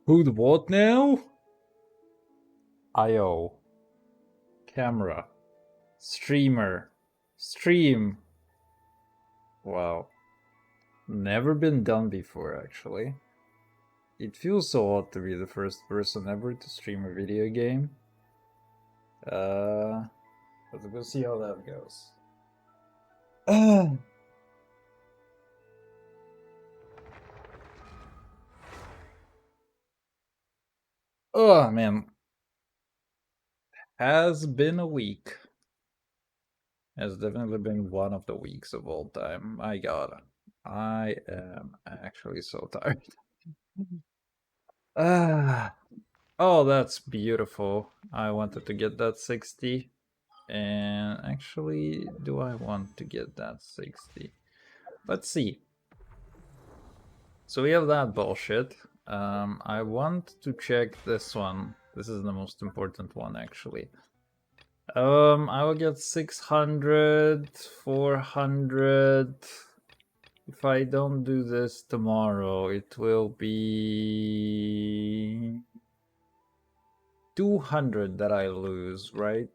Who the what now? IO. Camera. Streamer. Stream. Wow. Never been done before, actually. It feels so odd to be the first person ever to stream a video game. But we'll see how that goes. Oh man. Has been a week. Has definitely been one of the weeks of all time. My god. I am actually so tired. Ah. Oh, that's beautiful. I wanted to get that 60. And actually, do I want to get that 60? Let's see. So we have that bullshit. I want to check this one. This is the most important one, actually. I will get 600, 400. If I don't do this tomorrow, it will be 200 that I lose, right?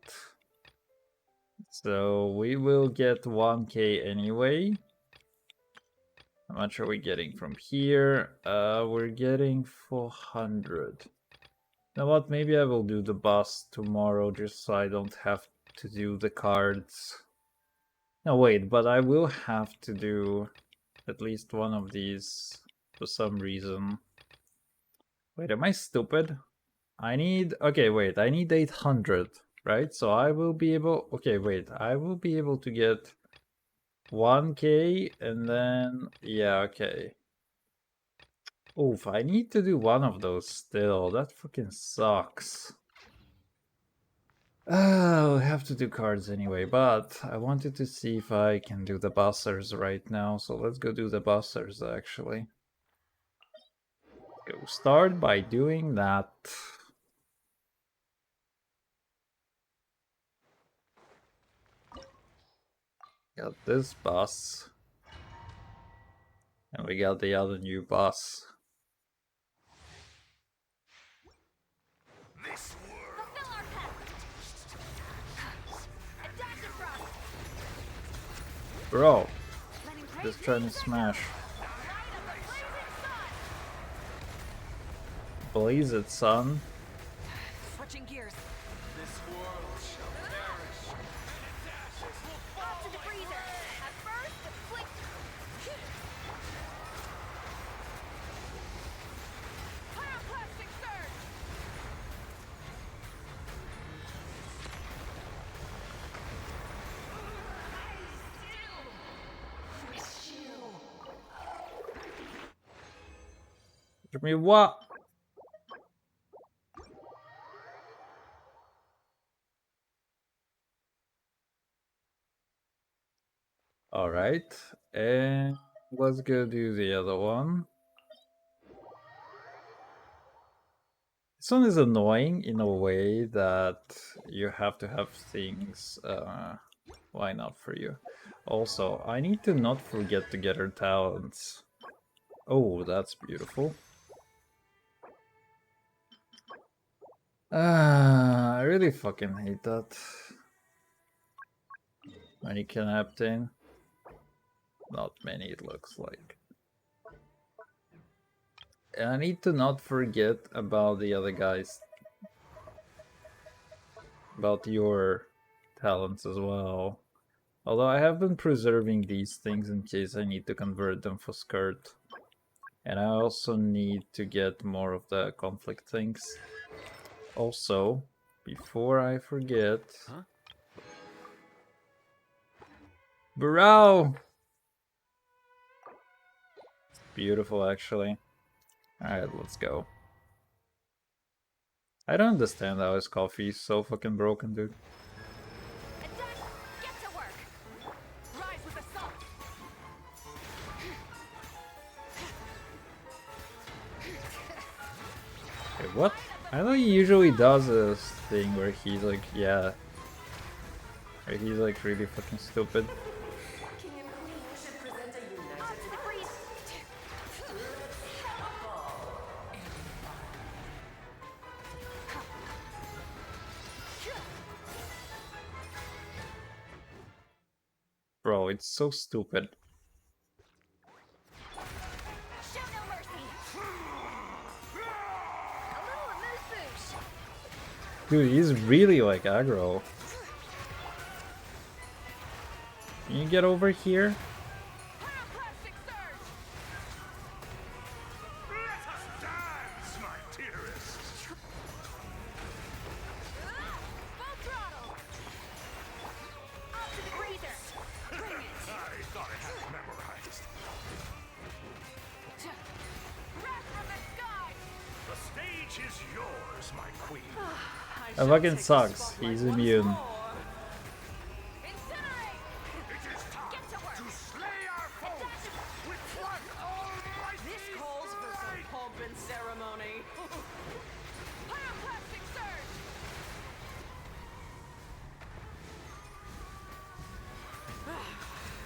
So we will get 1k anyway. How much are we getting from here? We're getting 400. You know what? Maybe I will do the boss tomorrow just so I don't have to do the cards. No, wait, but I will have to do at least one of these for some reason. Wait, am I stupid? I need... Okay, wait, I need 800, right? So I will be able... Okay, wait, I will be able to get 1k and then... Yeah, okay. Oof, I need to do one of those still. That fucking sucks. I'll have to do cards anyway, but I wanted to see if I can do the bussers right now, so let's go do the bussers actually. Go start by doing that. Got this bus. And we got the other new bus. Bro, just trying to smash. Blaze it, son. Switching gears. This world shall perish. Pop to the freezer. At first, flick. Pyroclastic surge. Give me what? Alright, and let's go do the other one. This one is annoying in a way that you have to have things line up for you. Also, I need to not forget to get her talents. Oh, that's beautiful. I really fucking hate that. When you can obtain. Not many, it looks like. And I need to not forget about the other guys. About your talents as well. Although I have been preserving these things in case I need to convert them for skirt. And I also need to get more of the conflict things. Also, before I forget... Huh? Burrow! Beautiful, actually. Alright, let's go. I don't understand how his coffee is so fucking broken, dude. Get to work. Rise with the sun. Wait, what? I know he usually does this thing where he's like, yeah. Where he's like really fucking stupid. King and Queen should present a Pop united to the freezer. Bro, it's so stupid. Show no mercy. A little amuse-bouche. Dude, he's really like aggro. Can you get over here? Pyroclastic surge. Let us dance, my dearest. Full throttle. Up to the freezer. Bring it. I thought I had it memorized. Wrath from the sky. The stage is yours, my queen. That fucking sucks. He's immune. Incinerate. It is time Get to work. to slay our foes with one almighty This calls for some pomp and ceremony. Pyroclastic surge.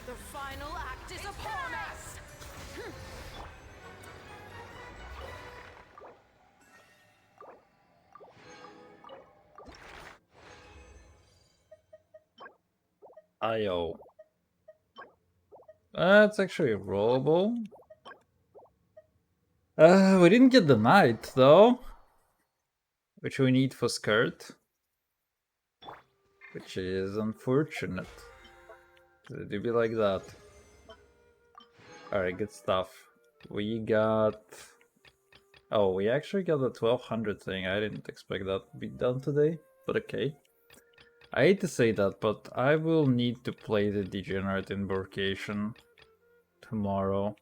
The final act is upon us. IO. That's actually rollable. We didn't get the knight though, which we need for skirt, which is unfortunate. It do be like that. Alright, good stuff. We got... Oh, we actually got the 1200 thing. I didn't expect that to be done today, but okay. I hate to say that, but I will need to play the Degenerate Invocation tomorrow.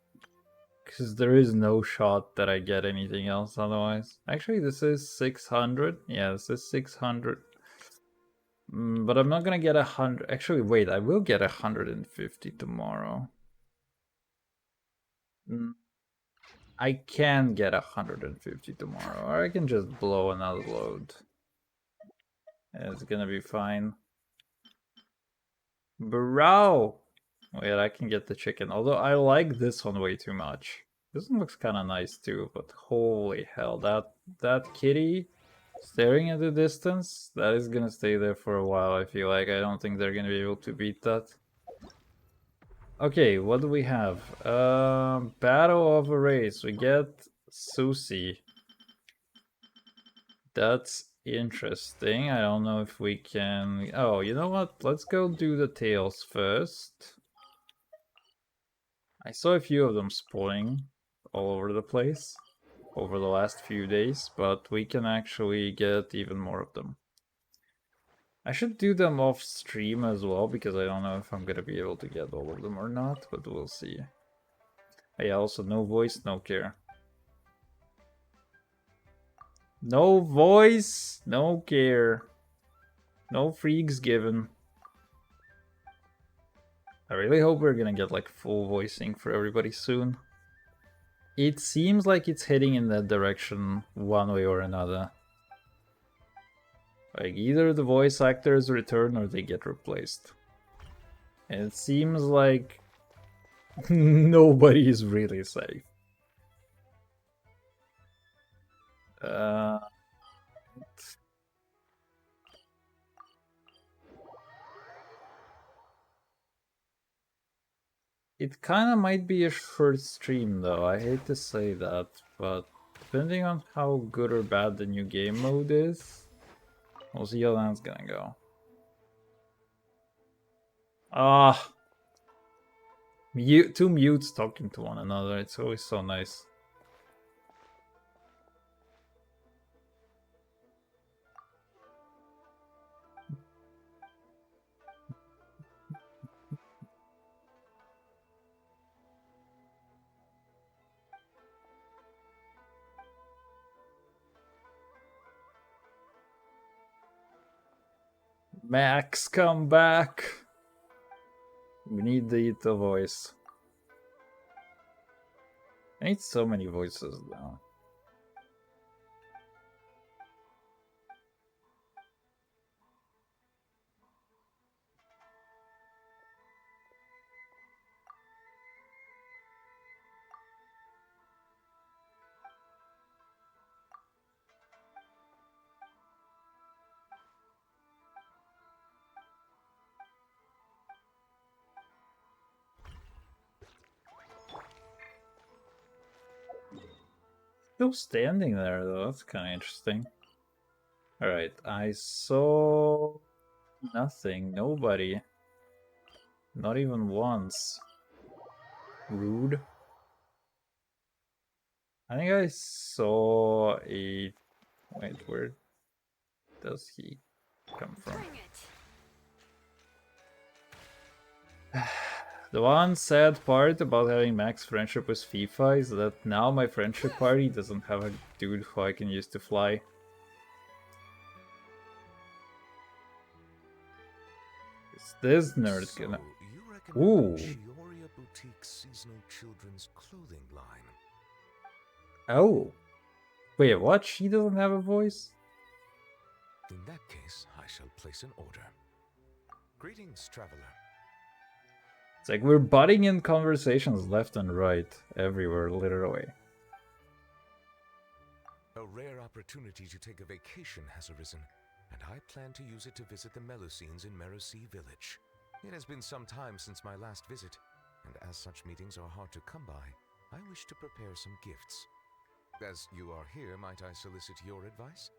Because there is no shot that I get anything else otherwise. Actually, this is 600. Yeah, this is 600. But I'm not gonna get 100. Actually, wait, I will get 150 tomorrow. I can get 150 tomorrow, or I can just blow another load. It's gonna be fine. Bro! Wait, I can get the chicken. Although I like this one way too much. This one looks kind of nice too, but holy hell, that kitty staring at the distance, that is gonna stay there for a while, I feel like. I don't think they're gonna be able to beat that. Okay, what do we have? Battle of a race. We get Susie. That's interesting. I don't know if we can... Oh, you know what? Let's go do the tails first. I saw a few of them spawning all over the place over the last few days, but we can actually get even more of them. I should do them off stream as well, because I don't know if I'm gonna be able to get all of them or not, but we'll see. Hey, also no voice, no care. No voice, no care. No freaks given. I really hope we're gonna get like full voicing for everybody soon. It seems like it's heading in that direction one way or another. Like either the voice actors return or they get replaced. And it seems like nobody is really safe. It kind of might be a short stream though, I hate to say that, but depending on how good or bad the new game mode is, we'll see how that's gonna go. Ah, two mutes talking to one another, it's always so nice. Max, come back! We need the voice. I need so many voices now. still standing there though. That's kind of interesting. All right, I saw nothing, nobody, not even once. Rude. I think I saw a. Wait, where does he come from? Bring it. The one sad part about having max friendship with FIFA is that now my friendship party doesn't have a dude who I can use to fly. Is this nerd So, gonna... you recommend Ooh. Chioria Boutique's seasonal children's clothing line? Oh. Wait, what? She doesn't have a voice? In that case, I shall place an order. Greetings, traveler. It's like we're butting in conversations left and right, everywhere, literally. A rare opportunity to take a vacation has arisen, and I plan to use it to visit the Melusines in Merosi Village. It has been some time since my last visit, and as such meetings are hard to come by, I wish to prepare some gifts. As you are here, might I solicit your advice?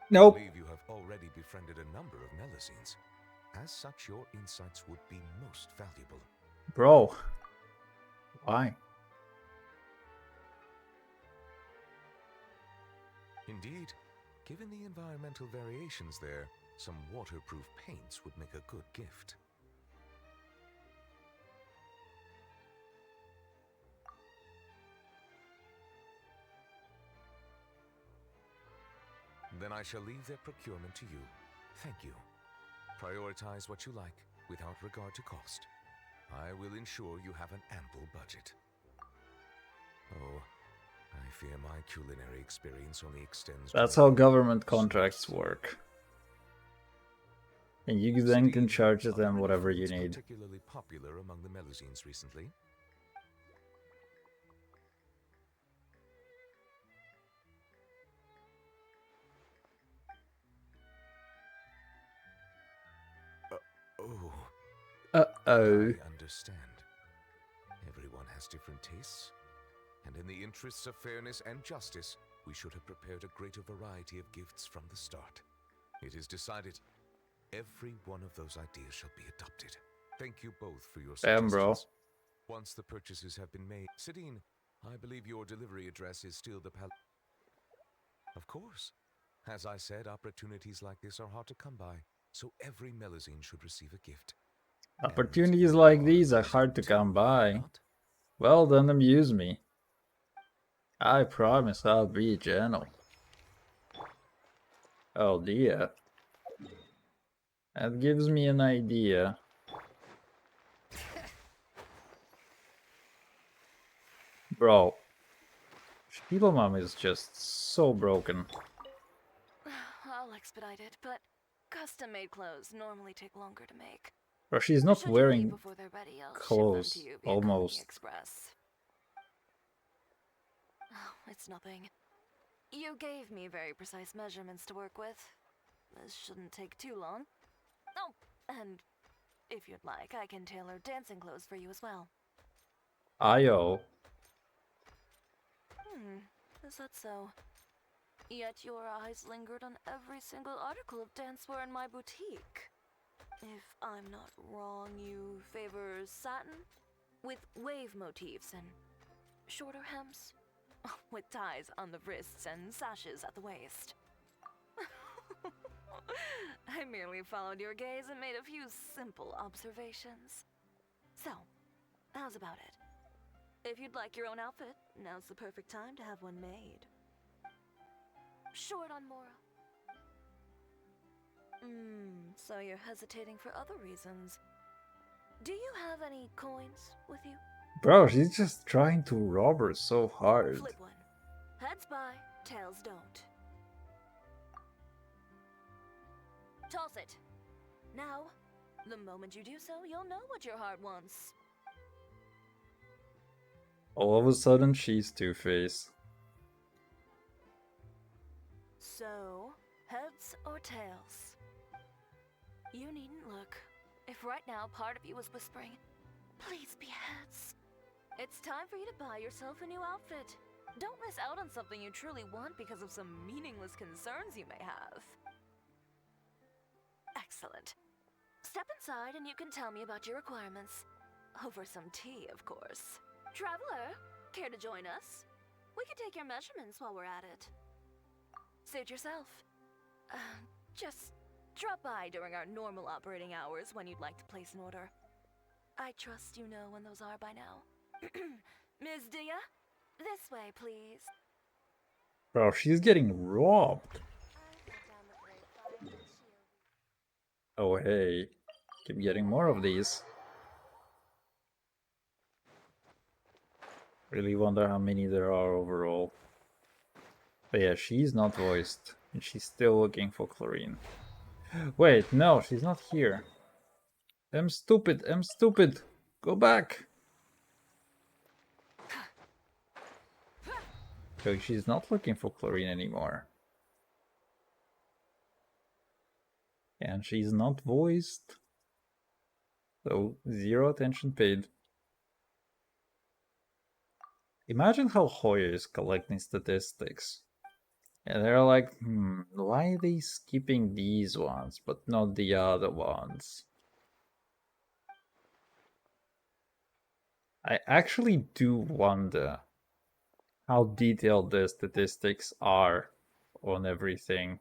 Nope. I believe you have already befriended a number of Melusines. As such, your insights would be most valuable. Bro. Why? Indeed, given the environmental variations there, some waterproof paints would make a good gift. Then I shall leave their procurement to you. Thank you. Prioritize what you like, without regard to cost. I will ensure you have an ample budget. Oh, I fear my culinary experience only extends... That's to how government contracts work. And you then can Steve, charge are there them any whatever you foods need. particularly popular among the Melusines recently? Oh, Uh-oh. I understand. Everyone has different tastes, and in the interests of fairness and justice, we should have prepared a greater variety of gifts from the start. It is decided. Every one of those ideas shall be adopted. Thank you both for your Damn, suggestions. bro. Once the purchases have been made, Sidine, I believe your delivery address is still the Of course. As I said, opportunities like this are hard to come by, so every Melusine should receive a gift. Opportunities And like you these are ready hard to too, come are you by. not? Well, then amuse me. I promise I'll be gentle. Oh dear. That gives me an idea. Bro. Shiba Mom is just so broken. I'll expedite it, but custom-made clothes normally take longer to make. Bro, she's not Should you leave wearing before they're ready, I'll ship them clothes, to you via Colony almost. Express. Oh, it's nothing. You gave me very precise measurements to work with. This shouldn't take too long. Oh, and if you'd like, I can tailor dancing clothes for you as well. Ayo. Is that so? Yet your eyes lingered on every single article of dancewear in my boutique. If I'm not wrong, you favor satin? With wave motifs and shorter hems? With ties on the wrists and sashes at the waist. I merely followed your gaze and made a few simple observations. So, how's about it? If you'd like your own outfit, now's the perfect time to have one made. Short on Mora. So you're hesitating for other reasons. Do you have any coins with you? Bro, she's just trying to rob her so hard. Flip one. Heads buy, tails don't. Toss it. Now, the moment you do so, you'll know what your heart wants. All of a sudden, she's Two-Face. So, heads or tails? You needn't look. If right now part of you was whispering, please be heads. It's time for you to buy yourself a new outfit. Don't miss out on something you truly want because of some meaningless concerns you may have. Excellent. Step inside and you can tell me about your requirements. Over some tea, of course. Traveler, care to join us? We can take your measurements while we're at it. Suit yourself. Just drop by during our normal operating hours when you'd like to place an order. I trust you know when those are by now. Ms. Dia, this way, please. Bro, she's getting robbed. Oh, hey. Keep getting more of these. Really wonder how many there are overall. But yeah, she's not voiced. And she's still looking for chlorine. Wait, no, she's not here. I'm stupid, I'm stupid. Go back. So she's not looking for chlorine anymore. And she's not voiced. So, zero attention paid. Imagine how Hoya is collecting statistics. And they're like, why are they skipping these ones, but not the other ones? I actually do wonder how detailed the statistics are on everything.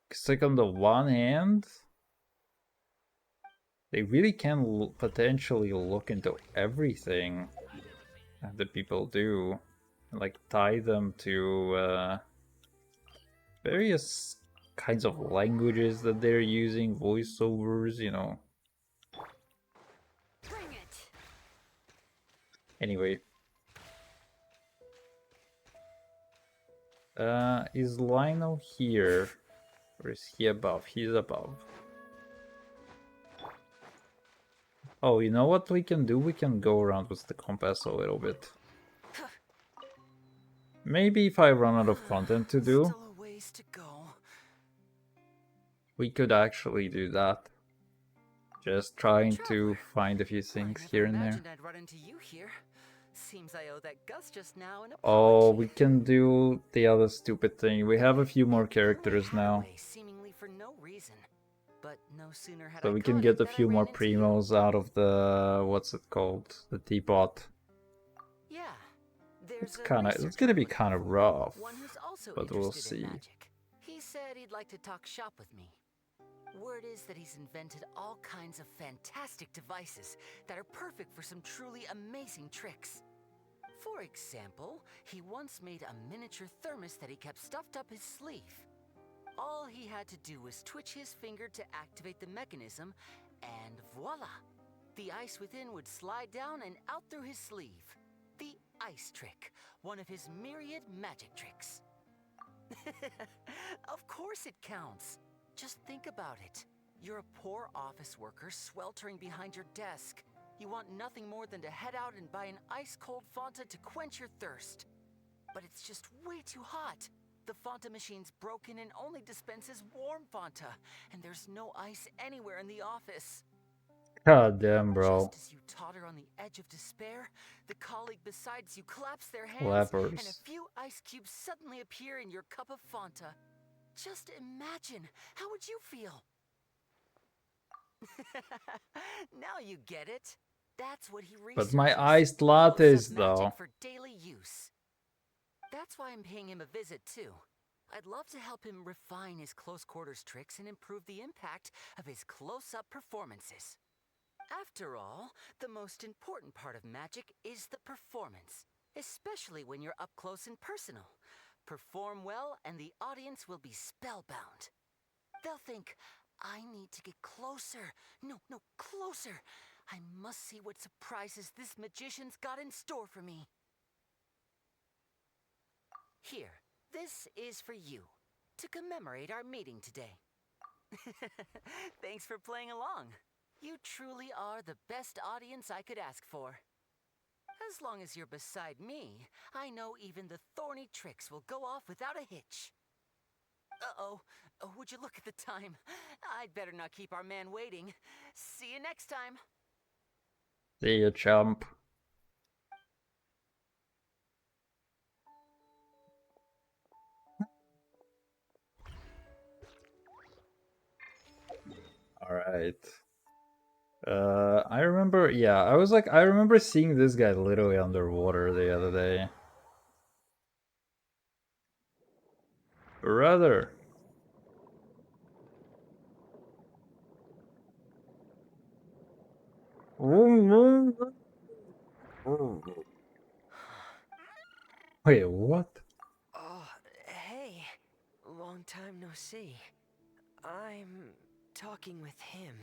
Because like on the one hand, they really can potentially look into everything that people do. And like tie them to various kinds of languages that they're using, voiceovers, you know. Bring it. Anyway. Is Lionel here? Or is he above? He's above. Oh, you know what we can do? We can go around with the compass a little bit. Maybe if I run out of content to do, Still a ways to go. we could actually do that. Just trying to Traveler, find a few things here and there. imagined I'd run into you here. Seems I owe that Gus just now an Oh, apology. we can do the other stupid thing. We have a few more characters now. Seemingly for no reason. But no sooner had So I we can caught get it a than I few more ran into you. primos out of the... what's it called? The teapot. Yeah. There's It's gonna be kind of rough, one who's also but we'll interested see. in magic. He said he'd like to talk shop with me. Word is that he's invented all kinds of fantastic devices that are perfect for some truly amazing tricks. For example, he once made a miniature thermos that he kept stuffed up his sleeve. All he had to do was twitch his finger to activate the mechanism, and voila! The ice within would slide down and out through his sleeve. The ice trick, one of his myriad magic tricks. Of course it counts. Just think about it. You're a poor office worker sweltering behind your desk. You want nothing more than to head out and buy an ice-cold Fanta to quench your thirst. But it's just way too hot. The Fanta machine's broken and only dispenses warm Fanta, and there's no ice anywhere in the office. God damn, bro. Just as you totter on the edge of despair, the colleague beside you claps their hands, Flappers. and a few ice cubes suddenly appear in your cup of Fanta. Just imagine, how would you feel? Now you get it. That's what he researches. But my iced Close-up lattes, magic though. for daily use. That's why I'm paying him a visit too. I'd love to help him refine his close quarters tricks and improve the impact of his close-up performances. After all, the most important part of magic is the performance, especially when you're up close and personal. Perform well and the audience will be spellbound. They'll think, I need to get closer. No, closer. I must see what surprises this magician's got in store for me. Here, this is for you, to commemorate our meeting today. Thanks for playing along. You truly are the best audience I could ask for. As long as you're beside me, I know even the thorny tricks will go off without a hitch. Uh-oh. Oh, would you look at the time? I'd better not keep our man waiting. See you next time. See ya, chump. Alright. I remember, yeah, I remember seeing this guy literally underwater the other day. Brother. Wait, what? Oh, hey. Long time no see. I'm talking with him.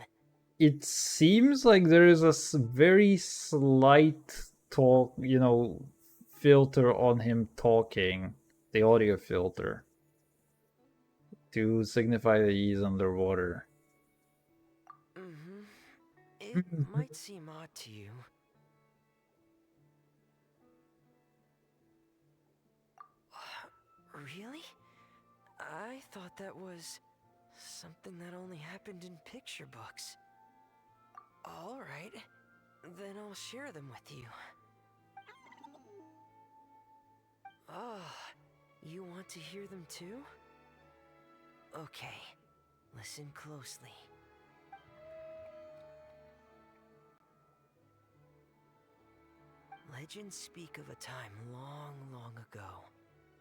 It seems like there is a very slight filter on him talking, the audio filter, to signify that he's underwater. Mm-hmm. It might seem odd to you. Really? I thought that was something that only happened in picture books. Alright, then I'll share them with you. Ah, you want to hear them too? Okay, listen closely. Legends speak of a time long, long ago,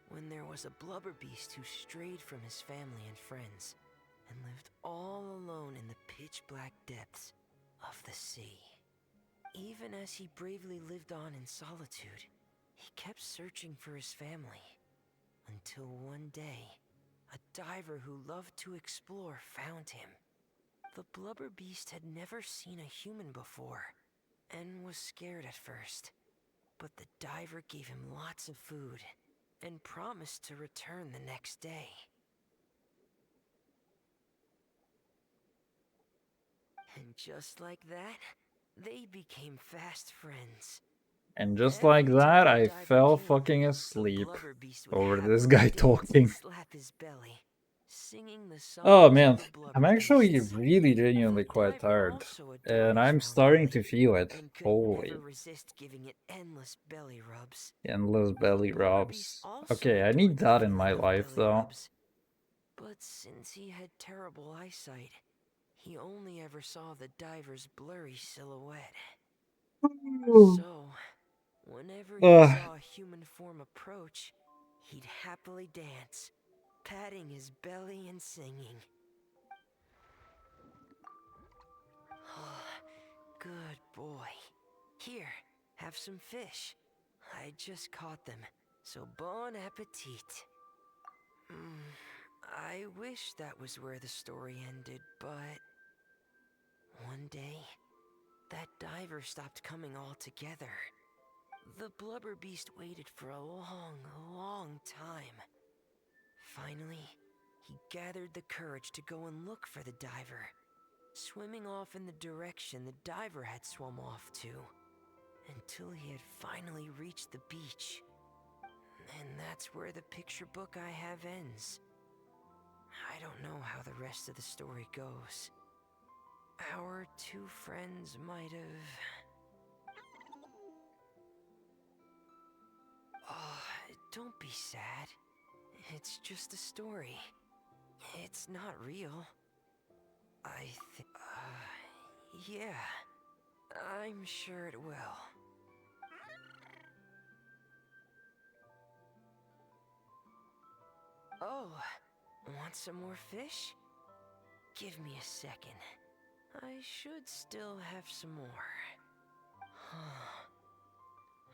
when there was a blubber beast who strayed from his family and friends, and lived all alone in the pitch-black depths of the sea. Even as he bravely lived on in solitude, he kept searching for his family, until one day, a diver who loved to explore found him. The blubber beast had never seen a human before, and was scared at first. But the diver gave him lots of food, and promised to return the next day. And just like that, they became fast friends. And just like Every that, time the I diver fell came, fucking the asleep blubber beast would over this happily guy dance and talking. slap his belly, singing the Oh songs man, of the I'm blubber actually beasts. really The genuinely quite diver tired. also adored And his I'm round starting to belly, feel it. and could never Holy. resist giving it endless belly rubs. Endless belly The blubber beast rubs. also Okay, I adored need the that in my feeling of life belly though. rubs. But since he had terrible eyesight, he only ever saw the diver's blurry silhouette. So, whenever he Ugh. saw a human form approach, he'd happily dance, patting his belly and singing. Good boy. Here, have some fish. I just caught them, so bon appetit. I wish that was where the story ended, but one day, that diver stopped coming altogether. The blubber beast waited for a long, long time. Finally, he gathered the courage to go and look for the diver, swimming off in the direction the diver had swum off to, until he had finally reached the beach. And that's where the picture book I have ends. I don't know how the rest of the story goes. Our two friends might have... Oh, don't be sad. It's just a story. It's not real. Yeah. I'm sure it will. Oh, want some more fish? Give me a second. I should still have some more.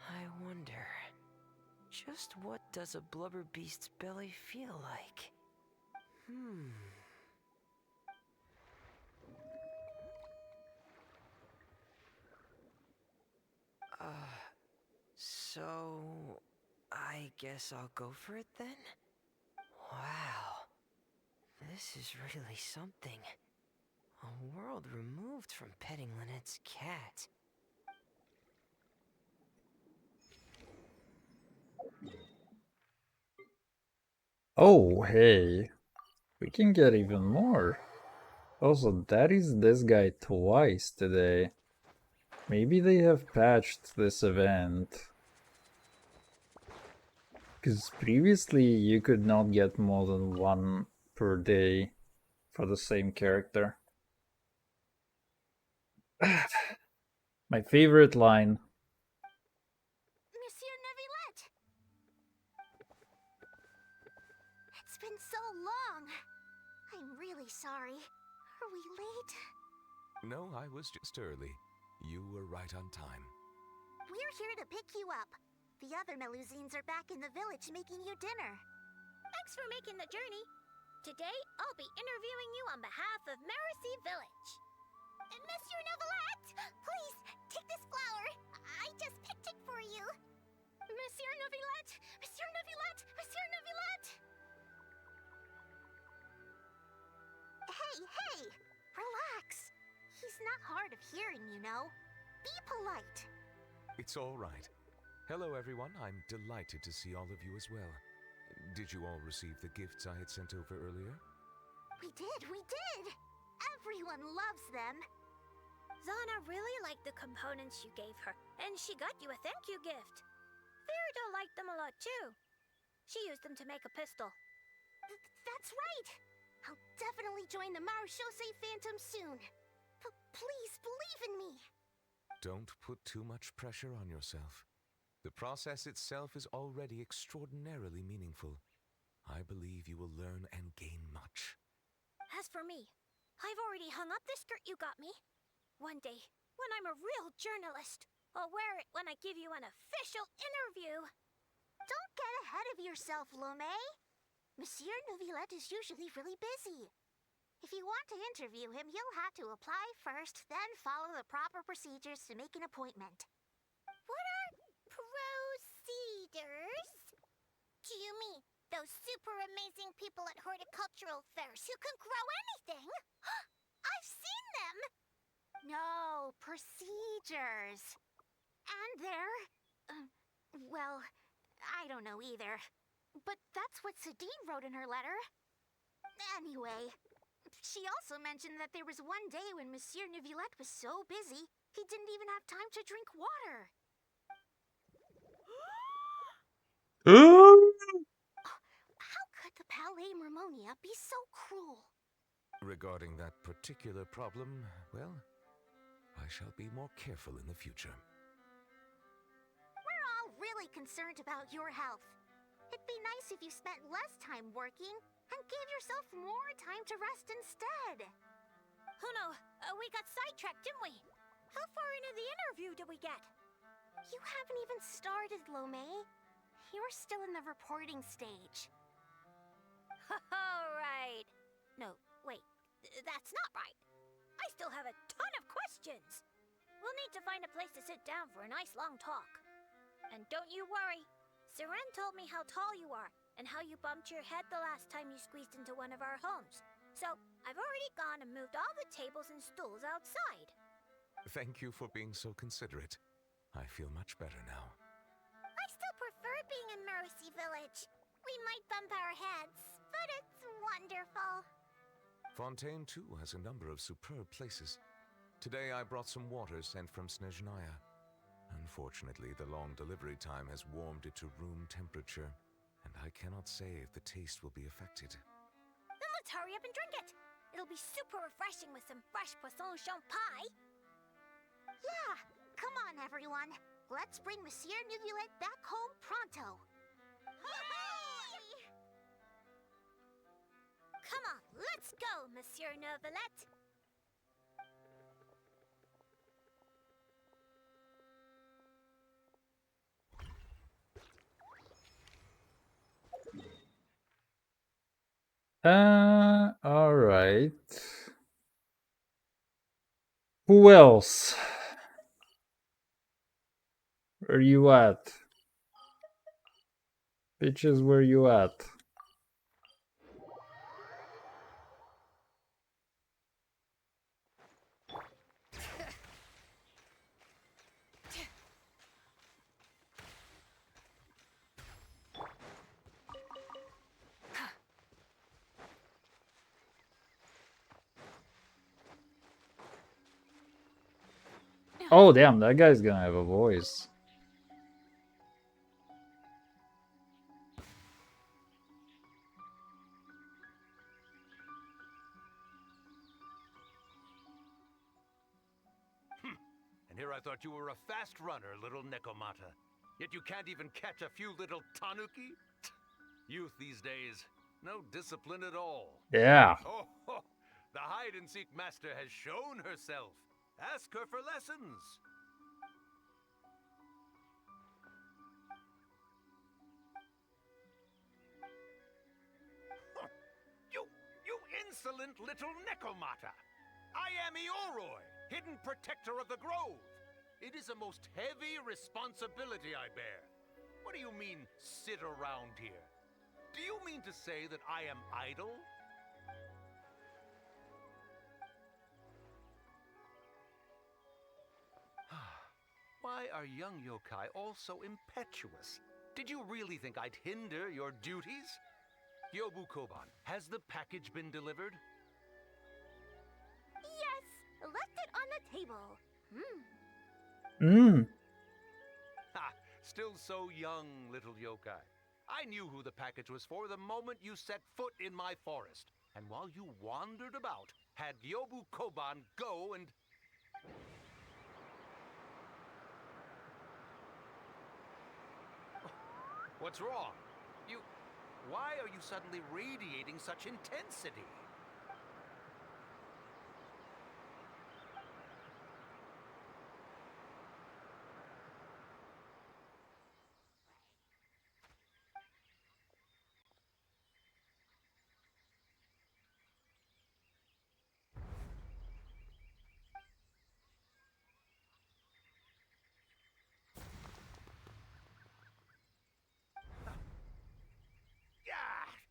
I wonder, just what does a blubber beast's belly feel like? So... I guess I'll go for it then? Wow. This is really something. A world removed from petting Lynette's cat. Oh, hey. We can get even more. Also, that is this guy twice today. Maybe they have patched this event. Because previously you could not get more than one per day for the same character. My favorite line. Monsieur Neuvillette! It's been so long. I'm really sorry. Are we late? No, I was just early. You were right on time. We're here to pick you up. The other Melusines are back in the village making you dinner. Thanks for making the journey. Today, I'll be interviewing you on behalf of Mercy Village. Monsieur Neuvillette, please, take this flower. I just picked it for you. Monsieur Neuvillette! Monsieur Neuvillette! Monsieur Neuvillette! Hey! Relax. He's not hard of hearing, you know. Be polite. It's all right. Hello, everyone. I'm delighted to see all of you as well. Did you all receive the gifts I had sent over earlier? We did! Everyone loves them. Zana really liked the components you gave her, and she got you a thank you gift. Ferida liked them a lot too. She used them to make a pistol. That's right! I'll definitely join the Marechaussee Phantom soon. Please believe in me. Don't put too much pressure on yourself. The process itself is already extraordinarily meaningful. I believe you will learn and gain much. As for me, I've already hung up the skirt you got me. One day, when I'm a real journalist, I'll wear it when I give you an official interview. Don't get ahead of yourself, Lomé. Monsieur Neuvillette is usually really busy. If you want to interview him, you'll have to apply first, then follow the proper procedures to make an appointment. What are procedures? Do you mean those super amazing people at horticultural fairs who can grow anything? I've seen them! No, procedures. And they're... well, I don't know either. But that's what Sadine wrote in her letter. Anyway, she also mentioned that there was one day when Monsieur Neuvillette was so busy, he didn't even have time to drink water. How could the Palais Mermonia be so cruel? Regarding that particular problem, well, I shall be more careful in the future. We're all really concerned about your health. It'd be nice if you spent less time working and gave yourself more time to rest instead. Oh no, we got sidetracked, didn't we? How far into the interview did we get? You haven't even started, Lomé. You're still in the reporting stage. Right. No, wait. That's not right. I still have a ton of questions. We'll need to find a place to sit down for a nice long talk. And don't you worry. Seren told me how tall you are and how you bumped your head the last time you squeezed into one of our homes. So I've already gone and moved all the tables and stools outside. Thank you for being so considerate. I feel much better now. I still prefer being in Mercy Village. We might bump our heads, but it's wonderful. Fontaine, too, has a number of superb places. Today I brought some water sent from Snezhnaya. Unfortunately, the long delivery time has warmed it to room temperature, and I cannot say if the taste will be affected. Then let's hurry up and drink it. It'll be super refreshing with some fresh poisson champai. Yeah, come on, everyone. Let's bring Monsieur Neuvillette back home pronto. Hooray! Come on, let's go, Monsieur Neuvillette. All right. Who else? Where you at? Bitches, where you at? Oh, damn, that guy's gonna have a voice. here I thought you were a fast runner, little Nekomata. Yet you can't even catch a few little tanuki? Youth these days, no discipline at all. Yeah. Oh, ho, the hide-and-seek master has shown herself. Ask her for lessons. You insolent little Nekomata! I am Ioroi, hidden protector of the grove. It is a most heavy responsibility I bear. What do you mean, sit around here? Do you mean to say that I am idle? Why are young yokai all so impetuous? Did you really think I'd hinder your duties? Yobu Koban, has the package been delivered? Yes! Left it on the table. Ha! Still so young, little yokai. I knew who the package was for the moment you set foot in my forest. And while you wandered about, had Yobu Koban go and... What's wrong? Why are you suddenly radiating such intensity?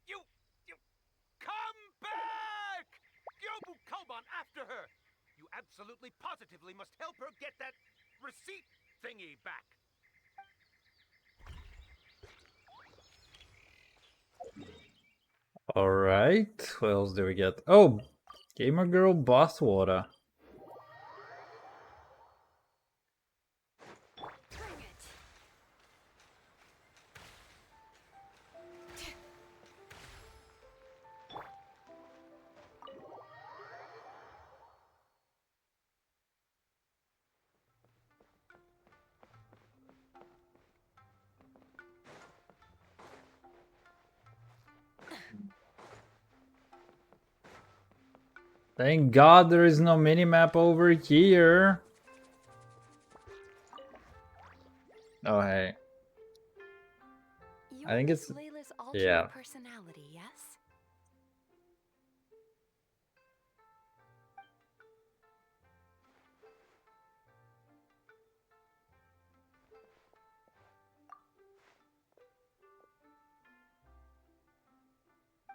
You come back! Yobu Koban, after her! You absolutely positively must help her get that receipt thingy back. Alright. What else do we get? Oh! Gamer Girl Bath Water. Bring it. Thank God there is no minimap over here. Oh, hey. You're I think Miss it's... Layla's alternate yeah. personality, yes?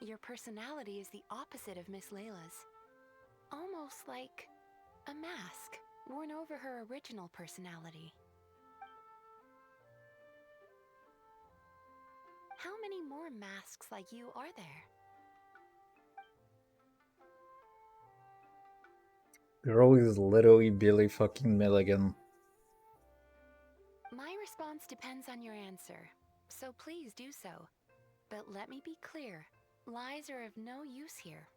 Your personality is the opposite of Miss Layla's. Almost like a mask worn over her original personality. How many more masks like you are there? Girl is literally Billy fucking Milligan. My response depends on your answer, so please do so. But let me be clear, lies are of no use here.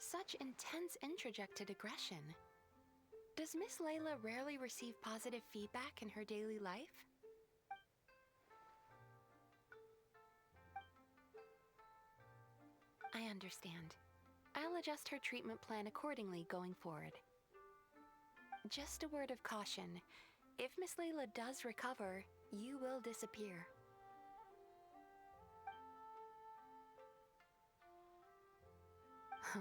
Such intense introjected aggression. Does Miss Layla rarely receive positive feedback in her daily life? I understand. I'll adjust her treatment plan accordingly going forward. Just a word of caution. If Miss Layla does recover, you will disappear. Huh?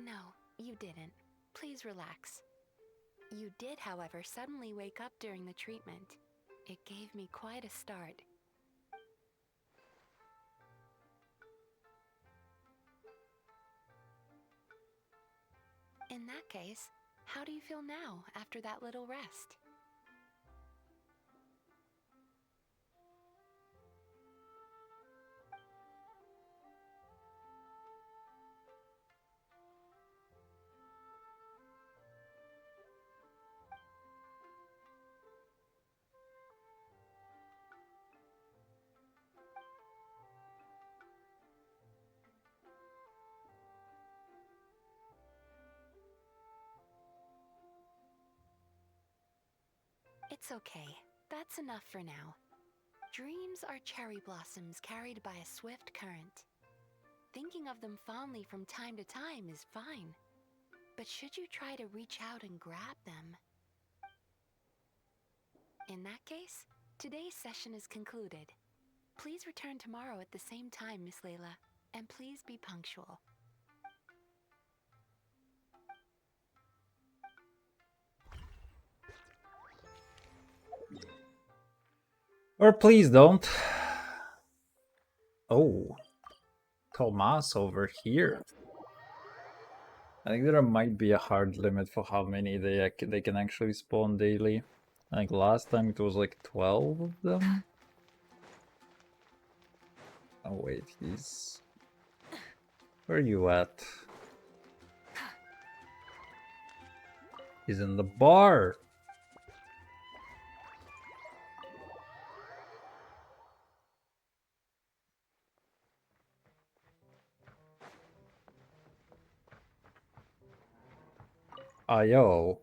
No, you didn't. Please relax. You did, however, suddenly wake up during the treatment. It gave me quite a start. In that case, how do you feel now after that little rest? It's okay. That's enough for now. Dreams are cherry blossoms carried by a swift current. Thinking of them fondly from time to time is fine. But should you try to reach out and grab them? In that case, today's session is concluded. Please return tomorrow at the same time, Miss Layla, and please be punctual. Or please don't. Oh, Tomas over here. I think there might be a hard limit for how many they can actually spawn daily. Like last time it was like 12 of them. Oh wait, he's... Where are you at? He's in the bar! Ayo.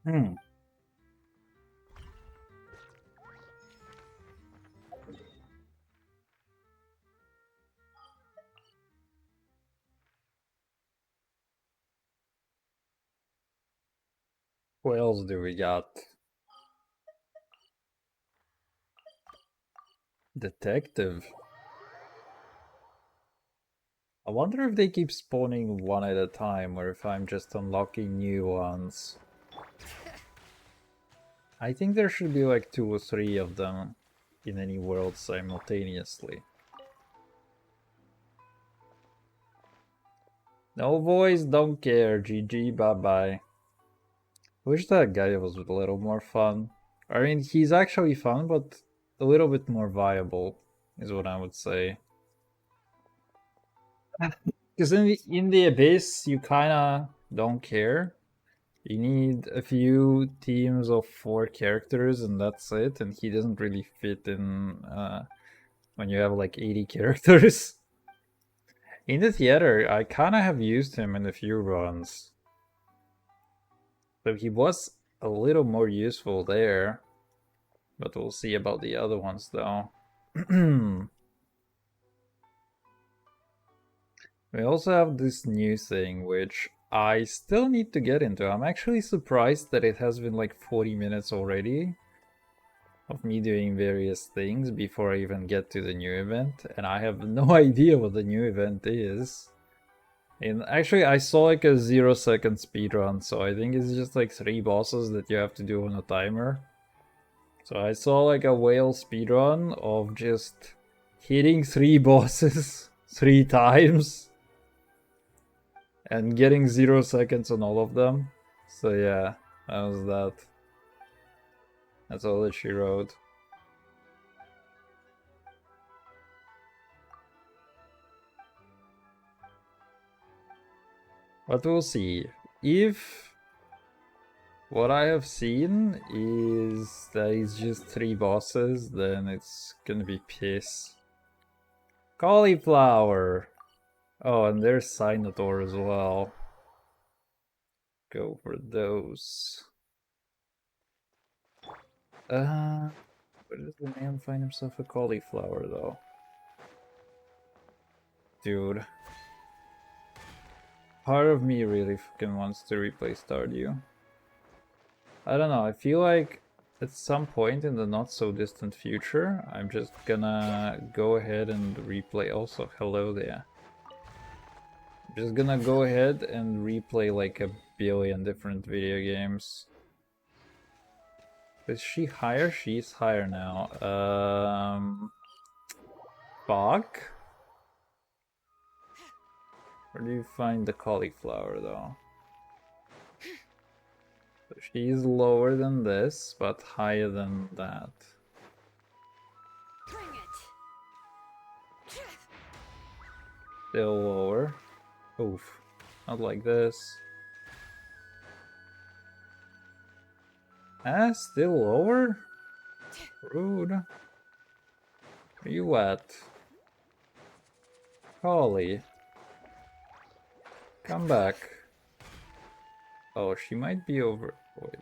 Hmm. What else do we got? Detective. I wonder if they keep spawning one at a time or if I'm just unlocking new ones. I think there should be like 2 or 3 of them in any world simultaneously. No voice, don't care. GG, bye bye. Wish that guy was a little more fun. I mean, he's actually fun, but a little bit more viable, is what I would say. Because in the Abyss, you kinda don't care. You need a few teams of 4 characters and that's it, and he doesn't really fit in when you have like 80 characters. In the theater, I kinda have used him in a few runs. So he was a little more useful there. But we'll see about the other ones though. We also have this new thing, which I still need to get into. I'm actually surprised that it has been like 40 minutes already of me doing various things before I even get to the new event, and I have no idea what the new event is. And actually, I saw like a 0-second speedrun, so I think it's just like 3 bosses that you have to do on a timer. So I saw like a whale speedrun of just hitting 3 bosses 3 times and getting 0 seconds on all of them. So yeah, that was that. That's all that she wrote. But we'll see. If what I have seen is that it's just 3 bosses, then it's gonna be piss. Cauliflower! Oh, and there's Sinotaur as well. Go for those. Where does the man find himself a cauliflower, though? Dude. Part of me really fucking wants to replay Stardew. I don't know, I feel like at some point in the not so distant future, I'm just gonna go ahead and replay. Also, hello there. I'm just gonna go ahead and replay like a billion different video games. Is she higher? She's higher now. Fuck? Where do you find the cauliflower though? So she's lower than this, but higher than that. Bring it. Still lower. Oof. Not like this. Ah, still lower? Rude. Where you at? Collie. Come back. Oh, she might be over. Wait.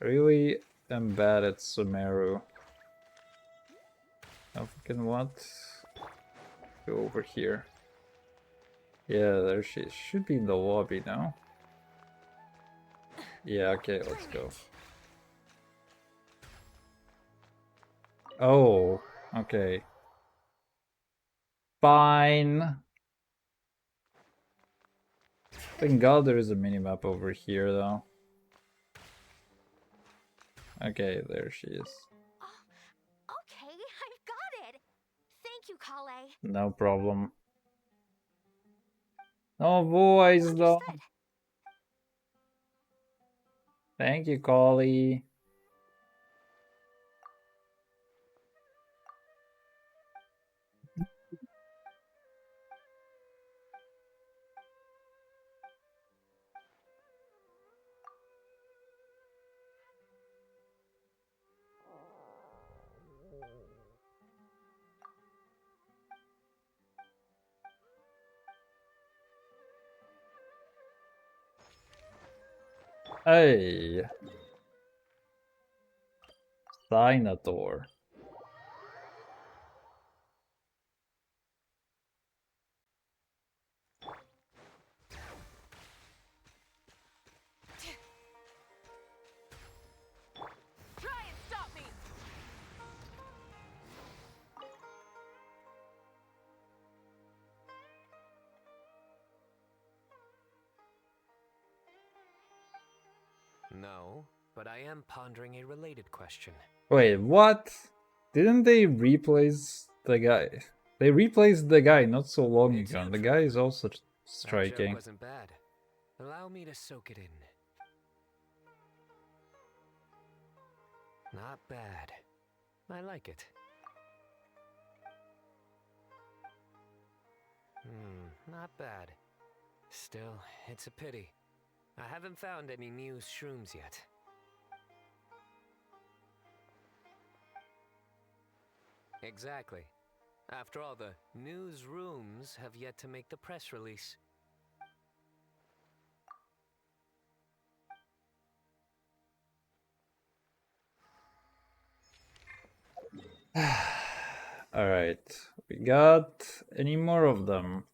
Really am bad at Sumeru. Now fucking what? Go over here. Yeah, there she is. Should be in the lobby now. Yeah, okay, let's go. Oh, okay. Fine. Thank God there is a minimap over here, though. Okay, there she is. Okay, I've got it. Thank you, Kale. No problem. No voice, though. Understood. Thank you, Collie. Hey. Sinotaur. Try and stop me. No, but I am pondering a related question. Wait, what? Didn't they replace the guy? They replaced the guy not so long It's ago, you, and the Trevor. guy is also That joke striking. wasn't bad. Allow me to soak it in. Not bad. I like it. Not bad. Still, it's a pity. I haven't found any new shrooms yet. Exactly. After all, the newsrooms have yet to make the press release. Alright, We got any more of them?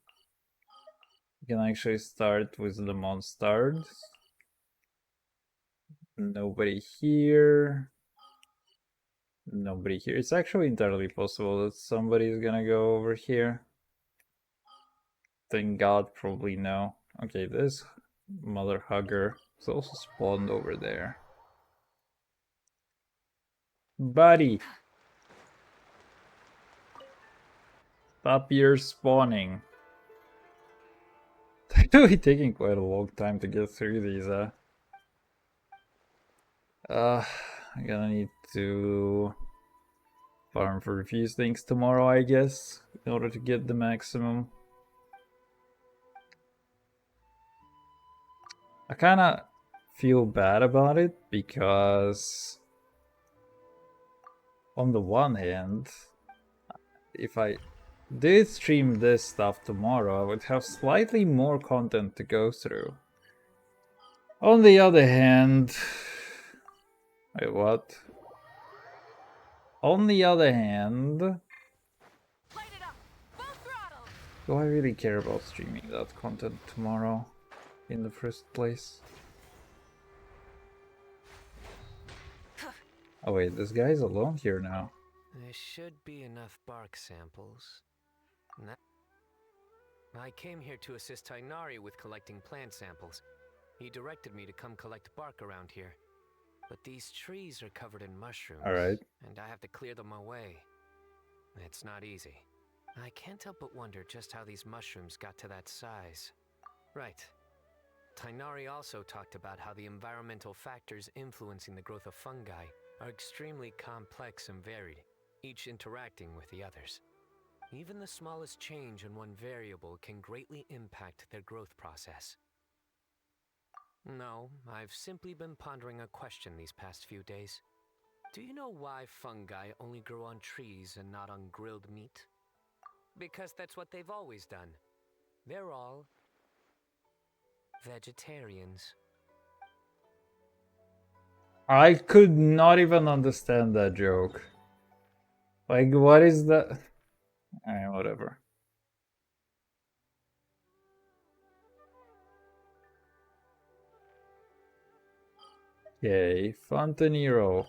We can actually start with the monsters. Nobody here. Nobody here. It's actually entirely possible that somebody is gonna go over here. Thank God, probably no. Okay, this mother hugger is also spawned over there. Buddy! Stop your spawning. It's actually taking quite a long time to get through these, I'm gonna need to farm for a few things tomorrow, I guess, in order to get the maximum. I kinda feel bad about it because on the one hand, if I did stream this stuff tomorrow, I would have slightly more content to go through. On the other hand, wait, what? On the other hand, do I really care about streaming that content tomorrow in the first place? Oh wait, this guy's alone here now. There should be enough bark samples. I came here to assist Tainari with collecting plant samples. He directed me to come collect bark around here. But these trees are covered in mushrooms. Alright. And I have to clear them away. It's not easy. I can't help but wonder just how these mushrooms got to that size. Right. Tainari also talked about how the environmental factors influencing the growth of fungi are extremely complex and varied, each interacting with the others. Even the smallest change in one variable can greatly impact their growth process. No, I've simply been pondering a question these past few days. Do you know why fungi only grow on trees and not on grilled meat? Because that's what they've always done. They're all vegetarians. I could not even understand that joke. Like, what is that? Alright, whatever. Okay, Fontanero.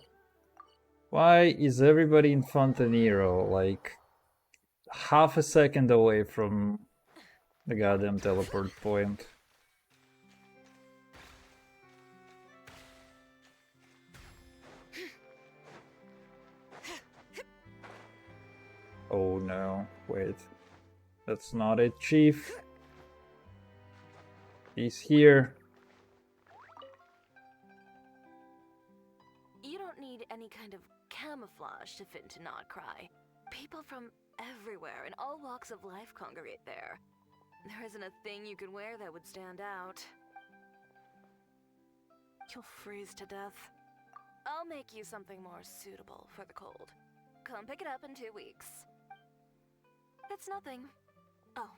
Why is everybody in Fontanero like half a second away from the goddamn teleport point? Oh no, wait. That's not it, Chief. He's here. You don't need any kind of camouflage to fit into Not Cry. People from everywhere in all walks of life congregate there. There isn't a thing you could wear that would stand out. You'll freeze to death. I'll make you something more suitable for the cold. Come pick it up in 2 weeks. It's nothing. Oh,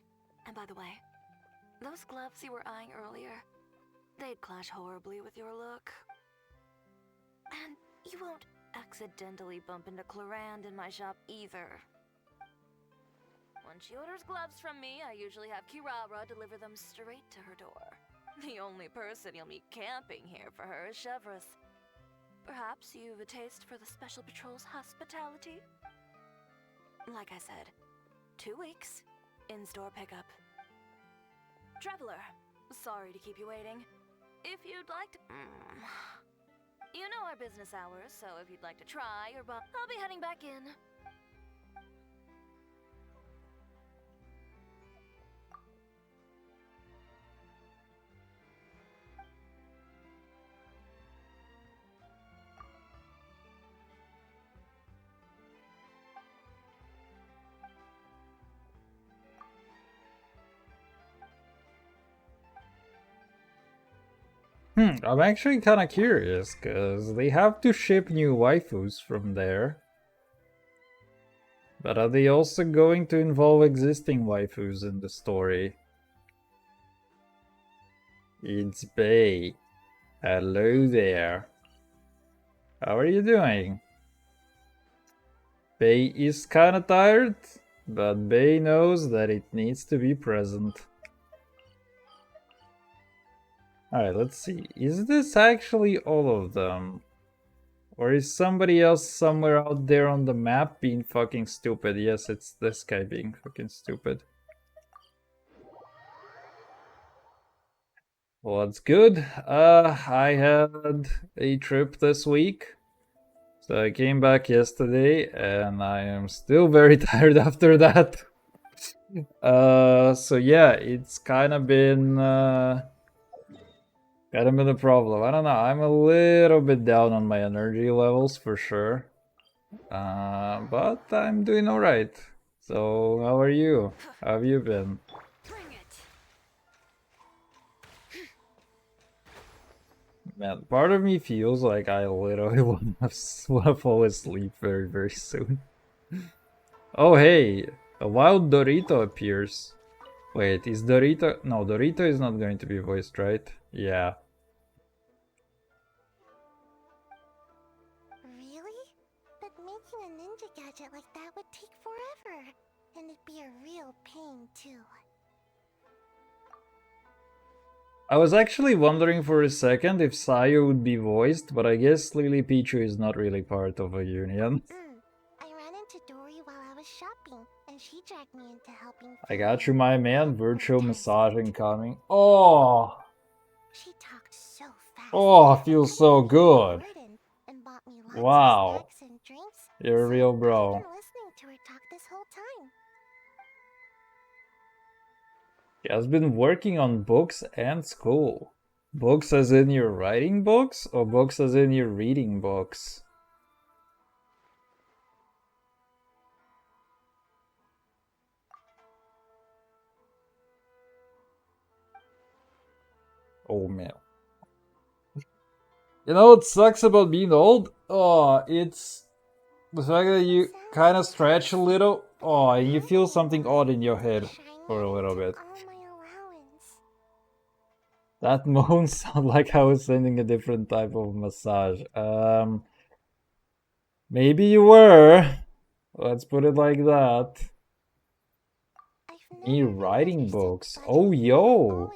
and by the way, those gloves you were eyeing earlier, they'd clash horribly with your look. And you won't accidentally bump into Clarand in my shop either. When she orders gloves from me, I usually have Kirara deliver them straight to her door. The only person you'll meet camping here for her is Chevreuse. Perhaps you've a taste for the Special Patrol's hospitality? Like I said, 2 weeks, in-store pickup. Traveler, sorry to keep you waiting. If you'd like to... You know our business hours, so if you'd like to try or buy... I'll be heading back in. I'm actually kind of curious, because they have to ship new waifus from there. But are they also going to involve existing waifus in the story? It's Bay. Hello there. How are you doing? Bay is kind of tired. But Bay knows that it needs to be present. Alright, let's see. Is this actually all of them? Or is somebody else somewhere out there on the map being fucking stupid? Yes, it's this guy being fucking stupid. Well, that's good. I had a trip this week. So I came back yesterday and I am still very tired after that. So yeah, it's kind of been a problem. I don't know. I'm a little bit down on my energy levels for sure. But I'm doing all right. So how are you? How have you been? Bring it. Man, part of me feels like I literally want to fall asleep very, very soon. Oh hey, a wild Dorito appears. Wait, is Dorito... No, Dorito is not going to be voiced, right? Yeah. Really? But making a ninja gadget like that would take forever. And it'd be a real pain, too. I was actually wondering for a second if Sayu would be voiced, but I guess Lily Pichu is not really part of a union. I ran into Dory while I was shopping, and she dragged me into helping. I got you, my man. Virtual massage incoming. Oh! She talked so fast. Oh, feels so good. And bought me lots Wow. of snacks and drinks. You're a real bro. I've been listening to her talk this whole time. He has been working on books and school. Books as in you're writing books, or books as in you're reading books? Oh man. You know what sucks about being old? Oh, it's the fact that you kind of stretch a little. Oh, and you feel something odd in your head for a little bit. That moan sounded like I was sending a different type of massage. Maybe you were. Let's put it like that. Me writing books. Oh, yo.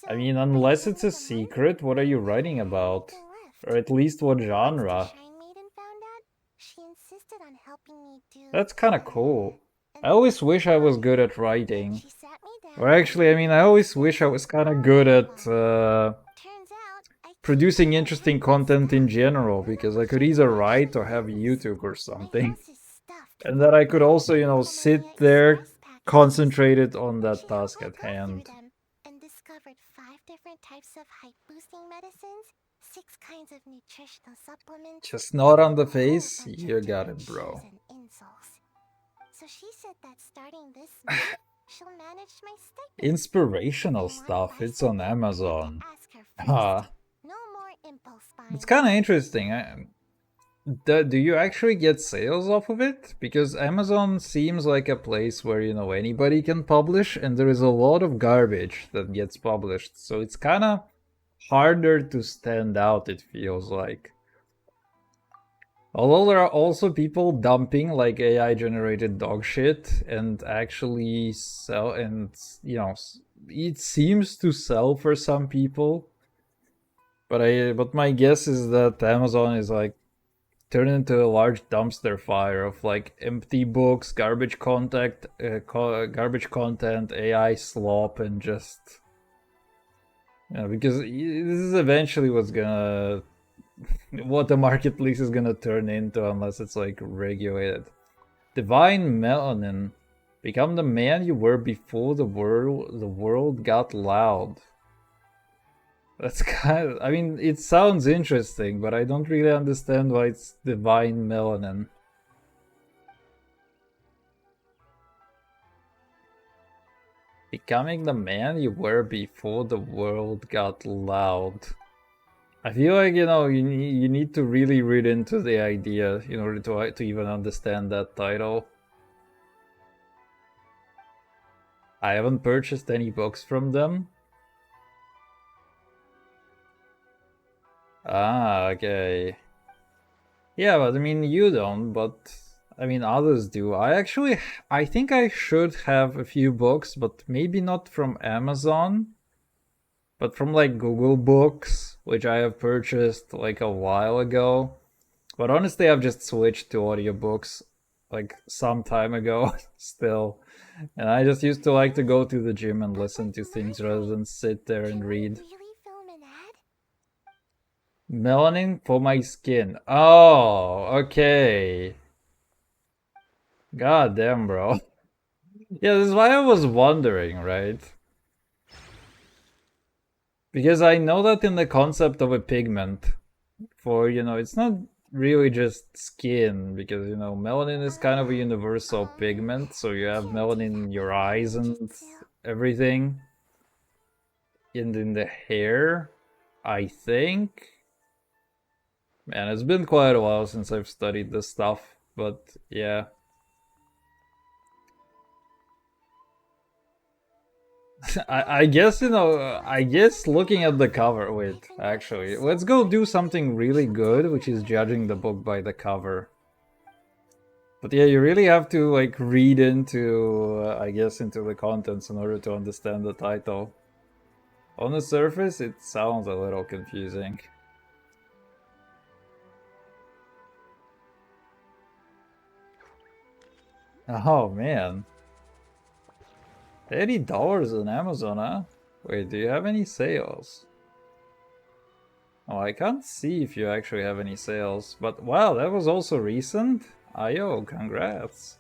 I mean, unless it's a secret, what are you writing about? Or at least what genre? That's kind of cool. I always wish I was good at writing. Or actually, I mean, I always wish I was kind of good at producing interesting content in general, because I could either write or have YouTube or something. And then I could also, you know, sit there concentrated on that task at hand. And discovered 5 different types of height-boosting medicines, 6 kinds of nutritional supplements. Just not on the face? You got it, bro. So she said that starting this month, she'll manage my stipend. Inspirational stuff, it's on Amazon. Ah. No more impulse buying. It's kind of interesting. Do you actually get sales off of it? Because Amazon seems like a place where, you know, anybody can publish, and there is a lot of garbage that gets published. So it's kind of harder to stand out, it feels like. Although there are also people dumping like AI generated dog shit and actually sell, and you know, it seems to sell for some people. But my guess is that Amazon is like turned into a large dumpster fire of like empty books, garbage content, AI slop, and just, you know, because this is eventually what the marketplace is gonna turn into unless it's like regulated. Divine Melanin. Become the man you were before the world got loud. That's kind of, I mean, it sounds interesting, but I don't really understand why it's Divine Melanin. Becoming the man you were before the world got loud. I feel like, you know, you need to really read into the idea in order to even understand that title. I haven't purchased any books from them. Ah, okay. Yeah, but I mean, you don't, but I mean, others do. I think I should have a few books, but maybe not from Amazon, but from like Google Books, which I have purchased like a while ago. But honestly, I've just switched to audiobooks like some time ago still. And I just used to like to go to the gym and listen to things rather than sit there and read. Really film an ad? Melanin for my skin. Oh, okay. God damn, bro. Yeah, this is why I was wondering, right? Because I know that in the concept of a pigment, for, it's not really just skin, because, melanin is kind of a universal pigment, so you have melanin in your eyes and everything. And in the hair, I think. Man, it's been quite a while since I've studied this stuff, but yeah. I guess, I guess looking at the cover, wait, actually, let's go do something really good, which is judging the book by the cover. But yeah, you really have to, like, read into, I guess, into the contents in order to understand the title. On the surface, it sounds a little confusing. Oh, man. $80 on Amazon, huh? Wait, do you have any sales? Oh, I can't see if you actually have any sales, but wow, that was also recent? Ayo, congrats.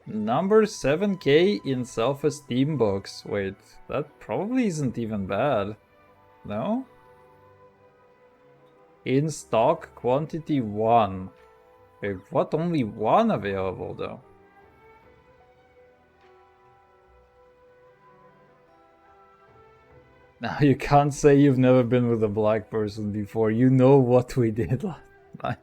Number 7K in self-esteem books. Wait, that probably isn't even bad. No? In stock, quantity 1. Wait, what? Only 1 available though? Now you can't say you've never been with a black person before. You know what we did last night.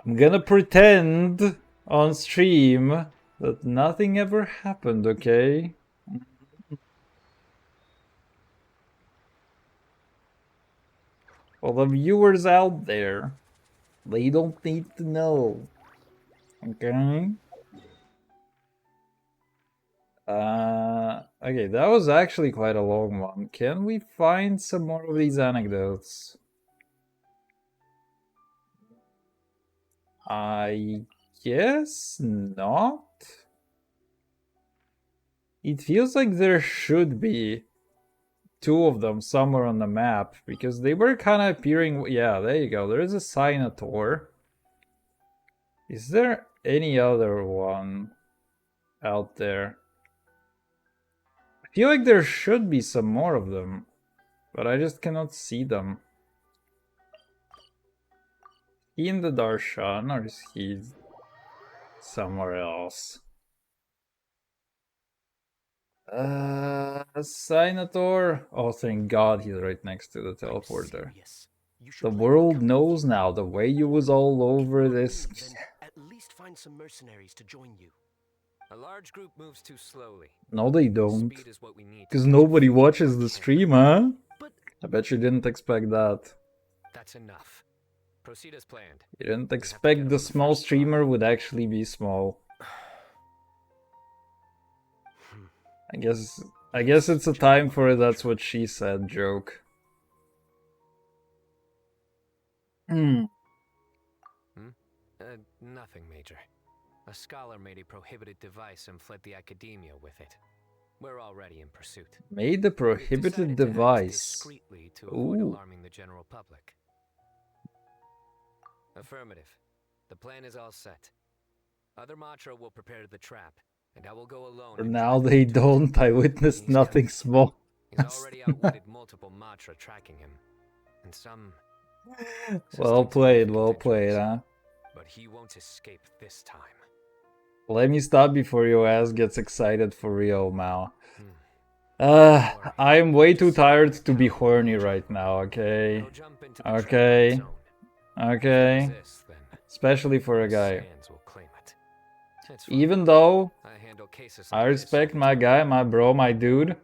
I'm gonna pretend on stream that nothing ever happened, okay? All the viewers out there, they don't need to know, okay? Okay, that was actually quite a long one. Can we find some more of these anecdotes? I guess not. It feels like there should be 2 of them somewhere on the map, because they were kind of appearing. Yeah, there you go. There is a Sinator. Is there any other one out there? I feel like there should be some more of them, but I just cannot see them. He in the Darshan, or is he somewhere else? Sinator. Oh, thank God he's right next to the teleporter. The world knows now the way you was all over this. At least find some mercenaries to join you. A large group moves too slowly. No, they don't. Speed is what we need. Because nobody watches the stream, huh? But I bet you didn't expect that. That's enough. Proceed as planned. You didn't expect the small streamer would actually be small. I guess it's a time for a "that's what she said" joke. Nothing major. A scholar made a prohibited device and fled the academia with it. We're already in pursuit. Made a prohibited device. Discreetly to avoid alarming the general public. Affirmative. The plan is all set. Other Matra will prepare the trap, and I will go alone. But now they don't. I witnessed nothing small. He's already outwitted multiple Matra tracking him, and some. Well played, huh? But he won't escape this time. Let me stop before your ass gets excited for real, Mao. I'm way too tired to be horny right now, okay? Okay. Especially for a guy. Even though I respect my guy, my bro, my dude.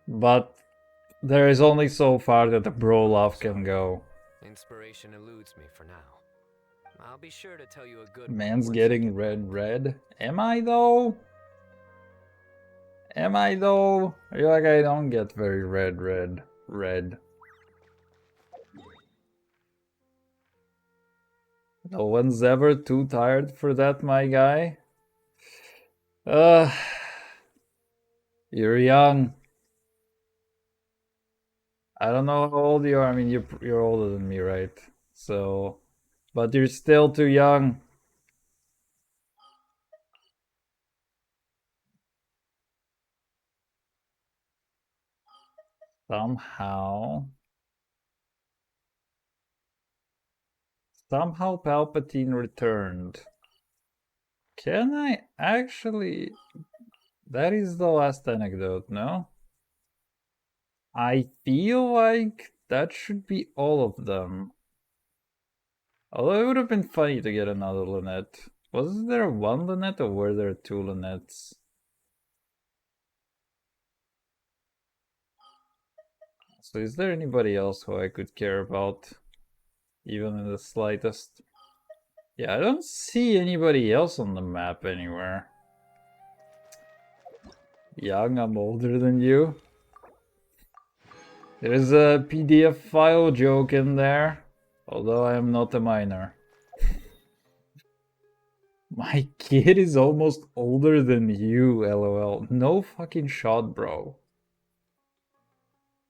But There is only so far that the bro love can go. Inspiration eludes me for now. I'll be sure to tell you a good one Man's once I getting get red back. red. Am I though? Am I though? I feel like I don't get very red. No one's ever too tired for that, my guy. You're young. I don't know how old you are. I mean, you're older than me, right? So, but you're still too young. Somehow Palpatine returned. Can I actually? That is the last anecdote, no? I feel like that should be all of them. Although it would have been funny to get another Lynette. Was there one Lynette or were there two Lynettes? So is there anybody else who I could care about? Even in the slightest? Yeah, I don't see anybody else on the map anywhere. Young, I'm older than you. There's a PDF file joke in there, although I am not a minor. My kid is almost older than you, lol. No fucking shot, bro.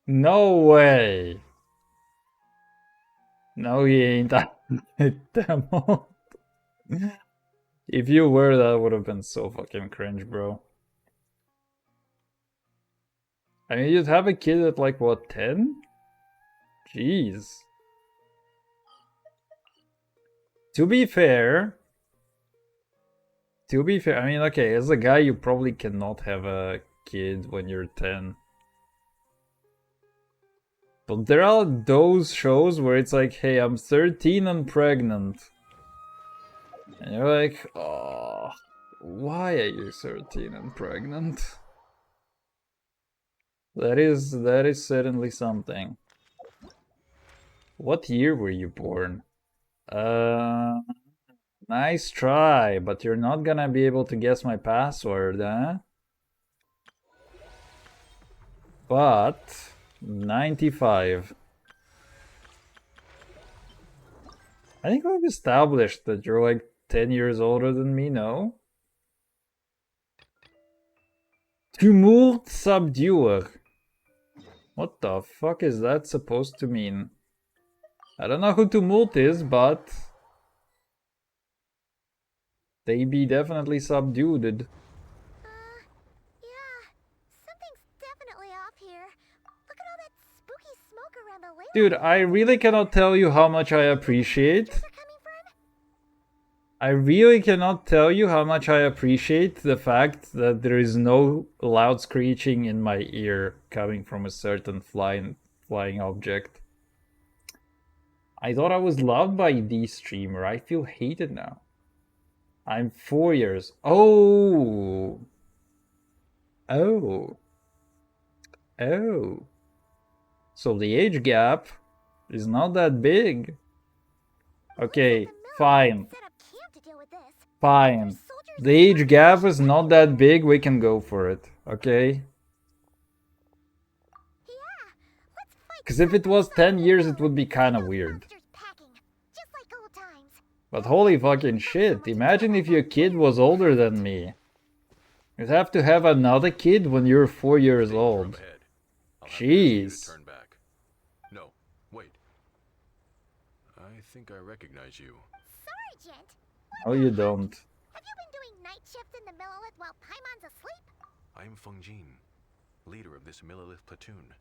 No way. No, he ain't. Damn. If you were, that would have been so fucking cringe, bro. I mean, you'd have a kid at like, what, 10? Jeez. To be fair, I mean, okay, as a guy, you probably cannot have a kid when you're 10. But there are those shows where it's like, hey, I'm 13 and pregnant. And you're like, oh, why are you 13 and pregnant? That is certainly something. What year were you born? Nice try, but you're not gonna be able to guess my password, huh? But 95. I think we've established that you're like 10 years older than me, no? Tumult subduer. What the fuck is that supposed to mean? I don't know who Tumult is, but they be definitely subdued. Yeah, something's definitely off here. Look at all that spooky smoke around the lake. Dude, I really cannot tell you how much I appreciate. I really cannot tell you how much I appreciate the fact that there is no loud screeching in my ear coming from a certain flying object. I thought I was loved by the streamer. I feel hated now. I'm 4 years. Oh. So the age gap is not that big. Okay, fine. Fine. The age gap is not that big, we can go for it, okay? Because if it was 10 years, it would be kind of weird. But holy fucking shit, imagine if your kid was older than me. You'd have to have another kid when you're 4 years old. Jeez. No, wait. I think I recognize you. Sergeant! Oh, you don't. Have you been doing night shifts in the Millelith while Paimon's asleep? I am Feng Jin, leader of this Millelith platoon.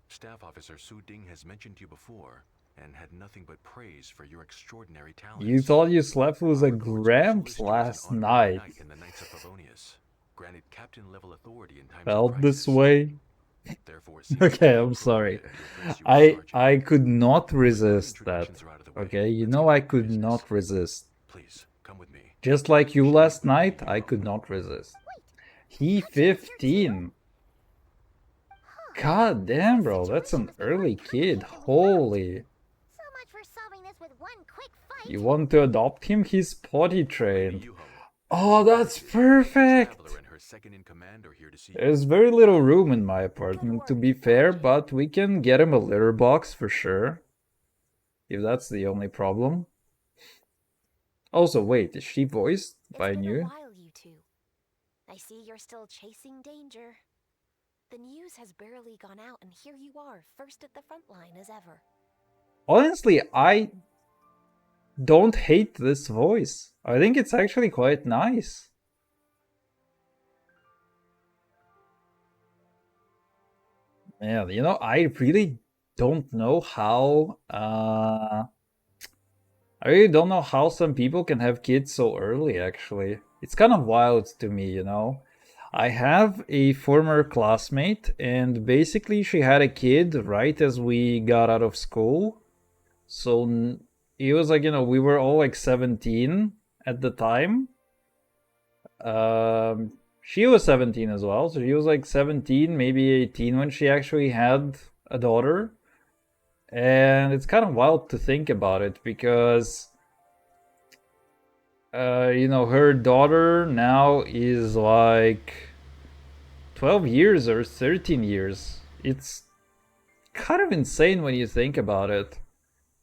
Staff Officer Su Ding has mentioned you before, and had nothing but praise for your extraordinary talents. You thought you slept with a Gramps last night. In the Knights of Favonius, granted captain level authority in times Felt of this crisis. way? Okay, I'm sorry. I could not resist that. Okay, you know I could not resist. Please, come with me. Just like you last night, I could not resist. He 15. Huh. God damn, bro, that's an early kid. Holy. So much for solving this with one quick fight. You want to adopt him? He's potty trained. You, Hope. Oh, that's perfect! Traveler and her second in command are here to see you. There's very little room in my apartment, to be fair, but we can get him a litter box for sure. If that's the only problem. Also, wait, is she voiced by It's been new? a while, you two. I see you're still chasing danger. The news has barely gone out, and here you are, first at the front line as ever. Honestly, I don't hate this voice. I think it's actually quite nice. Yeah, you know, I really don't know how I really don't know how some people can have kids so early, actually. It's kind of wild to me, you know. I have a former classmate, and basically she had a kid right as we got out of school. So it was like, you know, we were all like 17 at the time. She was 17 as well, so she was like 17, maybe 18 when she actually had a daughter. And it's kind of wild to think about it because, you know, her daughter now is like 12 years or 13 years. It's kind of insane when you think about it.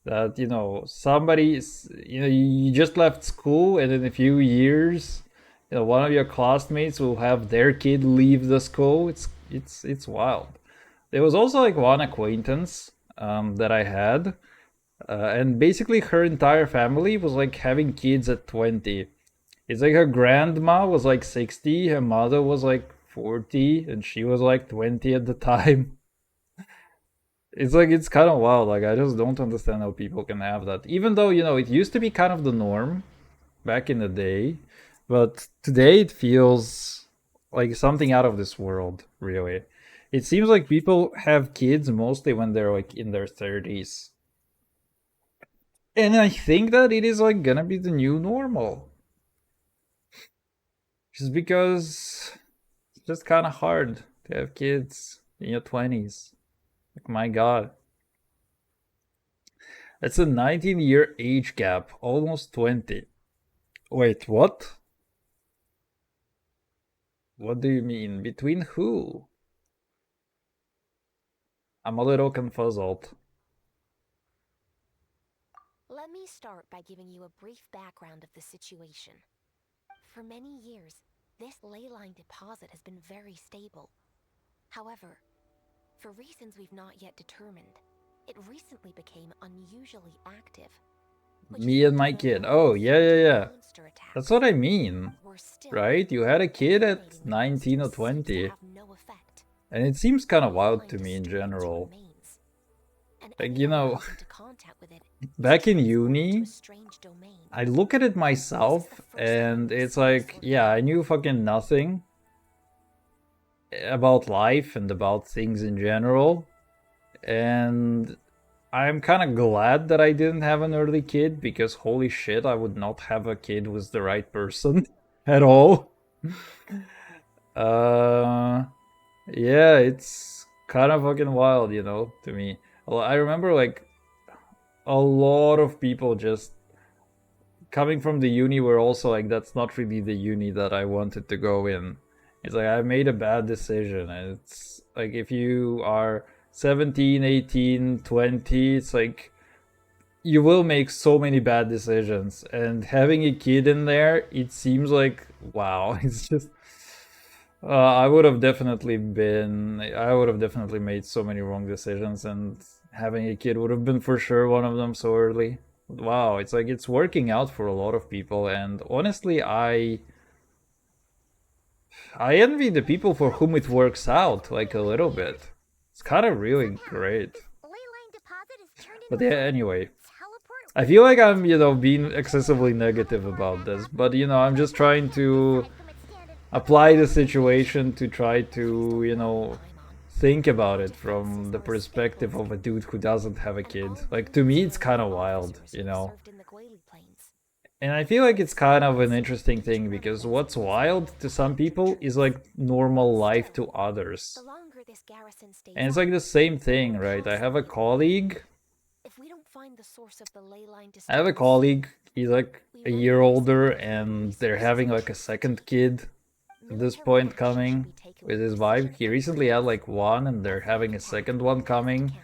That, you know, somebody's, you know, you just left school and in a few years, you know, one of your classmates will have their kid leave the school. It's wild. There was also like one acquaintance that I had, and basically her entire family was like having kids at 20. It's like her grandma was like 60, her mother was like 40, and she was like 20 at the time. It's like, it's kind of wild. Like, I just don't understand how people can have that. Even though, you know, it used to be kind of the norm back in the day, but today it feels like something out of this world, really. It seems like people have kids mostly when they're like in their 30s. And I think that it is like gonna be the new normal. Just because it's just kind of hard to have kids in your 20s. Like, my god. That's a 19-year age gap, almost 20. Wait, what? What do you mean? Between who? I'm a little confuzzled. Let me start by giving you a brief background of the situation. For many years, this ley line deposit has been very stable. However, for reasons we've not yet determined, it recently became unusually active. Me and my kid. Oh, yeah. That's what I mean. Right? You had a kid at 19 or 20. And it seems kind of wild to me in general. Like, you know, back in uni, I look at it myself and it's like, yeah, I knew fucking nothing about life and about things in general. And I'm kind of glad that I didn't have an early kid because holy shit, I would not have a kid with the right person at all. Yeah, it's kind of fucking wild, you know, to me. Well, I remember like a lot of people just coming from the uni were also like, that's not really the uni that I wanted to go in. It's like, I made a bad decision. And it's like, if you are 17, 18, 20, it's like, you will make so many bad decisions. And having a kid in there, it seems like, wow, it's just... I would have definitely made so many wrong decisions, and having a kid would have been for sure one of them so early. Wow, it's like, it's working out for a lot of people, and honestly, I envy the people for whom it works out, like, a little bit. It's kind of really great. But yeah, anyway. I feel like I'm, you know, being excessively negative about this, but, you know, I'm just trying to apply the situation to try to, you know, think about it from the perspective of a dude who doesn't have a kid. Like, to me, it's kind of wild, you know. And I feel like it's kind of an interesting thing because what's wild to some people is like normal life to others. this garrison stays And it's up, like the same thing, right? I have a colleague. if we don't find the source of the ley line I have a disturbance, colleague. He's like we a might year lose older, significant and they're resources having and like a capacity. second kid at this Military point action should coming be taken with his wife. precision He and recently had purpose. like one, and they're Every having a attack second one has to coming. count.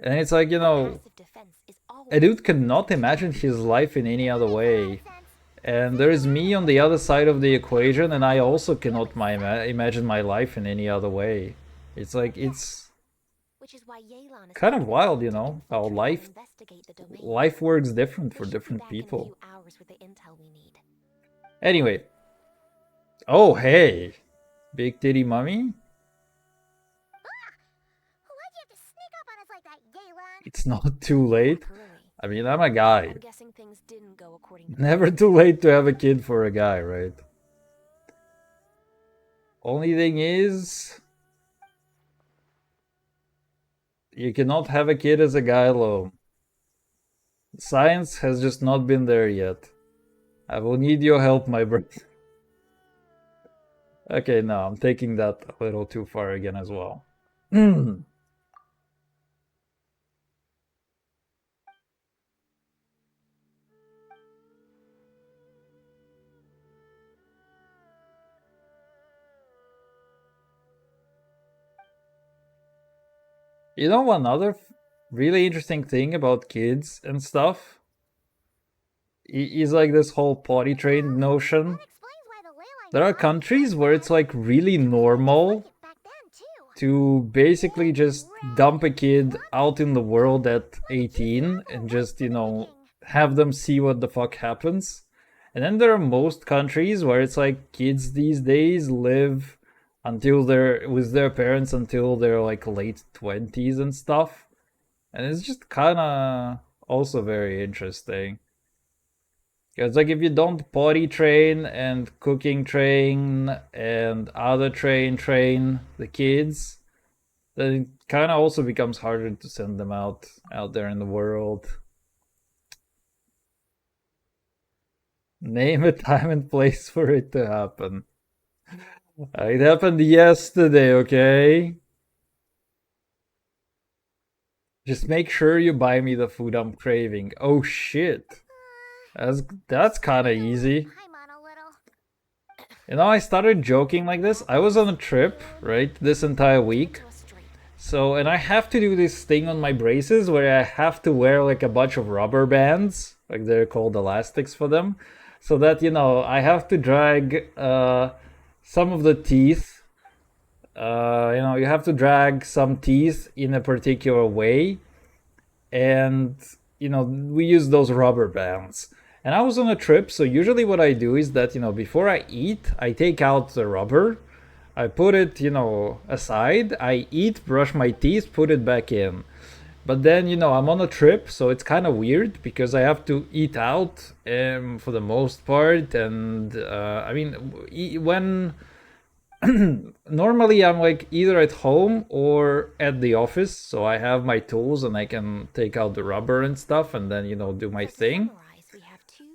And it's like, you know, Passive defense is a always dude the cannot best imagine strategy. his life in any other That makes a lot of way. sense. And there's me on the other side of the equation, and I also cannot imagine my life in any other way. It's like, it's Which is why Yelan is kind of taking the wild, time you to know, how infiltrate and life investigate the domain. life works different They for should be different back in a people. few hours with the intel we need. Anyway. Oh, hey. Big titty mummy? Why'd you have to sneak up on us like that, Galen? It's not too late. Back early. I mean, I'm a guy. I'm guessing things didn't go according to Never plan. too late to have a kid for a guy, right? Only thing is, you cannot have a kid as a guy alone. Science has just not been there yet. I will need your help, my brother. Okay, no, I'm taking that a little too far again as well. You know, another really interesting thing about kids and stuff is like this whole potty trained notion. That explains why the ley line There are disturbance countries was where it's bad. like really Like normal it back then, too. to basically just dump a kid out in the world at 18 and just, you know, have them see what the fuck happens. And then there are most countries where it's like kids these days live until they're with their parents until they're like late 20s and stuff. And it's just kind of also very interesting. Because like if you don't potty train and cooking train and other train the kids, then it kind of also becomes harder to send them out there in the world. Name a time and place for it to happen. It happened yesterday, okay? Just make sure you buy me the food I'm craving. Oh shit. That's kind of easy. Paimon a little. You know, I started joking like this. I was on a trip, right, this entire week. To a straight. So, and I have to do this thing on my braces where I have to wear like a bunch of rubber bands, like they're called elastics for them, so that, you know, I have to drag some of the teeth. You know, you have to drag some teeth in a particular way, and, you know, we use those rubber bands. And I was on a trip, so usually what I do is that, you know, before I eat, I take out the rubber, I put it, you know, aside, I eat, brush my teeth, put it back in. But then, you know, I'm on a trip, so it's kind of weird because I have to eat out for the most part. And I mean, when normally I'm like either at home or at the office, so I have my tools and I can take out the rubber and stuff and then, you know, do my To thing. summarize, we have two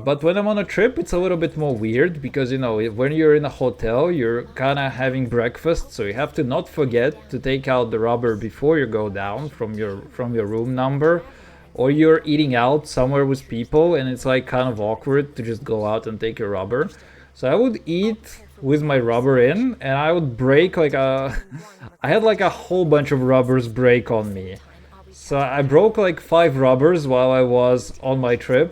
But when I'm on a trip, it's a little bit more weird because, you know, when you're in a hotel, you're kind of having breakfast, so you have to not forget to take out the rubber before you go down from your room number, or you're eating out somewhere with people and it's like kind of awkward to just go out and take your rubber. So I would eat with my rubber in, and I would break like a I had like a whole bunch of rubbers break on me. So I broke like 5 rubbers while I was on my trip.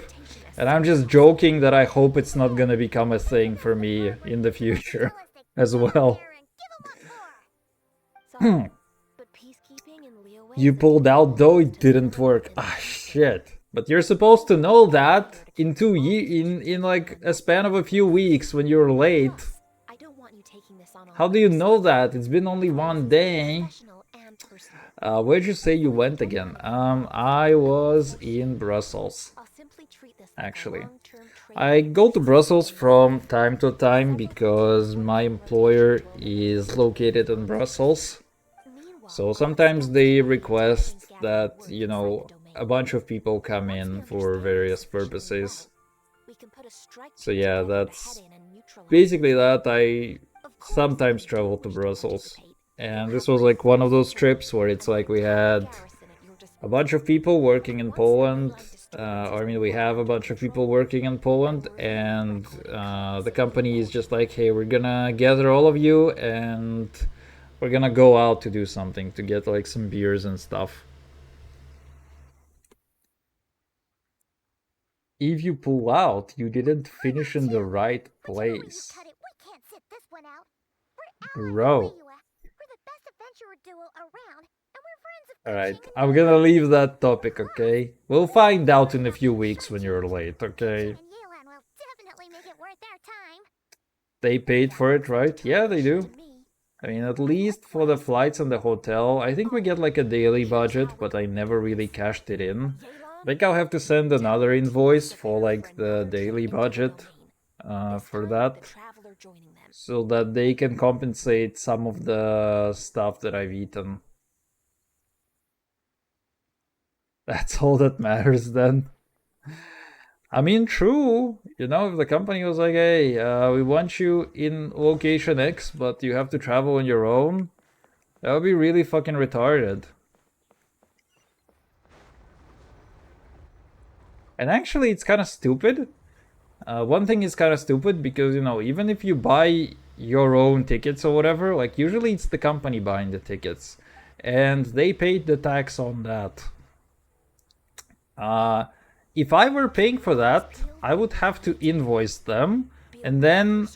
And I'm just joking that I hope it's not gonna become a thing for me in the future as well. Sorry, but peacekeeping in Liyue You is a pulled out though, it difficult didn't work. task. Ah, shit. But you're supposed to know that in in like a span of a few weeks when you're late. Plus, I don't want you taking this on How do you know that? It's been only one day. professional and personal. Where'd you say you went again? I was in Brussels. I'll simply treat this like a Actually, long-term trade I go to Brussels from time to time because my employer is located in Brussels. Meanwhile, So sometimes they request that, you know, a bunch of people come in for various purposes. we can put a strike So team yeah, together to that's head in and neutralize basically them. that. I Of course, sometimes we travel to wish Brussels. participate, And this was like one of those trips where it's like we had a bunch of people working in Poland. Or I mean, we have a bunch of people working in Poland, and the company is just like, hey, we're gonna gather all of you and we're gonna go out to do something, to get like some beers and stuff. If you pull out, you didn't finish in the right place. Bro. Alright, I'm gonna leave that topic, okay? We'll find out in a few weeks when you're late, okay? They paid for it, right? Yeah, they do. I mean, at least for the flights and the hotel, I think we get like a daily budget, but I never really cashed it in. I think I'll have to send another invoice for like the daily budget for that, so that they can compensate some of the stuff that I've eaten. That's all that matters then. I mean, true. You know, if the company was like, hey, we want you in location X, but you have to travel on your own, that would be really fucking retarded. And actually, it's kind of stupid. One thing is kind of stupid because, you know, even if you buy your own tickets or whatever, like, usually it's the company buying the tickets. And they paid the tax on that. If I were paying for that, I would have to invoice them, and then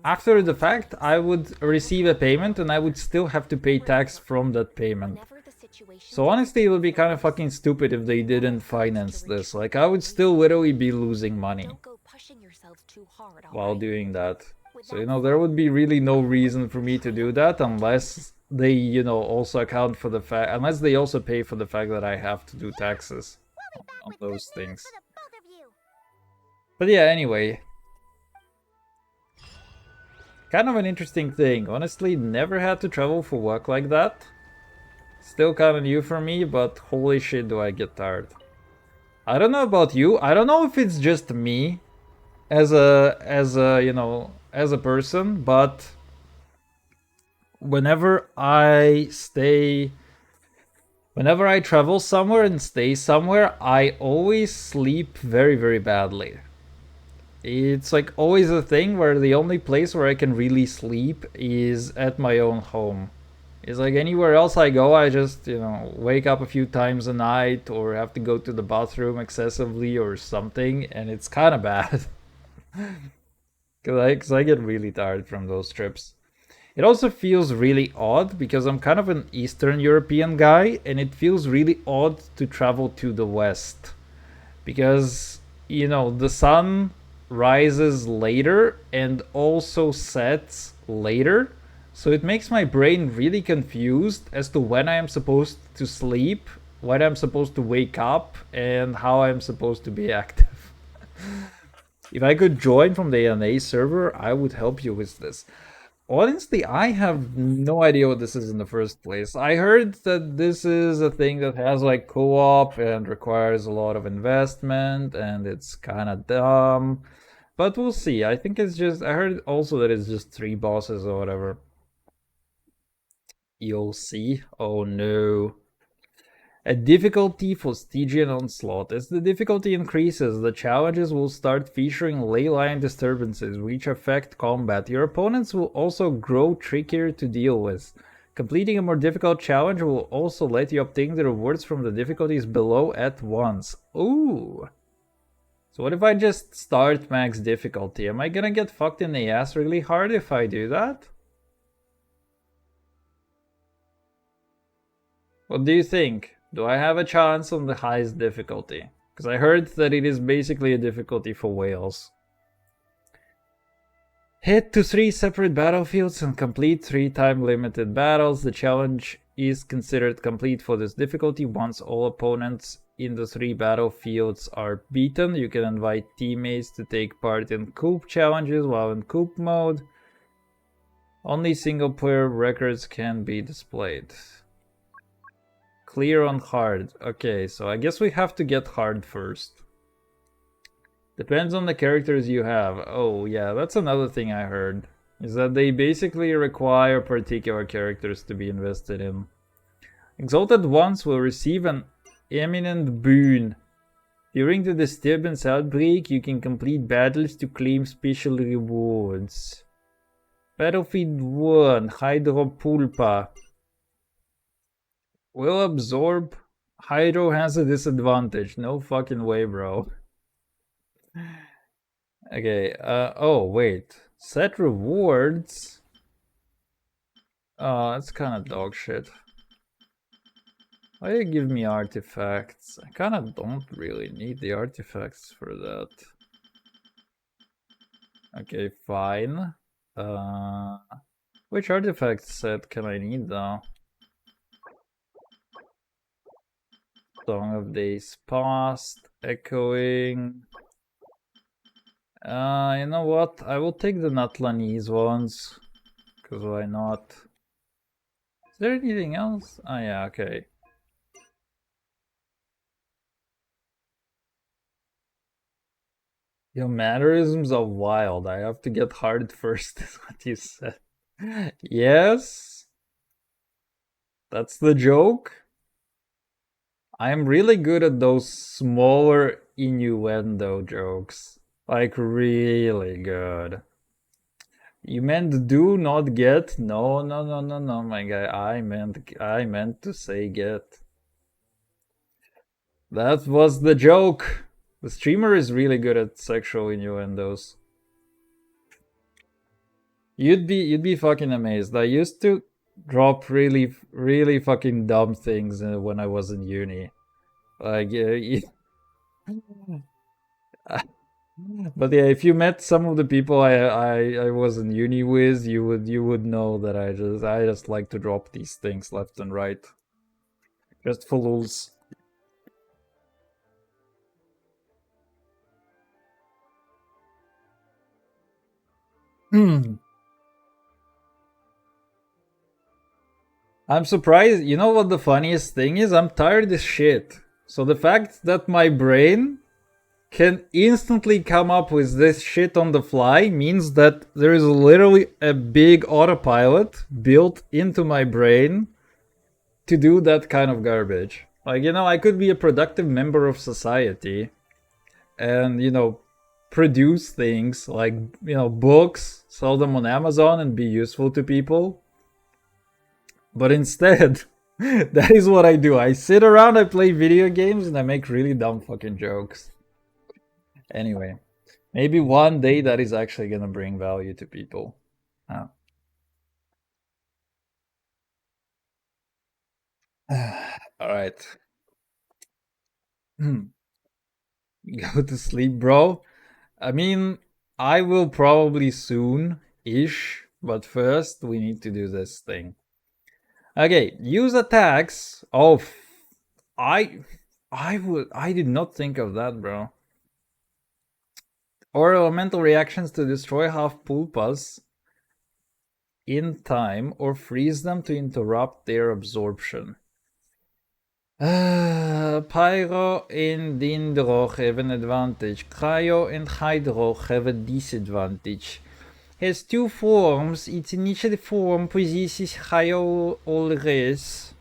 after the fact, I would receive a payment and I would still have to pay tax from that payment. So honestly, it would be kind of fucking stupid if they didn't finance this. Like, I would still literally be losing money while doing that. So, you know, there would be really no reason for me to do that unless they, you know, also account for the fact, unless they also pay for the fact that I have to do taxes on those things. But yeah, anyway. Kind of an interesting thing. Honestly, never had to travel for work like that. Still kind of new for me, but holy shit do I get tired. I don't know about you. I don't know if it's just me as a, you know, as a person, but whenever I travel somewhere and stay somewhere, I always sleep very, very badly. It's like always a thing where the only place where I can really sleep is at my own home. It's like anywhere else I go, I just, you know, wake up a few times a night or have to go to the bathroom excessively or something, and it's kind of bad. Cause I get really tired from those trips. It also feels really odd because I'm kind of an Eastern European guy, and it feels really odd to travel to the West. Because, you know, the sun rises later and also sets later. So it makes my brain really confused as to when I am supposed to sleep, when I'm supposed to wake up, and how I'm supposed to be active. If I could join from the ANA server, I would help you with this. Honestly, I have no idea what this is in the first place. I heard that this is a thing that has like co-op and requires a lot of investment, and it's kind of dumb. But we'll see. I think it's just... I heard also that it's just 3 bosses or whatever. You'll see. Oh no. A difficulty for Stygian Onslaught. As the difficulty increases, the challenges will start featuring ley line disturbances which affect combat. Your opponents will also grow trickier to deal with. Completing a more difficult challenge will also let you obtain the rewards from the difficulties below at once. Ooh. So what if I just start max difficulty? Am I gonna get fucked in the ass really hard if I do that? What do you think? Do I have a chance on the highest difficulty? Because I heard that it is basically a difficulty for whales. Head to 3 separate battlefields and complete 3 time-limited battles. The challenge is considered complete for this difficulty once all opponents in the 3 battlefields are beaten. You can invite teammates to take part in Coop challenges while in Coop mode. Only single-player records can be displayed. Clear on hard. Okay, so I guess we have to get hard first. Depends on the characters you have. Oh yeah, that's another thing I heard. is that they basically require particular characters to be invested in. Exalted ones will receive an eminent boon. During the disturbance outbreak, you can complete battles to claim special rewards. Battlefield 1, Hydro Pulpa. Will absorb. Hydro has a disadvantage. No fucking way, bro. Okay, oh, wait. Set rewards? Oh, that's kind of dog shit. Why do you give me artifacts? I kind of don't really need the artifacts for that. Okay, fine. Which artifact set can I need though? Song of Days Past, Echoing. You know what? I will take the Natlanese ones. Because why not? Is there anything else? Oh yeah, okay. Your mannerisms are wild. I have to get hard first, is what you said. Yes? That's the joke? I'm really good at those smaller innuendo jokes. Like, really good. You meant do, not get? No, no, no, no, no, my guy. I meant to say get. That was the joke. The streamer is really good at sexual innuendos. You'd be fucking amazed. I used to drop really fucking dumb things when I was in uni. Like, but yeah, if you met some of the people I was in uni with, you would know that I just like to drop these things left and right, just for lulz. I'm surprised. You know what the funniest thing is? I'm tired as shit. So the fact that my brain can instantly come up with this shit on the fly means that there is literally a big autopilot built into my brain to do that kind of garbage. Like, I could be a productive member of society and, produce things like, books, sell them on Amazon and be useful to people. But instead, that is what I do. I sit around, I play video games, and I make really dumb fucking jokes. Anyway, maybe one day that is actually gonna bring value to people. Oh. Alright. Go to sleep, bro. I mean, I will probably soon-ish, but first we need to do this thing. Okay, use attacks. Oh, I did not think of that, bro. Or elemental reactions to destroy half pulpas in time or freeze them to interrupt their absorption. Pyro and Dindro have an advantage. Cryo and Hydro have a disadvantage. Has two forms. Its initial form possesses higher all res.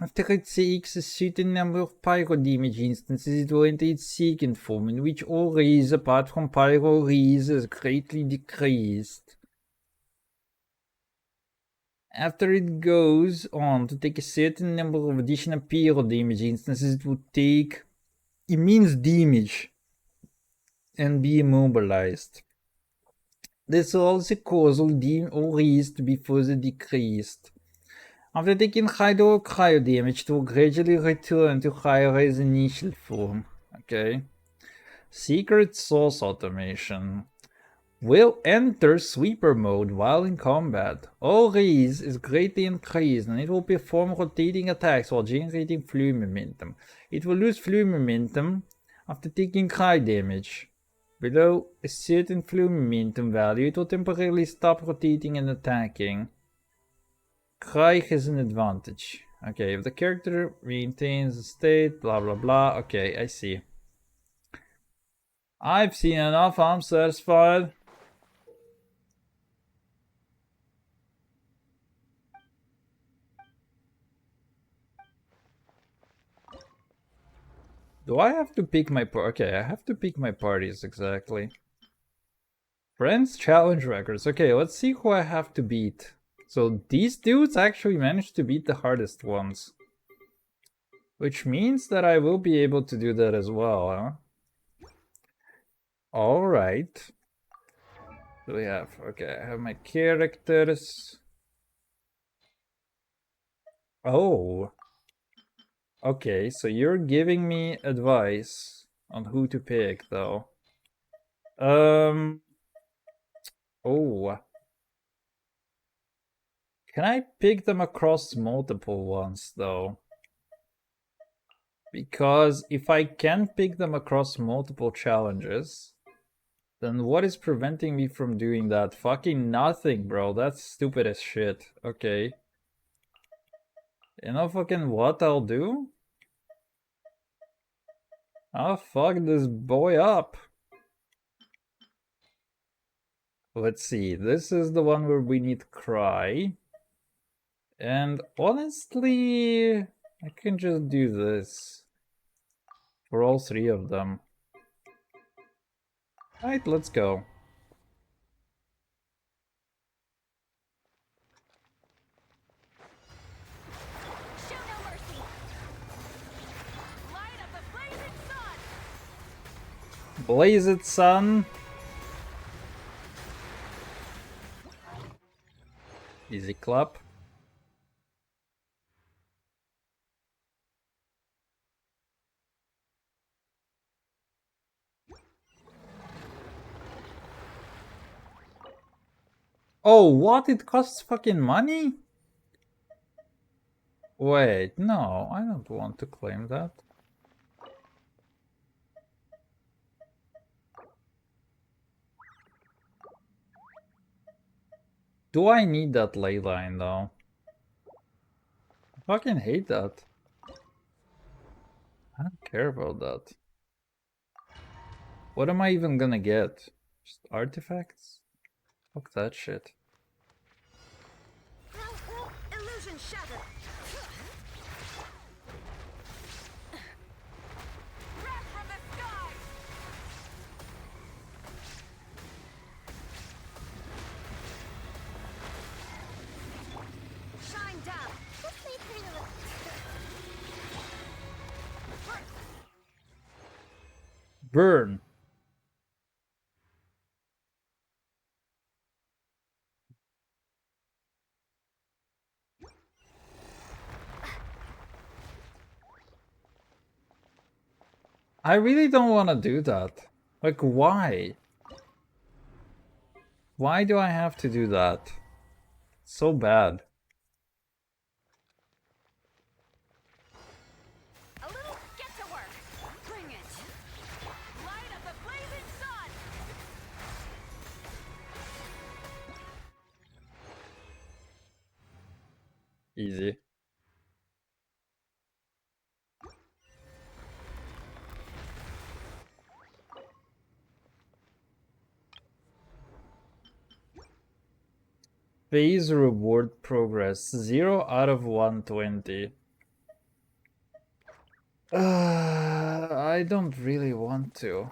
After it takes a certain number of pyro damage instances, it will enter its second form, in which all rays apart from pyro rays is greatly decreased. After it goes on to take a certain number of additional pyro damage instances, it will take immense damage and be immobilized. This will also cause all rays to be further decreased. After taking hydro or cryo damage, it will gradually return to higher-res initial form. Okay. Secret source automation. Will enter sweeper mode while in combat. All raise is greatly increased and it will perform rotating attacks while generating fluid momentum. It will lose fluid momentum after taking high damage. Below a certain fluid momentum value, it will temporarily stop rotating and attacking. Cry has an advantage. Okay, if the character maintains a state, blah blah blah. Okay, I see. I've seen enough, I'm satisfied. Do I have to pick my okay, I have to pick my parties, exactly. Friends challenge records. Okay, let's see who I have to beat. So these dudes actually managed to beat the hardest ones. Which means that I will be able to do that as well, huh? Alright. Do we have... Okay, I have my characters. Oh. Okay, so you're giving me advice on who to pick, though. Oh. Can I pick them across multiple ones, though? Because if I can pick them across multiple challenges, then what is preventing me from doing that? Fucking nothing, bro. That's stupid as shit. Okay. You know fucking what I'll do? I'll fuck this boy up. Let's see. This is the one where we need Cry. And honestly, I can just do this for all three of them. Alright, let's go. Show no mercy. Light up the blazing sun. Blaze it, son. Easy clap. Oh, what? It costs fucking money? Wait, no, I don't want to claim that. Do I need that ley line, though? I fucking hate that. I don't care about that. What am I even gonna get? Just artifacts? Fuck that shit. Illusion shattered. Wrath from the sky. Shine down. This made her look. Burn! I really don't want to do that. Like, why? Why do I have to do that? So bad. A little get to work. Bring it. Light up the blazing sun. Easy. Phase reward progress 0 out of 120. I don't really want to.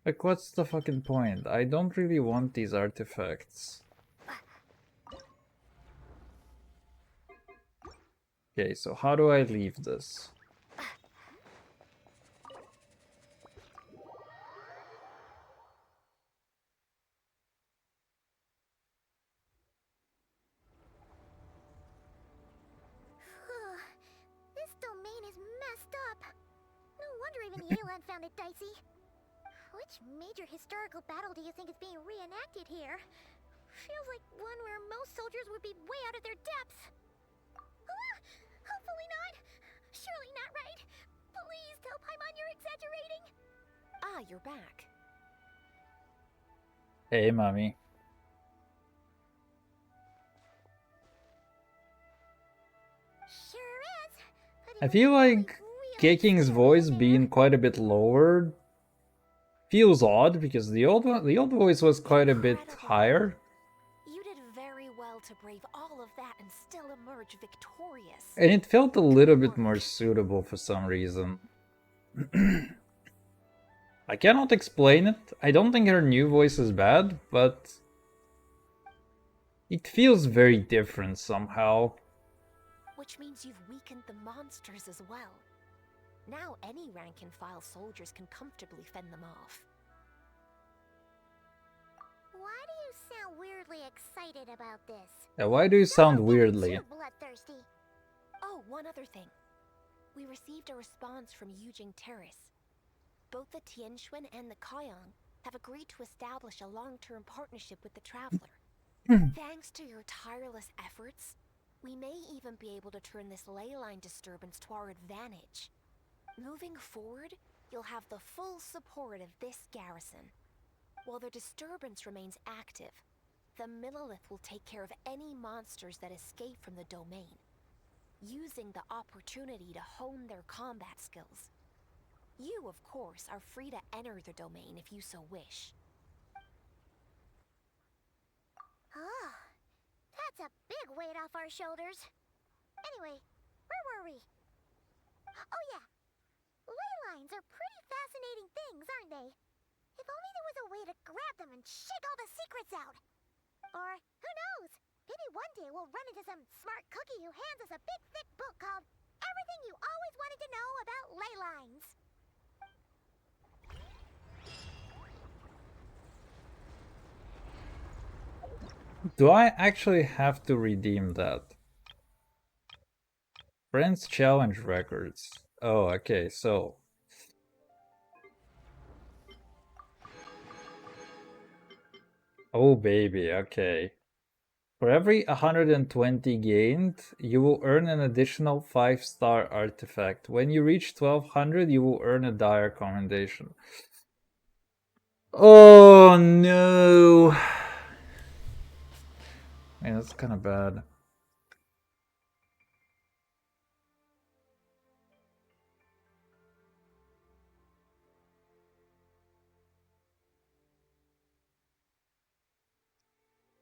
Like, what's the fucking point? I don't really want these artifacts. Okay, so how do I leave this? This domain is messed up. No wonder even Yelan found it dicey. Which major historical battle do you think is being reenacted here? Feels like one where most soldiers would be way out of their depths. Hopefully not. Surely not right. Please tell Paimon you're exaggerating. Ah, you're back. Hey, mommy. Sure is. But I it feel was really, like really Keking's sad voice there. being quite a bit lowered feels odd because the old voice was quite a bit Incredible. higher. You did very well to brave all of that and still emerge victorious. And it felt a little bit more suitable for some reason. I cannot explain it. I don't think her new voice is bad, but it feels very different somehow. Which means you've weakened the monsters as well. Now any rank-and-file soldiers can comfortably fend them off. Why do you sound weirdly excited about this? Yeah, why do you sound weirdly? Too bloodthirsty. Oh, one other thing. We received a response from Yujing Terrace. Both the Tianxuan and the Kaiyang have agreed to establish a long-term partnership with the Traveler. Thanks to your tireless efforts, we may even be able to turn this ley line disturbance to our advantage. Moving forward, you'll have the full support of this garrison. While the disturbance remains active, the Millilith will take care of any monsters that escape from the domain, using the opportunity to hone their combat skills. You, of course, are free to enter the domain if you so wish. Oh, that's a big weight off our shoulders. Anyway, where were we? Oh yeah, ley lines are pretty fascinating things, aren't they? If only there was a way to grab them and shake all the secrets out. Or, who knows, maybe one day we'll run into some smart cookie who hands us a big thick book called Everything You Always Wanted to Know About Ley Lines. Do I actually have to redeem that? Friends challenge records. Oh, okay, so. Oh, baby, okay. For every 120 gained, you will earn an additional 5-star artifact. When you reach 1200, you will earn a dire commendation. Oh no! Man, that's kind of bad.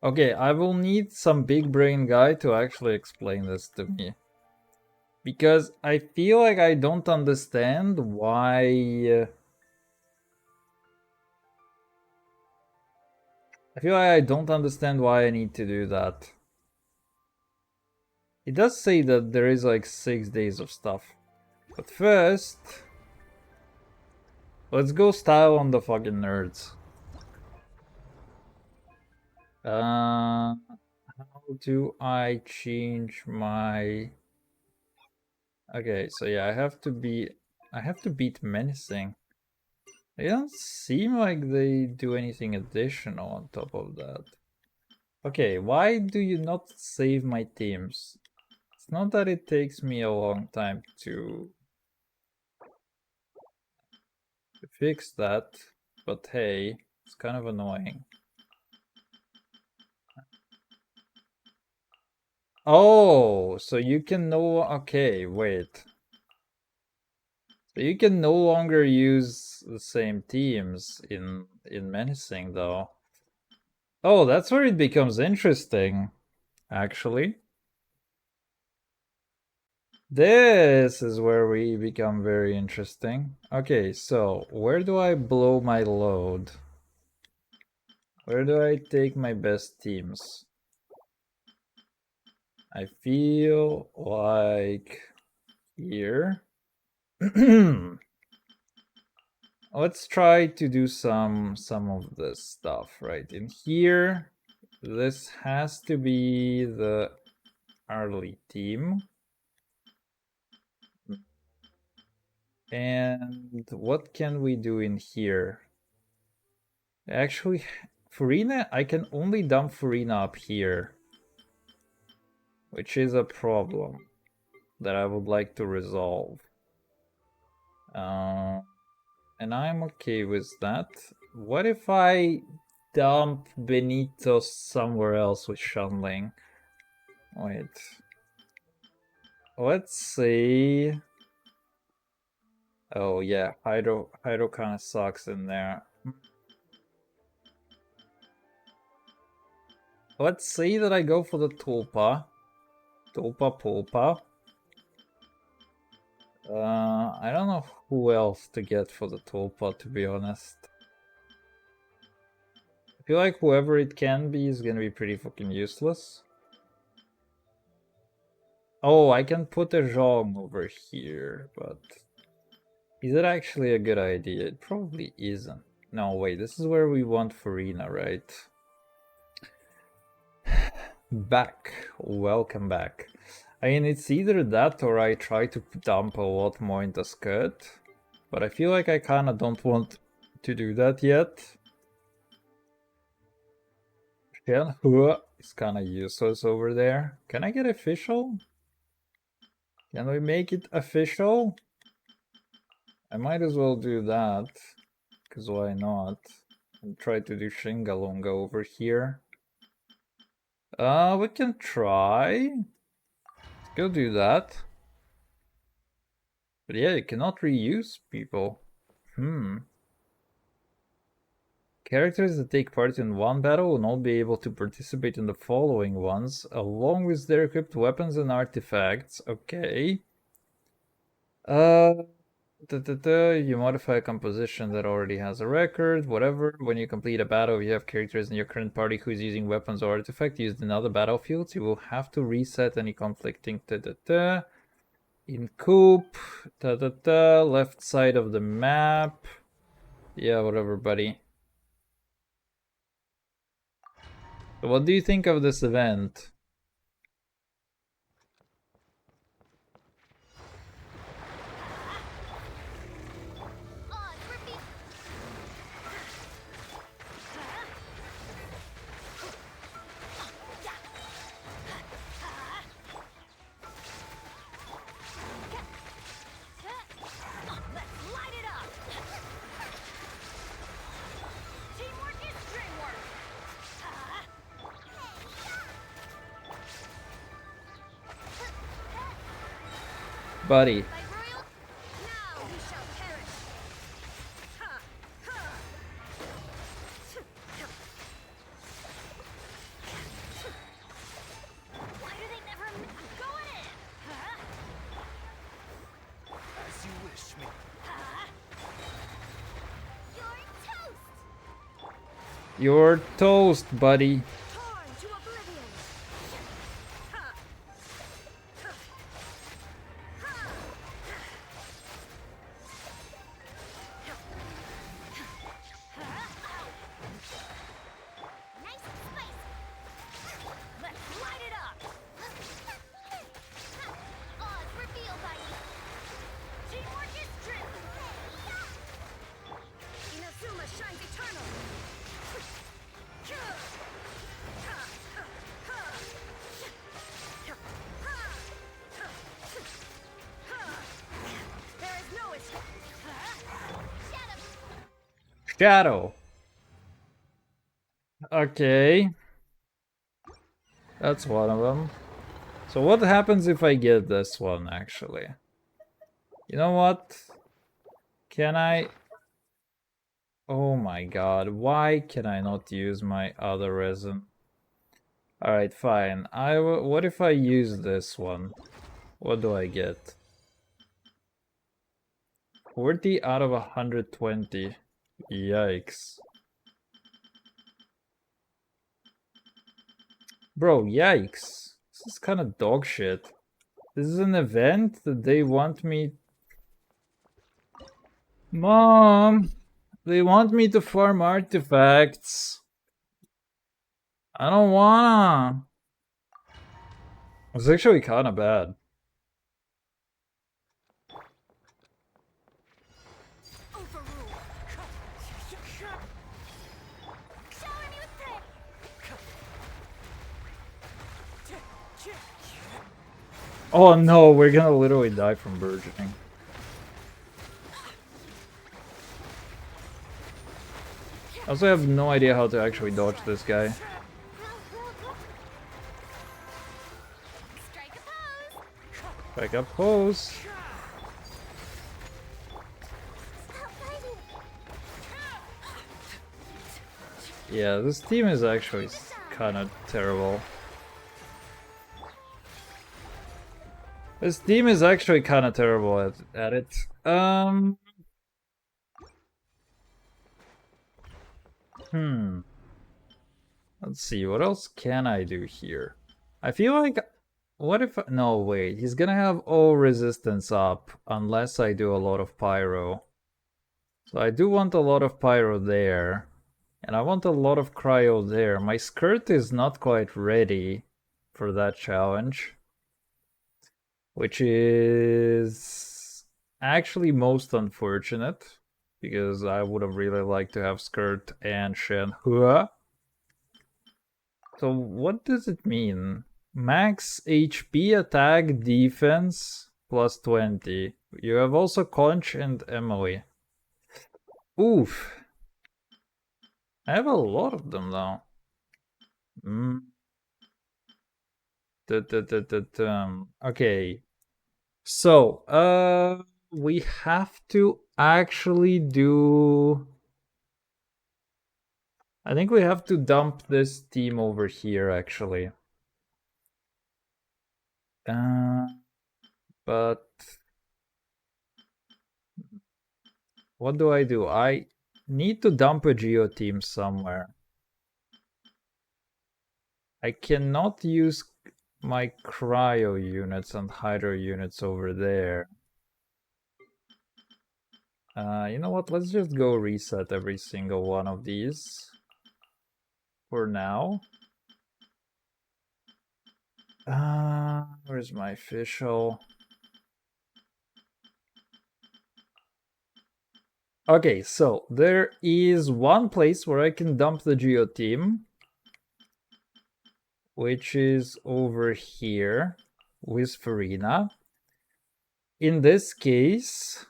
Okay, I will need some big brain guy to actually explain this to me. Because I feel like I don't understand why... I feel like I don't understand why I need to do that. It does say that there is like 6 days of stuff. But first... let's go style on the fucking nerds. How do I change my... Okay, so yeah, I have to beat menacing. They don't seem like they do anything additional on top of that. Okay, why do you not save my teams? It's not that it takes me a long time to fix that, but hey, it's kind of annoying. Oh, so you can okay, wait. So you can no longer use the same teams in menacing though. Oh, that's where it becomes interesting, actually. This is where we become very interesting. Okay, so where do I blow my load? Where do I take my best teams? I feel like here. Let's try to do some of this stuff right in here. This has to be the early team. And what can we do in here? Actually, Furina, I can only dump Furina up here, which is a problem that I would like to resolve. And I'm okay with that. What if I dump Benito somewhere else with Shanling? Wait. Let's see. Oh yeah, Hydro kind of sucks in there. Let's say that I go for the Tulpa. Tulpa Pulpa. I don't know who else to get for the Tulpa, to be honest. I feel like whoever it can be is gonna be pretty fucking useless. Oh, I can put a Zhong over here, but... is it actually a good idea? It probably isn't. No, wait, this is where we want Farina, right? Back. Welcome back. I mean, it's either that or I try to dump a lot more into Scud. But I feel like I kinda don't want to do that yet. Shenhua is kinda useless over there. Can I get official? Can we make it official? I might as well do that. Because why not? And try to do Shingalonga over here. We can try. Let's go do that. But yeah, you cannot reuse people. Characters that take part in one battle will not be able to participate in the following ones, along with their equipped weapons and artifacts. Okay. You modify a composition that already has a record, whatever. When you complete a battle, if you have characters in your current party who's using weapons or artifacts used in other battlefields, you will have to reset any conflicting in Coop, left side of the map. Yeah, whatever, buddy. So what do you think of this event? Buddy. You're toast, buddy. Shadow. Okay. That's one of them. So what happens if I get this one, actually? You know what? Can I... oh my god, why can I not use my other resin? Alright, fine. What if I use this one? What do I get? 40 out of 120. Yikes. Bro, yikes. This is kind of dog shit. This is an event that they want me... Mom! They want me to farm artifacts. I don't wanna. It's actually kind of bad. Oh no, we're gonna literally die from burgeoning. I also have no idea how to actually dodge this guy. Strike a pose. Yeah, this team is actually kind of terrible. This team is actually kind of terrible at it. Let's see, what else can I do here? I feel like, what if, no wait, he's gonna have all resistance up unless I do a lot of pyro. So I do want a lot of pyro there. And I want a lot of cryo there. My skirt is not quite ready for that challenge. Which is actually most unfortunate. Because I would have really liked to have skirt and Shenhua. So what does it mean? Max HP, attack, defense, plus 20. You have also Conch and Emily. Oof. I have a lot of them now. Okay. So, we have to actually do... I think we have to dump this team over here, actually. But... what do? I need to dump a Geo team somewhere. I cannot use my cryo units and hydro units over there. You know what? Let's just go reset every single one of these. For now. Where's my official? Okay, so there is one place where I can dump the Geo team, which is over here with Farina. In this case,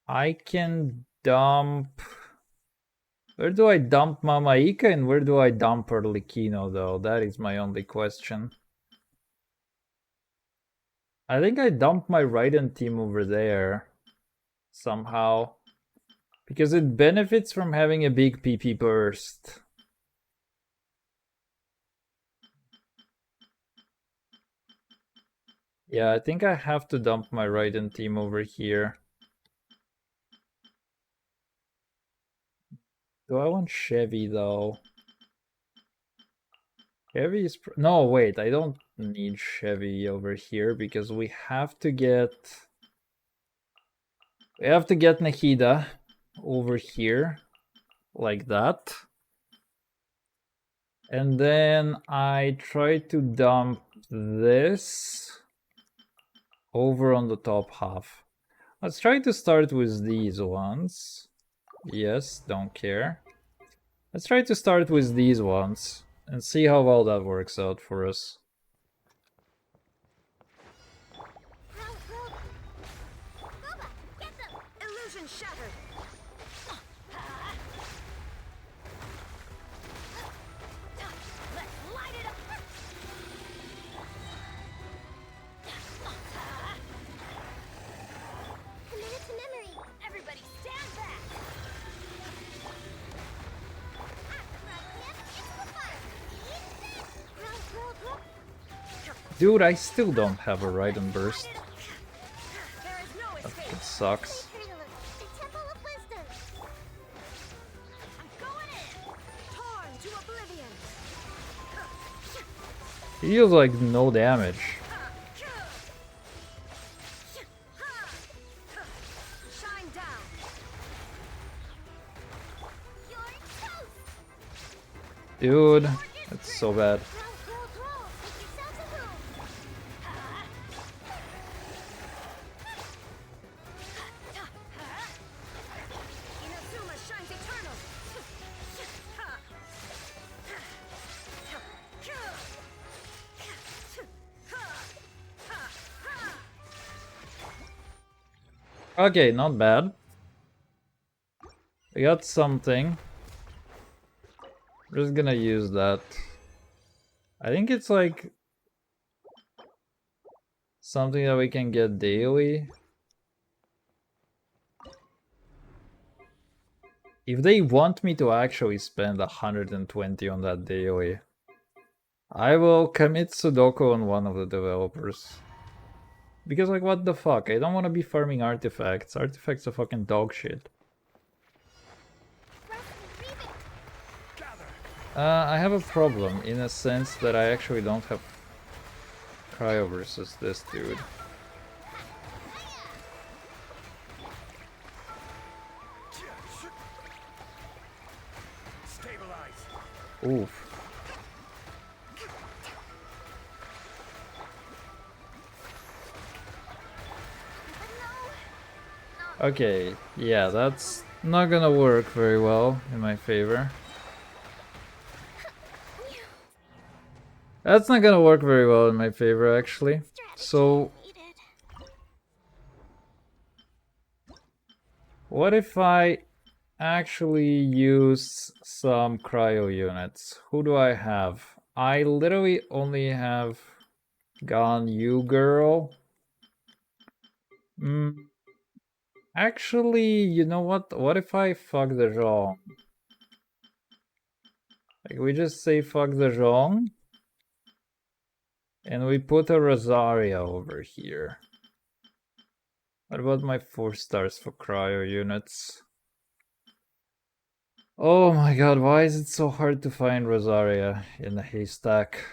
I can dump... Where do I dump Mamaika and where do I dump Arlecchino, though? That is my only question. I think I dumped my Raiden team over there somehow. Because it benefits from having a big PP burst. Yeah, I think I have to dump my Raiden team over here. Do I want Chevy, though? Chevy is... no, wait, I don't need Chevy over here because we have to get... we have to get Nahida over here. Like that. And then I try to dump this over on the top half. Let's try to start with these ones. Yes, don't care. Let's try to start with these ones and see how well that works out for us. Illusion shattered. Let's light it up. Commit to memory. Everybody stand back. Dude, I still don't have a Raiden burst. That sucks. He deals like no damage. Dude, that's so bad. Okay, not bad. We got something. We're just gonna use that. I think it's like something that we can get daily. If they want me to actually spend 120 on that daily, I will commit Sudoku on one of the developers. Because, like, what the fuck? I don't want to be farming artifacts. Artifacts are fucking dog shit. I have a problem in a sense that I actually don't have cryo versus this dude. Oof. Okay, yeah, that's not gonna work very well in my favor. That's not gonna work very well in my favor, actually. So, what if I actually use some cryo units? Who do I have? I literally only have Gone You Girl. Actually, you know what? What if I fuck the wrong? Like, we just say fuck the wrong. And we put a Rosaria over here. What about my 4 stars for cryo units? Oh my god, why is it so hard to find Rosaria in the haystack?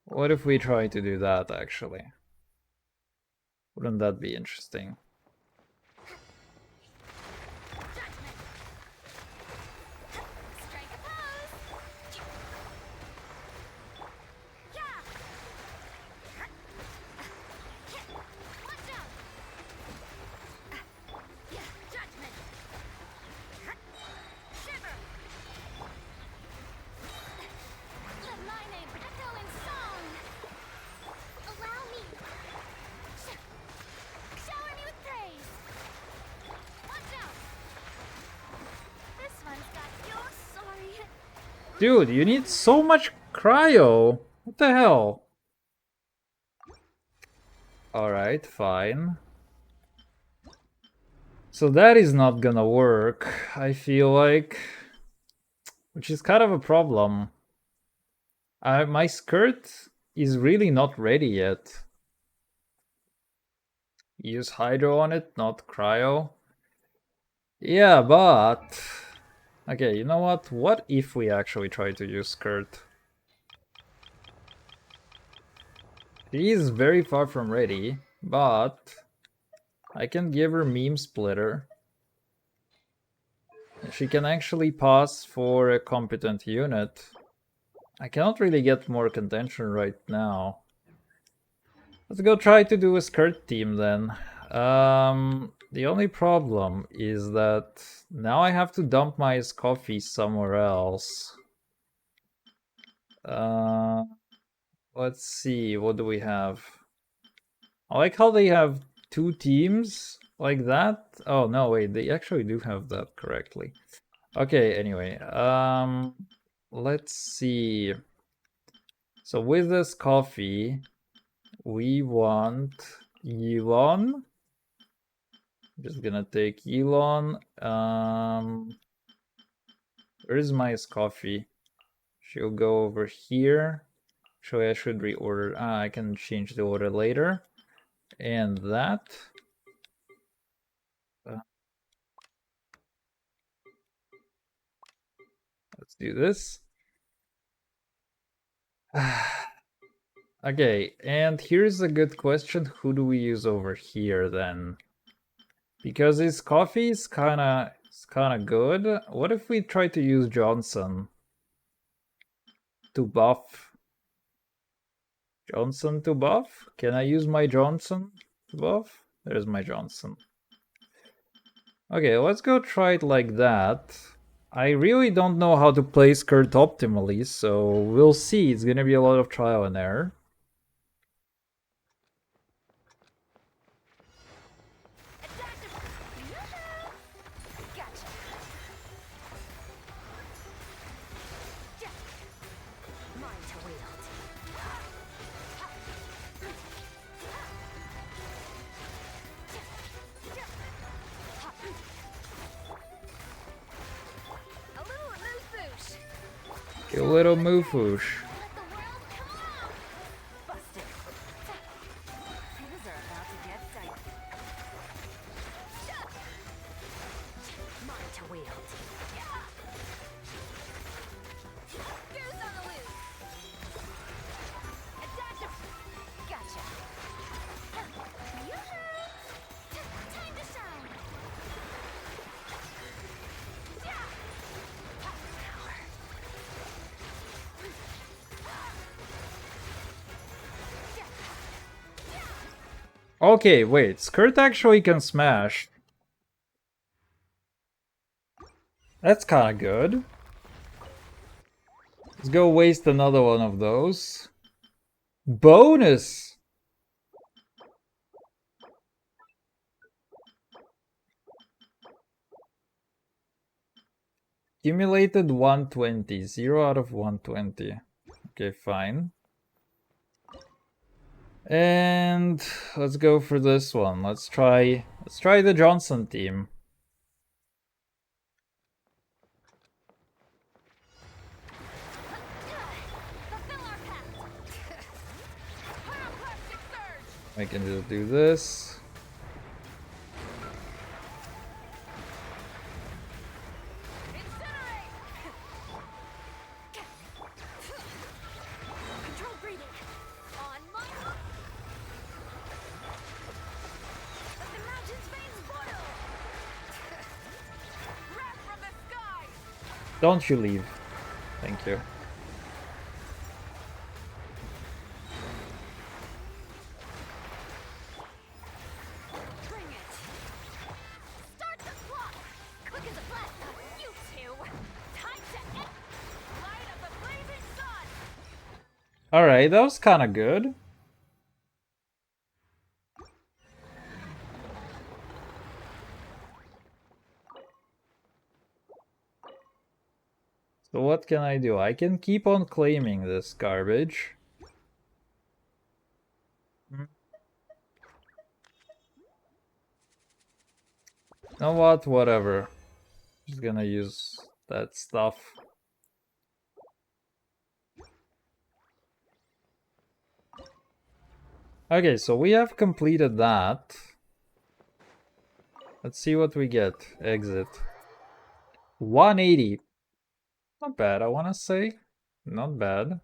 What if we try to do that, actually? Wouldn't that be interesting? Dude, you need so much cryo! What the hell? Alright, fine. So that is not gonna work, I feel like. Which is kind of a problem. My skirt is really not ready yet. Use hydro on it, not cryo. Yeah, but... Okay, you know what? What if we actually try to use skirt? She is very far from ready, but... I can give her meme splitter. She can actually pass for a competent unit. I cannot really get more contention right now. Let's go try to do a skirt team then. The only problem is that now I have to dump my coffee somewhere else. Let's see, what do we have? I like how they have 2 teams like that. Oh no, wait, they actually do have that correctly. Okay, anyway, let's see. So with this coffee, we want Elon. I'm just gonna take Elon. Where's my coffee? She'll go over here. Actually, I should reorder. I can change the order later. And that. Let's do this. Okay, and here's a good question. Who do we use over here then? Because his coffee is kinda good. What if we try to use Johnson to buff? Johnson to buff? Can I use my Johnson to buff? There's my Johnson. Okay, let's go try it like that. I really don't know how to play skirt optimally, so we'll see. It's gonna be a lot of trial and error. You little moofoosh. Busted. Things are about to get dicey. Mine to wield. Goose on the loose. Gotcha. Gotcha. Time to shine. Okay, wait. Skirt actually can smash. That's kind of good. Let's go waste another one of those. Bonus! Accumulated 120. 0 out of 120. Okay, fine. And let's go for this one. Let's try the Johnson team. I can just do this. Control breathing. On my hook. Let the mountain's veins boil. Wrath from the sky. Don't you leave. Thank you. Bring it. Start the clock. Quick as a flash. You two. Time to end. Light of the blazing sun. Alright, that was kind of good. So what can I do? I can keep on claiming this garbage. You know what? Whatever. Just gonna use that stuff. Okay, so we have completed that. Let's see what we get. Exit. 180. Not bad, I wanna say. Not bad.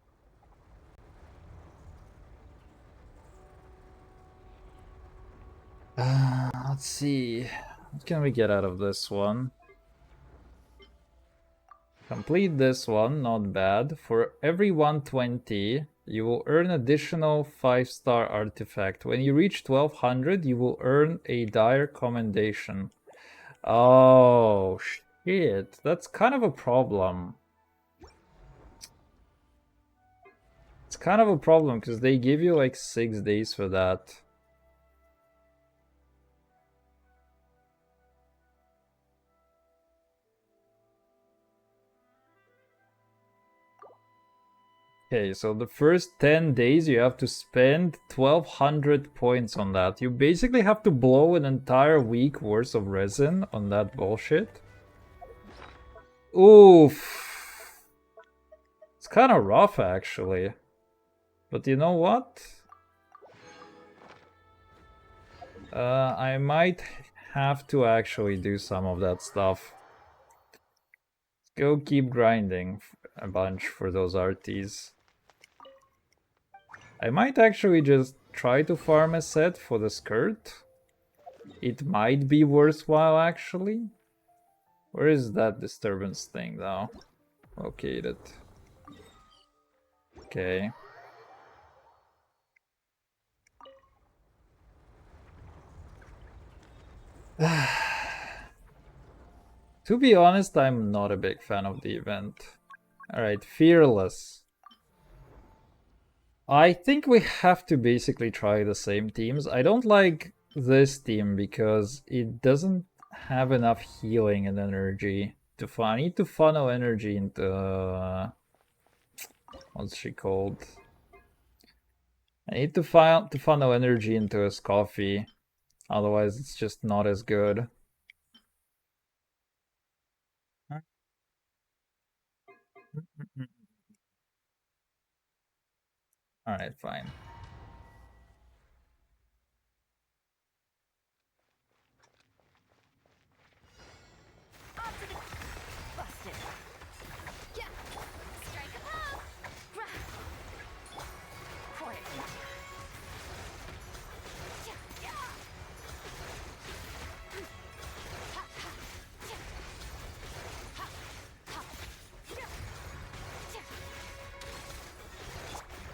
Let's see. What can we get out of this one? Complete this one, not bad. For every 120, you will earn additional 5-star artifact. When you reach 1200, you will earn a dire commendation. Oh, shit. That's kind of a problem. It's kind of a problem because they give you like 6 days for that. Okay, so the first 10 days you have to spend 1200 points on that. You basically have to blow an entire week worth of resin on that bullshit. Oof. It's kind of rough actually. But you know what? I might have to actually do some of that stuff. Let's go keep grinding a bunch for those RTs. I might actually just try to farm a set for the skirt. It might be worthwhile actually. Where is that disturbance thing though? Located. Okay. To be honest, I'm not a big fan of the event. Alright, Fearless. I think we have to basically try the same teams. I don't like this team because it doesn't have enough healing and energy. I need to funnel energy into... what's she called? I need to funnel energy into a coffee. Otherwise, it's just not as good. Alright, fine. Busted. Yeah. Strike a pose. Quiet. Yeah.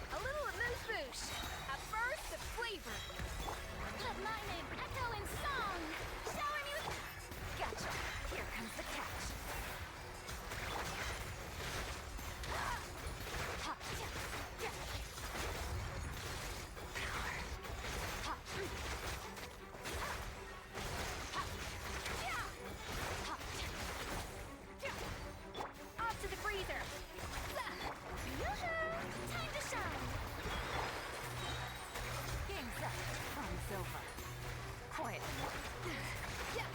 A little amuse-bouche. A burst of flavor. Let my name echo in song. Showing you. Gotcha. Here comes the catch. Off to the freezer. Time to shine. Game's up. Fun's over. Quiet. Yeah.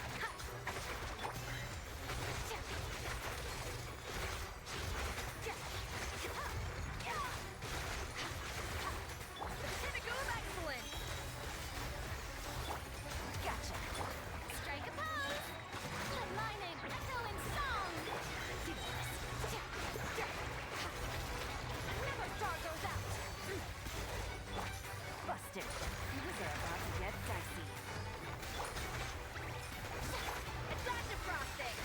Pinnacle of excellence. Gotcha. Strike a pose. Let my name echo in song. Do this. Never throw those out. Busted. Things are about to get dicey. Attractive frosting.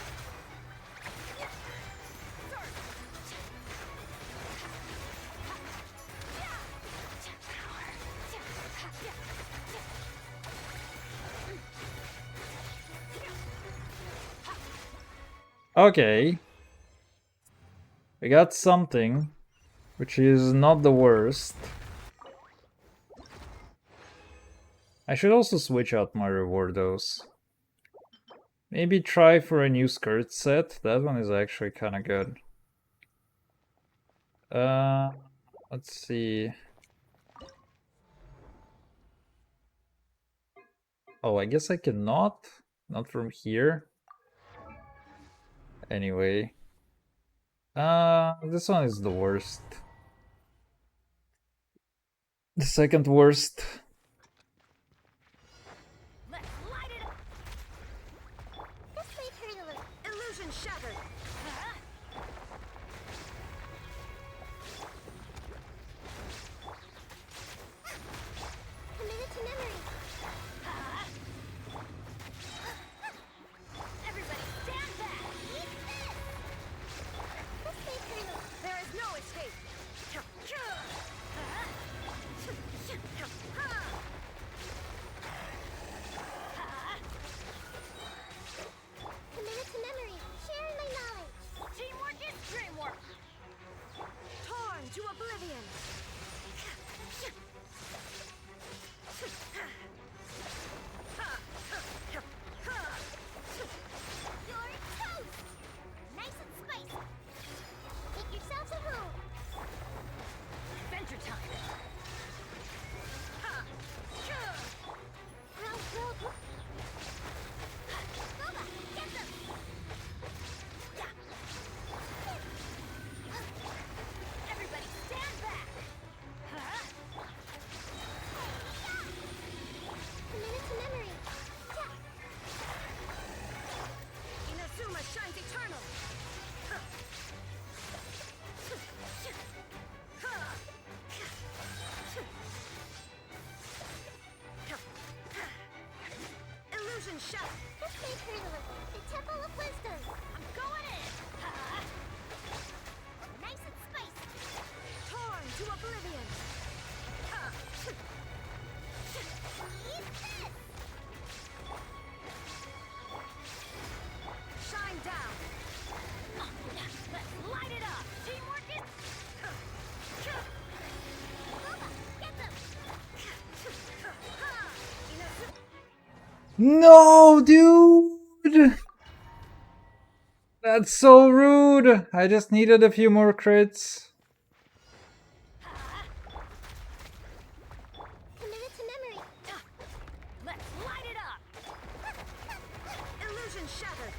Okay. We got something, which is not the worst. I should also switch out my rewardos. Maybe try for a new skirt set. That one is actually kind of good. Let's see. Oh, I guess I cannot. Not from here. Anyway. This one is the worst. The second worst. Let's light it up. This way, Turtle. Illusion shattered. Committed to memory. Everybody stand back. This way, Turtle. There is no escape. Committed to memory. Sharing my knowledge. Teamwork is dreamwork. Torn to oblivion. You're toast. Nice and spicy. Make yourselves at home. Adventure time. Round, round. Boba, get them. Everybody stand back. Committed to memory. Inazuma shines eternal. Illusion shut. This way, Turtle. The Temple of Wisdom. I'm going in. Nice and spicy. Torn to oblivion. Eat this. Shine down. Let's light it up. Teamwork is. Boba, get them. No, dude! That's so rude! I just needed a few more crits. Committed to memory. Let's light it up. Illusion shattered.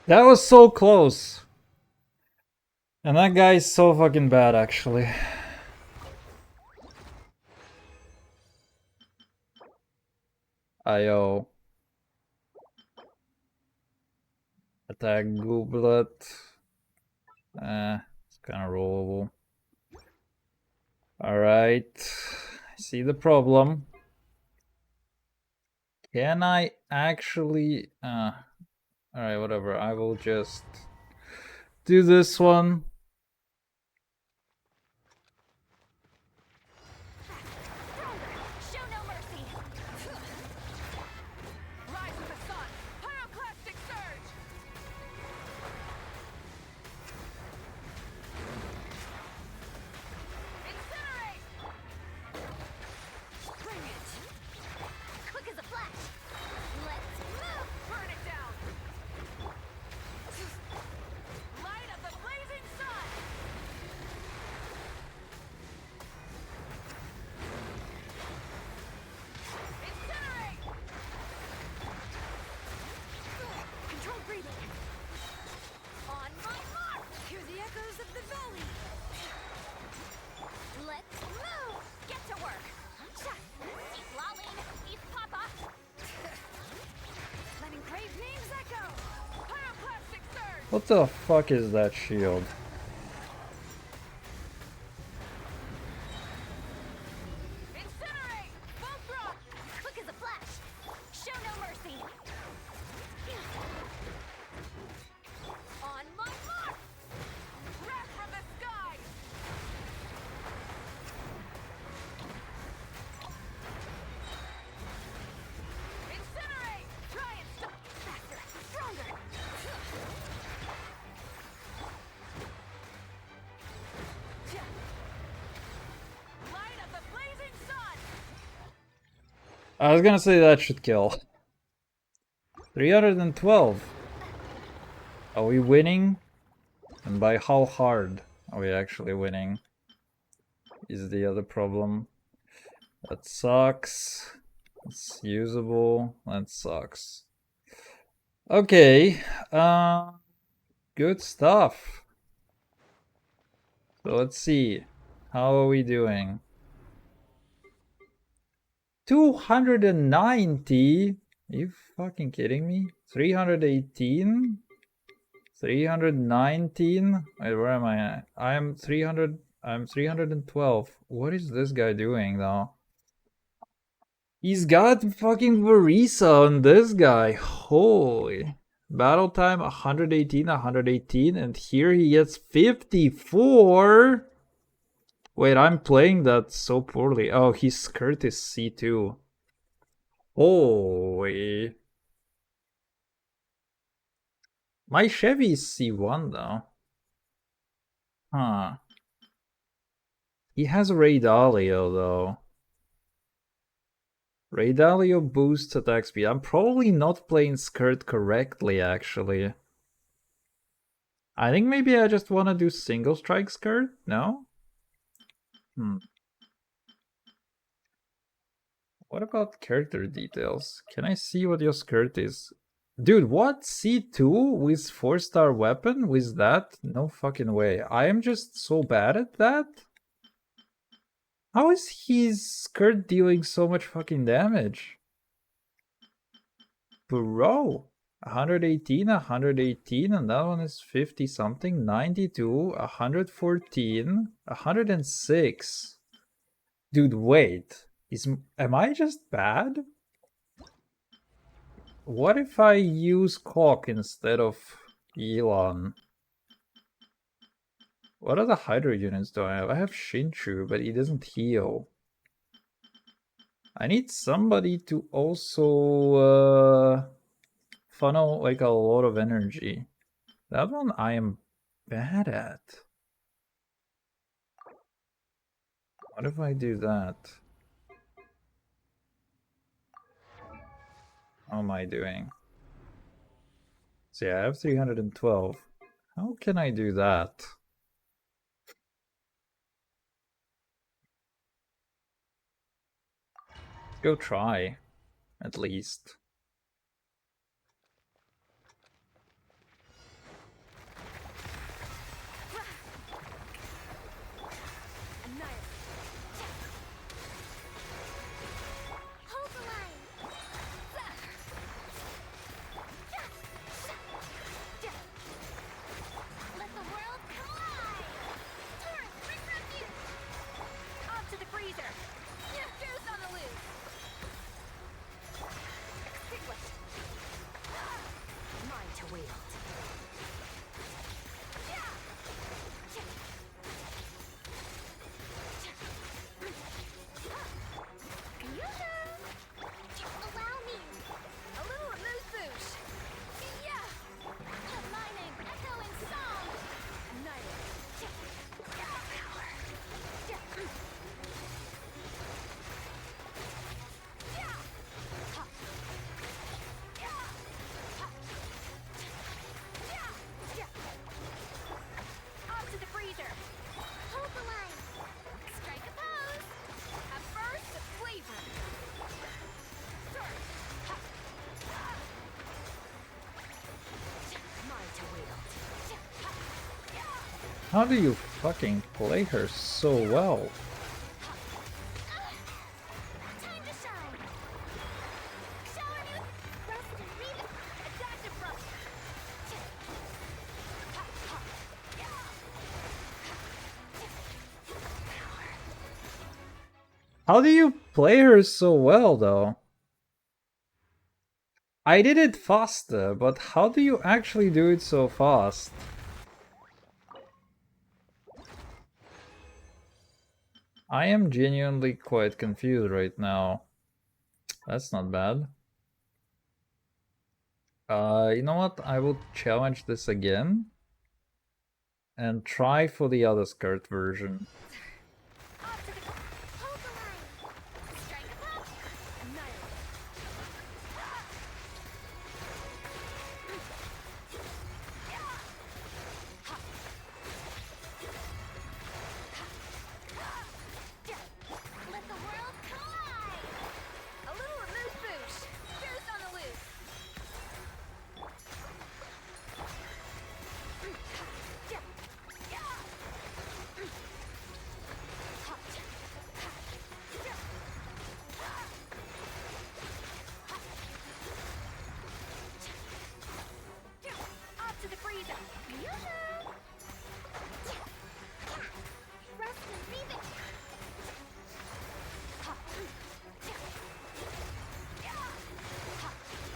That was so close. And that guy is so fucking bad, actually. IO. Attack Gooblet. It's kind of rollable. Alright. I see the problem. Can I actually... Alright, whatever. I will just do this one. Show no mercy. Rise of the sun. Pyroclastic surge. Incinerate. Bring it. Quick as a flash. Let's move. Burn it down. Light of the blazing sun. Incinerate. Control breathing. On my mark. Hear the echoes of the valley. Let's move. Get to work. Keep lolling. Keep papa. Letting crave names echo. Pyroclastic surge. What the fuck is that shield? Incinerate. Full thrust. Quick as a flash. Show no mercy. On my mark. Wrath from the skies. Incinerate. Try and stop. Faster. Stronger. Light of the blazing sun. I was gonna say that should kill. 312. Are we winning? And by how hard are we actually winning? Is the other problem. That sucks. It's usable. That sucks. Okay. Good stuff. So let's see. How are we doing? 290? Are you fucking kidding me? 318? 319? Wait, where am I at? I'm 312. What is this guy doing though? He's got fucking Verisa on this guy. Holy. Battle time 118, 118, and here he gets 54. Wait, I'm playing that so poorly. Oh, his skirt is C2. Holy. My Chevy is C1 though. Huh. He has Ray Dalio though. Ray Dalio boosts attack speed. I'm probably not playing skirt correctly actually. I think maybe I just want to do single strike skirt? No? What about character details? Can I see what your skirt is? Dude, what? C2 with 4-star weapon? With that? No fucking way. I am just so bad at that? How is his skirt dealing so much fucking damage? Bro! 118, 118, and that one is 50 something, 92, 114, 106. Dude, wait. Am I just bad? What if I use Caulk instead of Elon? What other Hydra units do I have? I have Shinchu, but he doesn't heal. I need somebody to also funnel like a lot of energy. That one I am bad at. What if I do that? How am I doing? See, I have 312. How can I do that? Let's go try, at least. how do you fucking play her so well? Time to shine. Showing you rust and read it. A dash of frost. How do you play her so well, though? I did it faster, but how do you actually do it so fast? I am genuinely quite confused right now. That's not bad. You know what? I will challenge this again. And try for the other skirt version. Hold the line. Strike a blow. Annihilate. Let the world collide. A little amuse bouche. Fierce on the loose. Off to the freezer. Yoo-hoo! Rust and read it.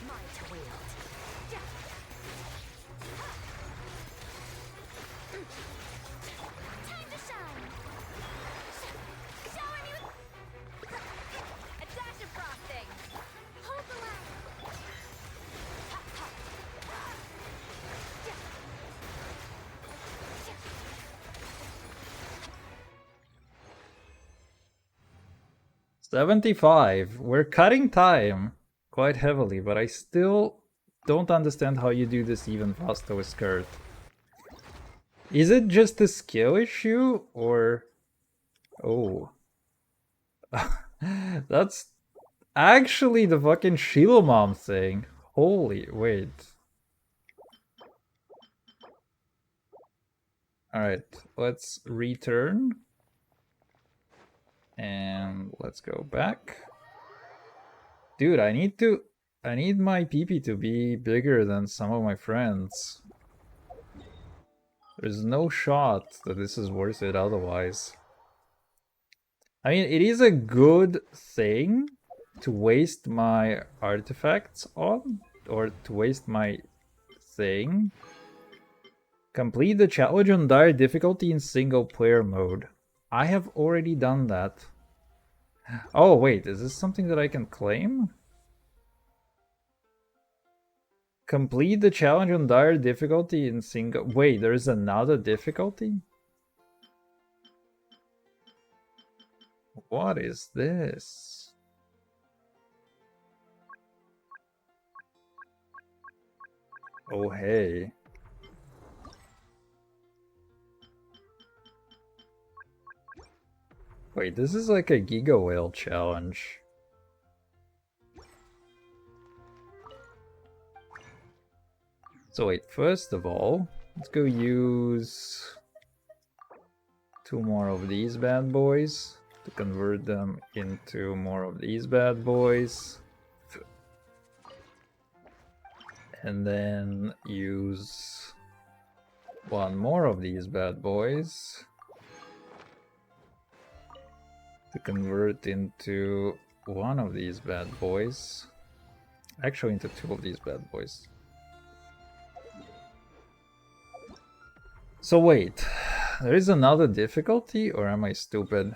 Mine to wield. Time to shine. Showing you a dash of frosting. Hold the line. 75. We're cutting time quite heavily, but I still don't understand how you do this even faster with skirt. Is it just a skill issue, or... Oh. That's actually the fucking Shilomam thing. Holy, wait. Alright, let's return. And let's go back. Dude, I need my PP to be bigger than some of my friends. There's no shot that this is worth it otherwise. I mean, it is a good thing to waste my artifacts on, or to waste my thing. Complete the challenge on dire difficulty in single player mode. I have already done that. Oh, wait, is this something that I can claim? Complete the challenge on dire difficulty in single... Wait, there's another difficulty? What is this? Oh, hey. Wait, this is like a Giga Whale challenge. So wait, first of all, let's go use 2 more of these bad boys to convert them into more of these bad boys. And then use 1 more of these bad boys to convert into 1 of these bad boys. Actually, into 2 of these bad boys. So wait, there is another difficulty, or am I stupid?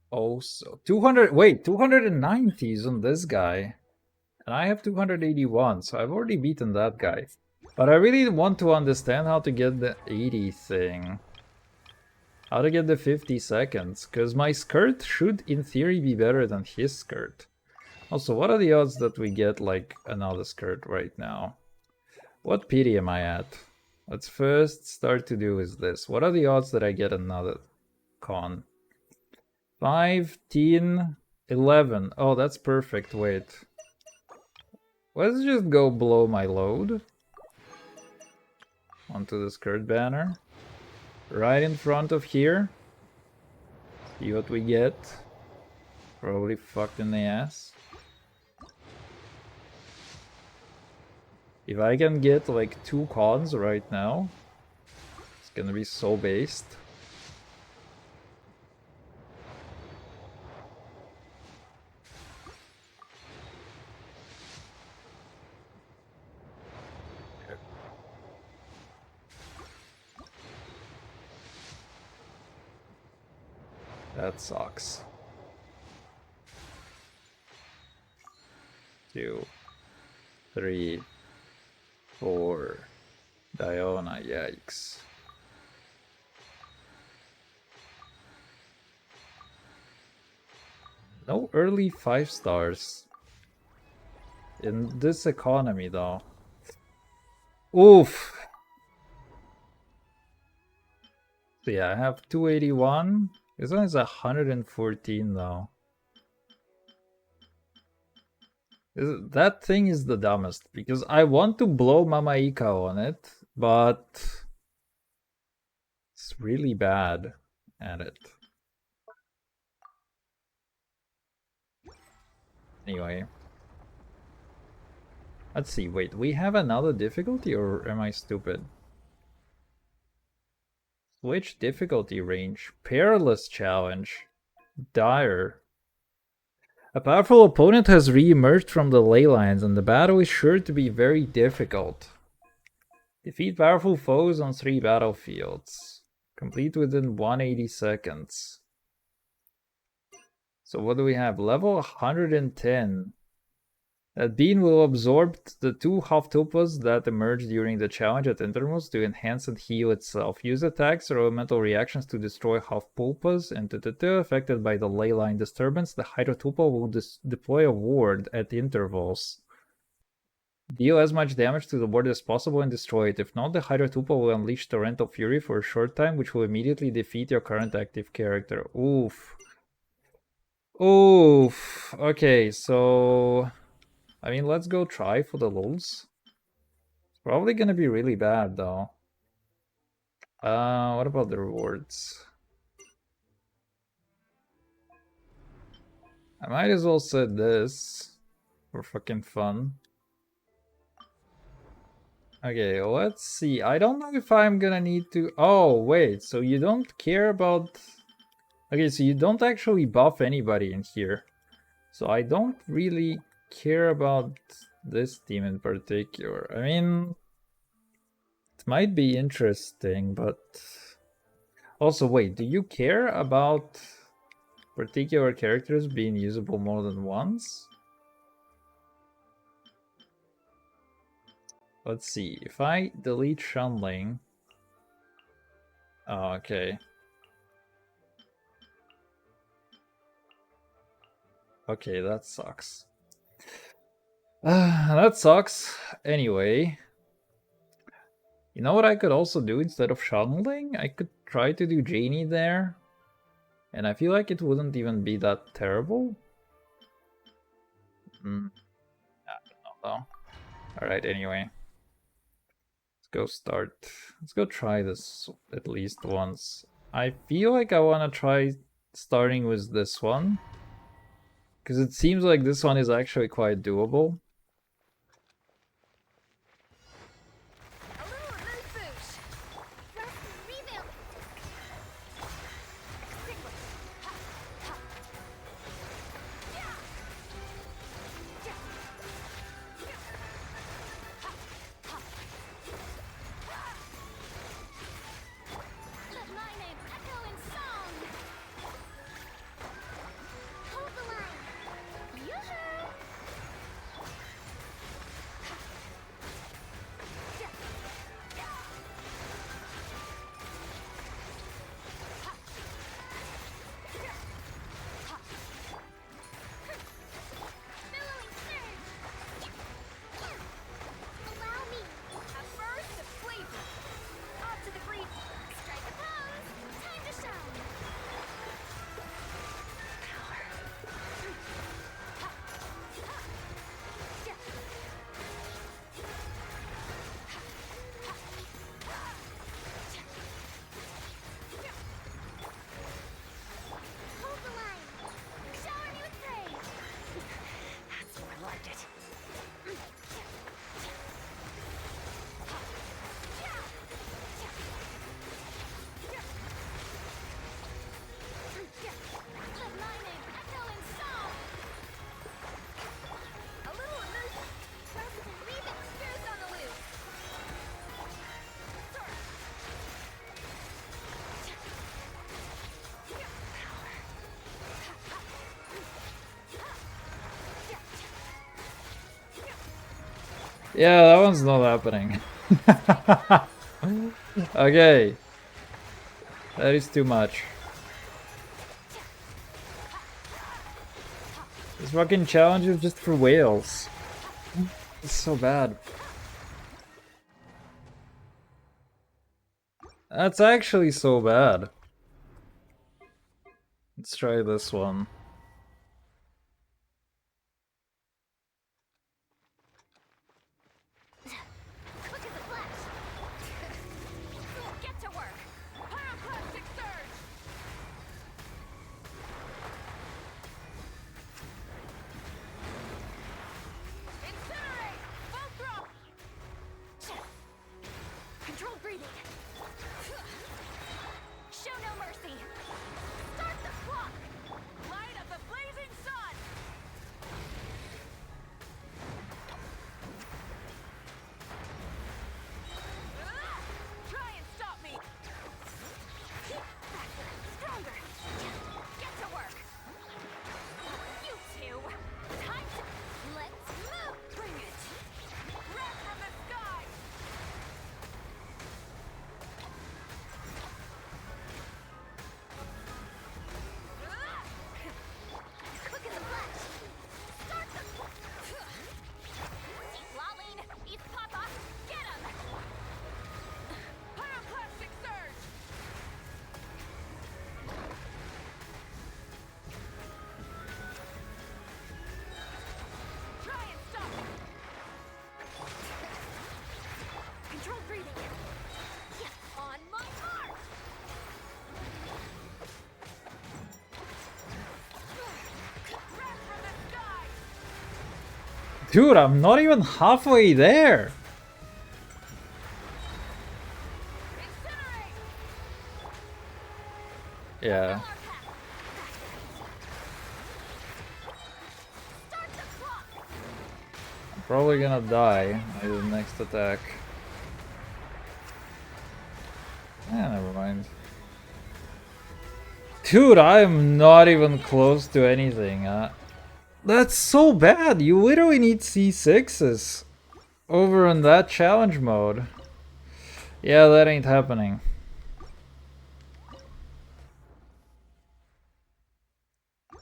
Also 200, wait, 290 is on this guy. And I have 281, so I've already beaten that guy. But I really want to understand how to get the 80 thing. How to get the 50 seconds, because my skirt should in theory be better than his skirt. Also, what are the odds that we get like another skirt right now? What PD am I at? Let's first start to do is this. What are the odds that I get another con? 5, 10, 11. Oh, that's perfect. Wait. Let's just go below my load. Onto the skirt banner. Right in front of here. See what we get. Probably fucked in the ass. If I can get like 2 cons right now, it's gonna be so based. That sucks. 2, 3, 4. Diona, yikes. No early 5 stars. In this economy, though. Oof! So yeah, I have 281. This one is 114, though. That thing is the dumbest, because I want to blow Mamaika on it, but it's really bad at it. Anyway. Let's see, wait, we have another difficulty, or am I stupid? Switch difficulty range. Perilous challenge. Dire. A powerful opponent has re-emerged from the ley lines, and the battle is sure to be very difficult. Defeat powerful foes on 3 battlefields. Complete within 180 seconds. So what do we have? Level 110. That bean will absorb the 2 half tulpas that emerge during the challenge at intervals to enhance and heal itself. Use attacks or elemental reactions to destroy half pulpas, and affected by the ley line disturbance, the Hydro Tulpa will deploy a ward at intervals. Deal as much damage to the ward as possible and destroy it. If not, the Hydro Tulpa will unleash Torrential Fury for a short time, which will immediately defeat your current active character. Oof. Oof. Okay, so I mean, let's go try for the lulz. It's probably gonna be really bad, though. What about the rewards? I might as well set this for fucking fun. Okay, let's see. I don't know if I'm gonna need to... Oh, wait, so you don't care about... Okay, so you don't actually buff anybody in here. So I don't really care about this team in particular. I mean, it might be interesting, but also wait, do you care about particular characters being usable more than once? Let's see, if I delete Shunling... Oh, okay. Okay, that sucks. That sucks. Anyway. You know what I could also do instead of Shunling? I could try to do Janie there. And I feel like it wouldn't even be that terrible. I don't know though. Alright, anyway. Let's go start. Let's go try this at least once. I feel like I want to try starting with this one. Because it seems like this one is actually quite doable. Yeah, that one's not happening. Okay. That is too much. This fucking challenge is just for whales. It's so bad. That's actually so bad. Let's try this one. Quick as a flash. Get to work. Pyroclastic surge. Incinerate. Full throttle. Controlled breathing. Show no mercy. Start the clock. Light of the blazing sun. Try and stop me. Faster, stronger. Get to work. You two. Time to... Let's move. Bring it. Wreck from the sky. Quick as a flash. Start the... He's lolling. He's Papa. Get him. Pyroclastic surge. Try and stop him. Controlled breathing. On my mark. Wreck from the sky. Dude, I'm not even halfway there. Incinerate. Yeah. Start the clock. I'm probably gonna die by the next attack. Never mind. Dude, I am not even close to anything. That's so bad. You literally need C6s over in that challenge mode. Yeah, that ain't happening.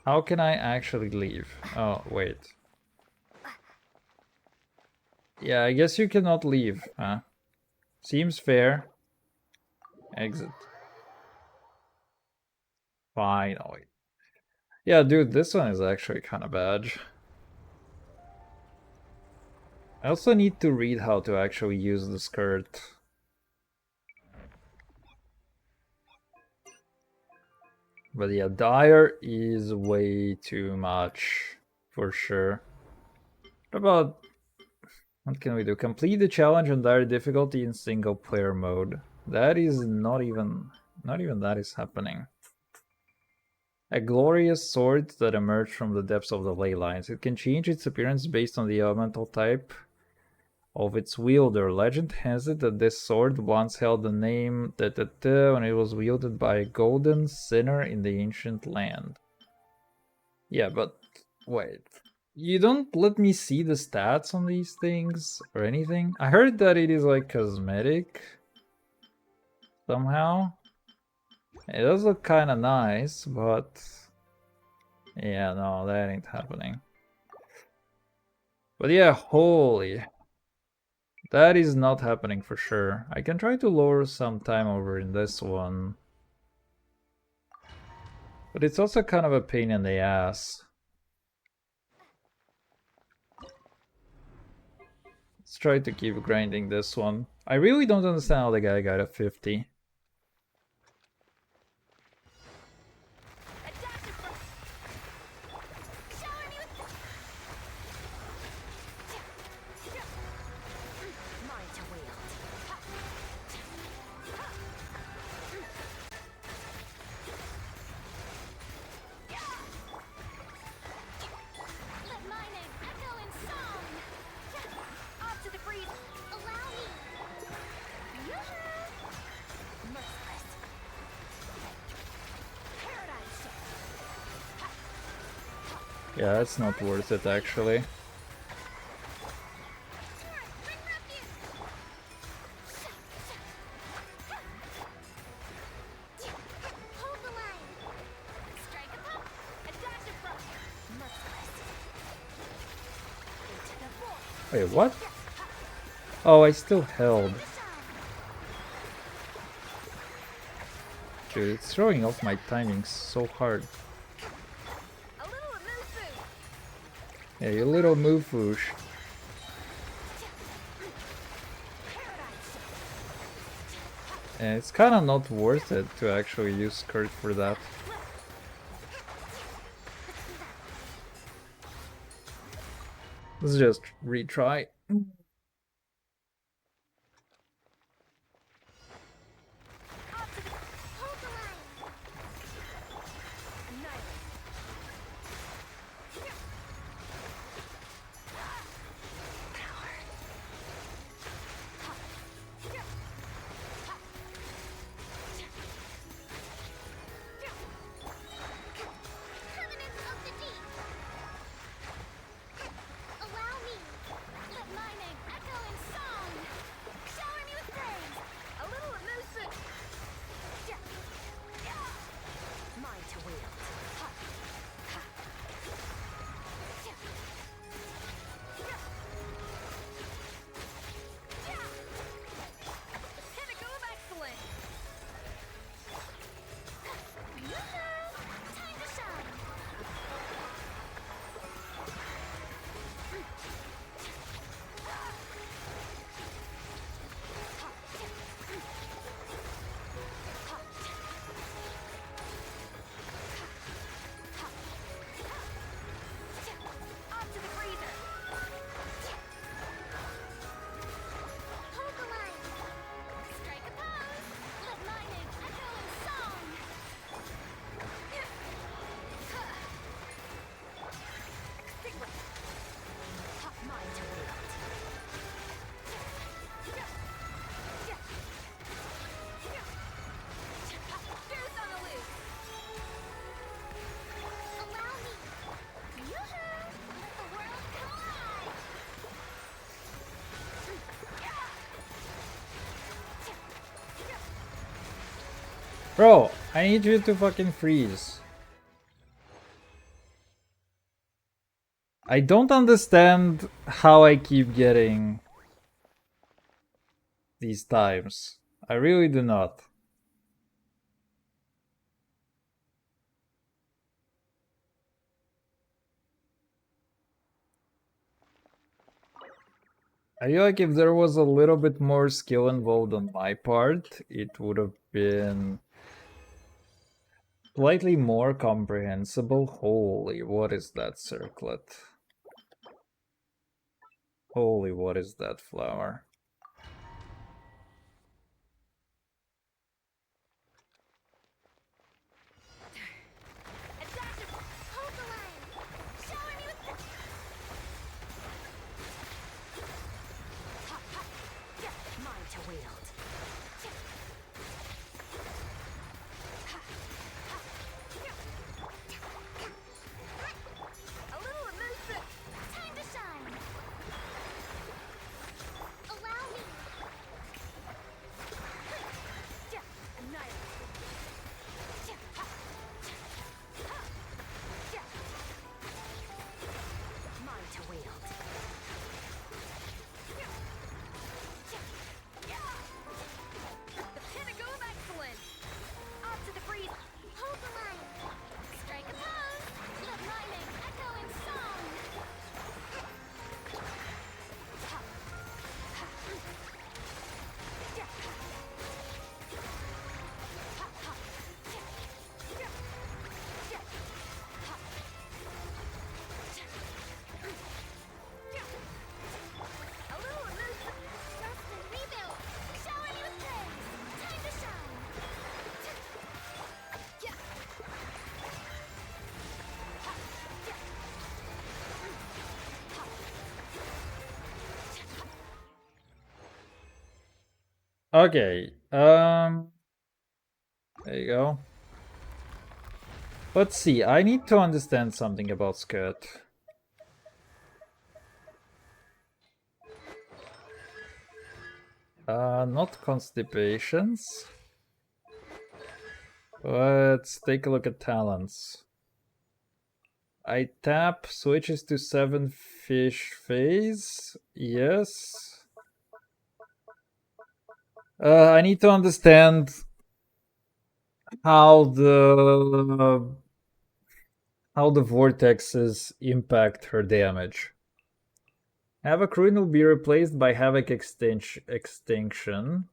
How can I actually leave? Oh, wait. Yeah, I guess you cannot leave, huh? Seems fair. Exit. Fine. Oh, wait. Yeah, dude, this one is actually kind of bad. I also need to read how to actually use the skirt. But yeah, dire is way too much, for sure. What about... What can we do? Complete the challenge on dire difficulty in single player mode. That is not even that is happening. A glorious sword that emerged from the depths of the ley lines. It can change its appearance based on the elemental type of its wielder. Legend has it that this sword once held the name when it was wielded by a golden sinner in the ancient land. Yeah, but wait. You don't let me see the stats on these things or anything? I heard that it is like cosmetic somehow. It does look kind of nice, but yeah, no, that ain't happening. But yeah, holy. That is not happening for sure. I can try to lower some time over in this one. But it's also kind of a pain in the ass. Let's try to keep grinding this one. I really don't understand how the guy got a 50. Mine to wield. Let my name echo in song. Off to the breeze. Allow me. Merciless. Paradise. Yeah, it's not worth it actually. Wait, what? Oh, I still held. Dude, it's throwing off my timing so hard. Yeah, you little moofoosh. And it's kind of not worth it to actually use skirt for that. Let's just retry. Bro, I need you to fucking freeze. I don't understand how I keep getting these times. I really do not. I feel like if there was a little bit more skill involved on my part, it would have been slightly more comprehensible. Holy, what is that circlet? Holy, what is that flower? Okay, there you go. Let's see, I need to understand something about skirt. Not constipations. Let's take a look at talents. I tap, switches to 7 fish phase. Yes. I need to understand how the vortexes impact her damage. Havoc Ruin will be replaced by Havoc Extinction.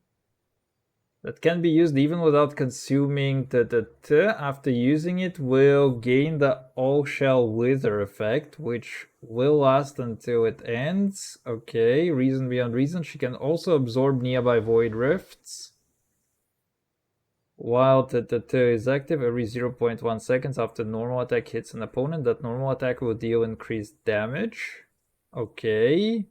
That can be used even without consuming After using it, will gain the All Shall Wither effect, which will last until it ends. Okay, Reason Beyond Reason. She can also absorb nearby Void Rifts. While is active, every 0.1 seconds after normal attack hits an opponent, that normal attack will deal increased damage. Okay.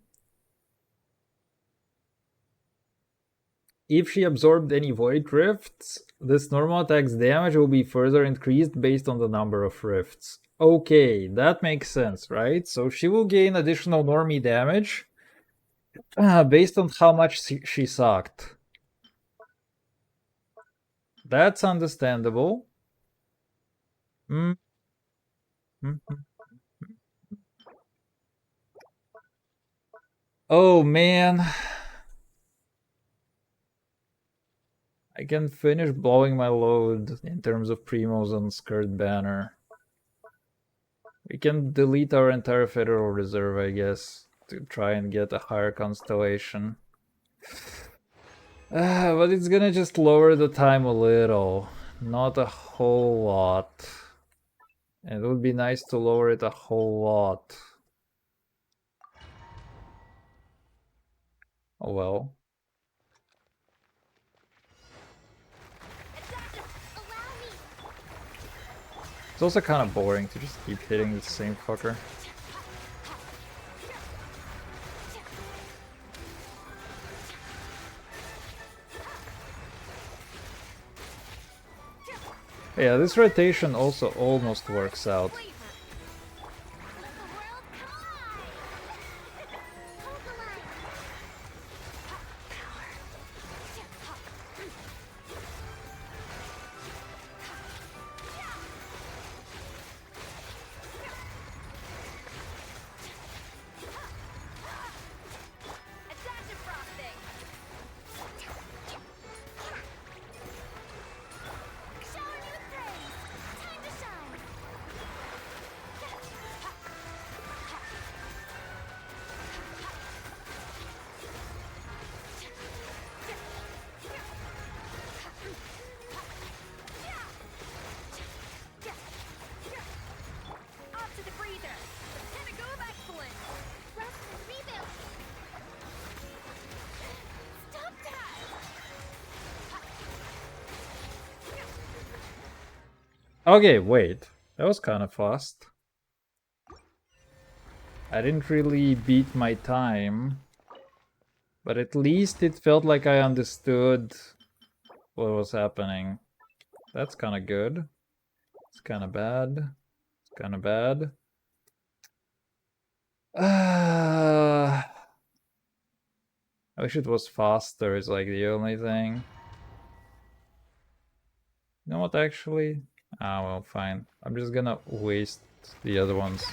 If she absorbed any Void Rifts, this normal attack's damage will be further increased based on the number of rifts. Okay, that makes sense, right? So she will gain additional normie damage based on how much she sucked. That's understandable. Oh man. I can finish blowing my load in terms of primos on Skirt Banner. We can delete our entire Federal Reserve, I guess, to try and get a higher constellation. But it's gonna just lower the time a little, not a whole lot. And it would be nice to lower it a whole lot. Oh well. It's also kind of boring to just keep hitting the same fucker. Yeah, this rotation also almost works out. Okay, wait. That was kind of fast. I didn't really beat my time. But at least it felt like I understood what was happening. That's kind of good. It's kind of bad. It's kind of bad. I wish it was faster, is like the only thing. You know what, actually? Ah, well, fine. I'm just gonna waste the other ones.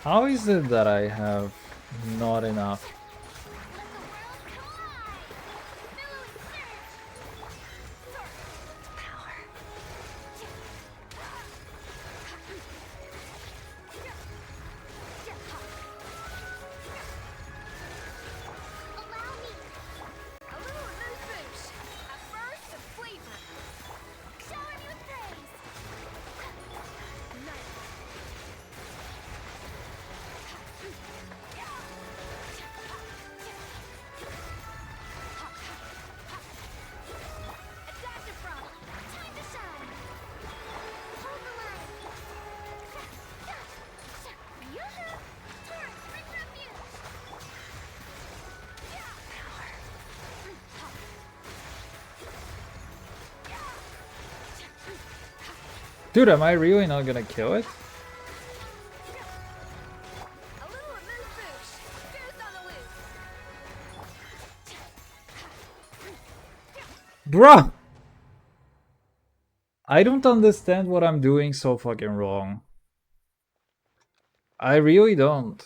How is it that I have not enough? Dude, am I really not gonna kill it? Bruh! I don't understand what I'm doing so fucking wrong. I really don't.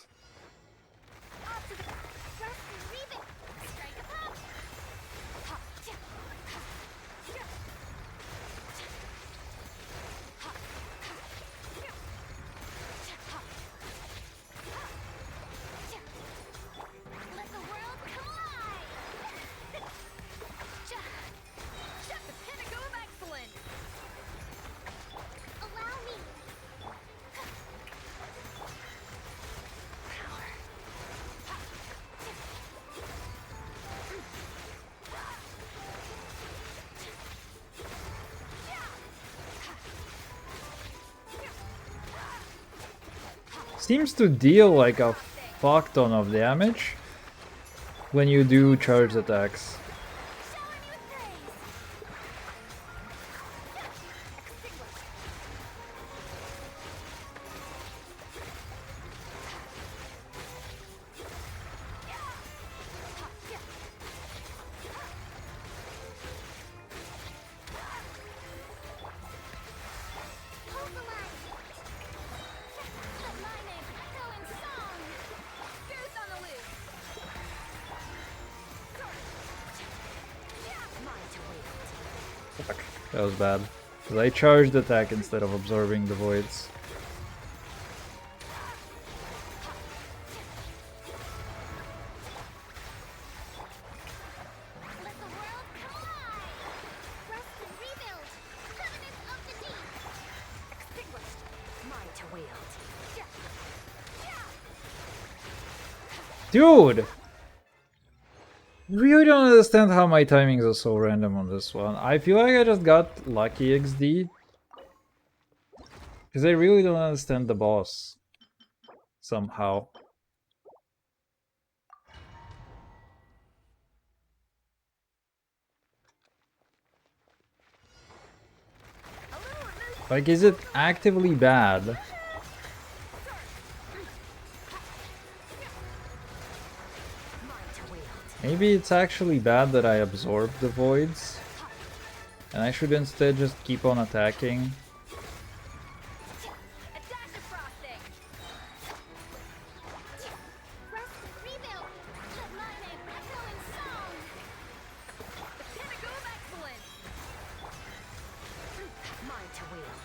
Let the world collide! Shut the pinnacle of excellence! Allow me! Seems to deal like a fuck ton of damage when you do charge attacks. Hold the line! Let my name echo in song! Goose on the loose! Fuck, that was bad. 'Cause I charged attack instead of absorbing the voids. Let the world collide! Rest and rebuild! Covenant of the deep! Extinguished! Mine to wield! Dude! Really don't understand how my timings are so random on this one. I feel like I just got lucky XD. Because I really don't understand the boss. Somehow. Like, is it actively bad? Maybe it's actually bad that I absorbed the voids. And I should instead just keep on attacking. A dash of frosting! Rest and rebuild! Let my name echo in song! The pinnacle of excellence! Mine to wield!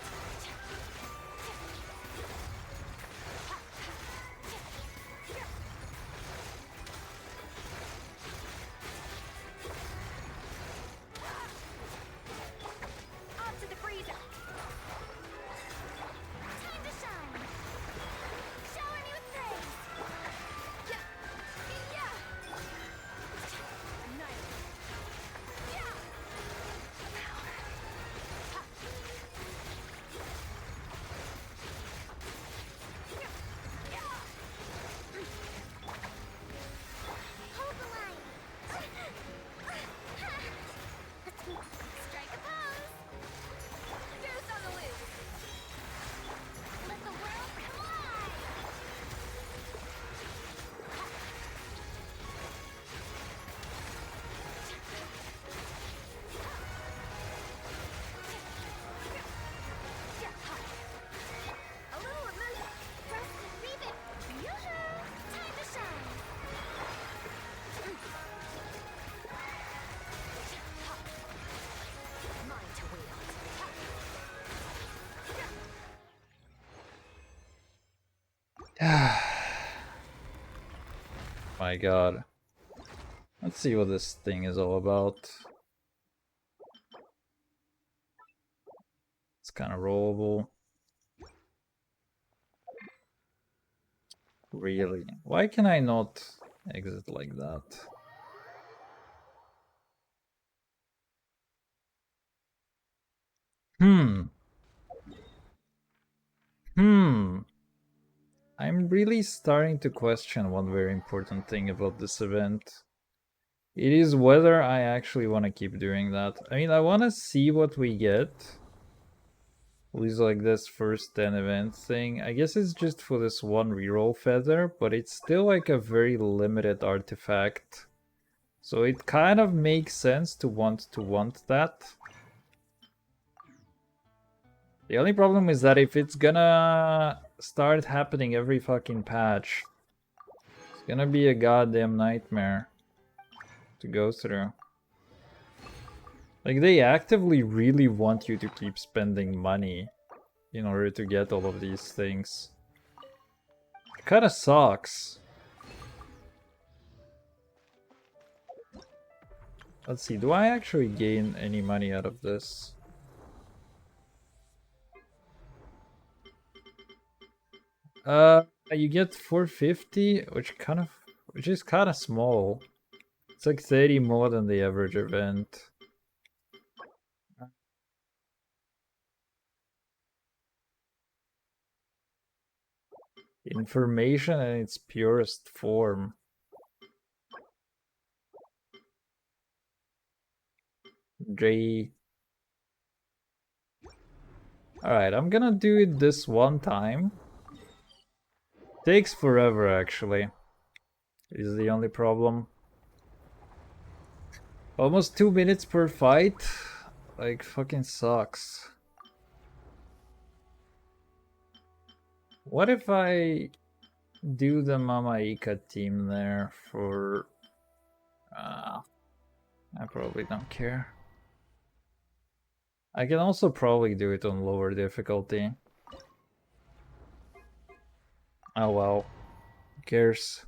Off to the freezer! Time to shine! Shower me with praise! Yeah! Annihilate! Hold the line! Strike a pose! Goose on the loose! Let the world collide! A little emotion! Rest and rebuild! Yoo-hoo! Time to shine! Mine to wield! My god. Let's see what this thing is all about. It's kind of rollable. Really? Why can I not exit like that? Hmm. I'm really starting to question one very important thing about this event. It is whether I actually want to keep doing that. I mean, I want to see what we get. lose like this first 10 event thing. I guess it's just for this one reroll feather, but it's still like a very limited artifact. So it kind of makes sense to want that. The only problem is that if it's gonna start happening every fucking patch, it's gonna be a goddamn nightmare to go through. Like, they actively really want you to keep spending money in order to get all of these things. It kinda sucks. Let's see, do I actually gain any money out of this? You get 450, which is kind of small. It's like 30 more than the average event. Information in its purest form. J. Alright, I'm gonna do it this one time. Takes forever, actually. Is the only problem. Almost 2 minutes per fight. Like, fucking sucks. What if I do the Mamaika team there for... I probably don't care. I can also probably do it on lower difficulty. Oh well. Who cares?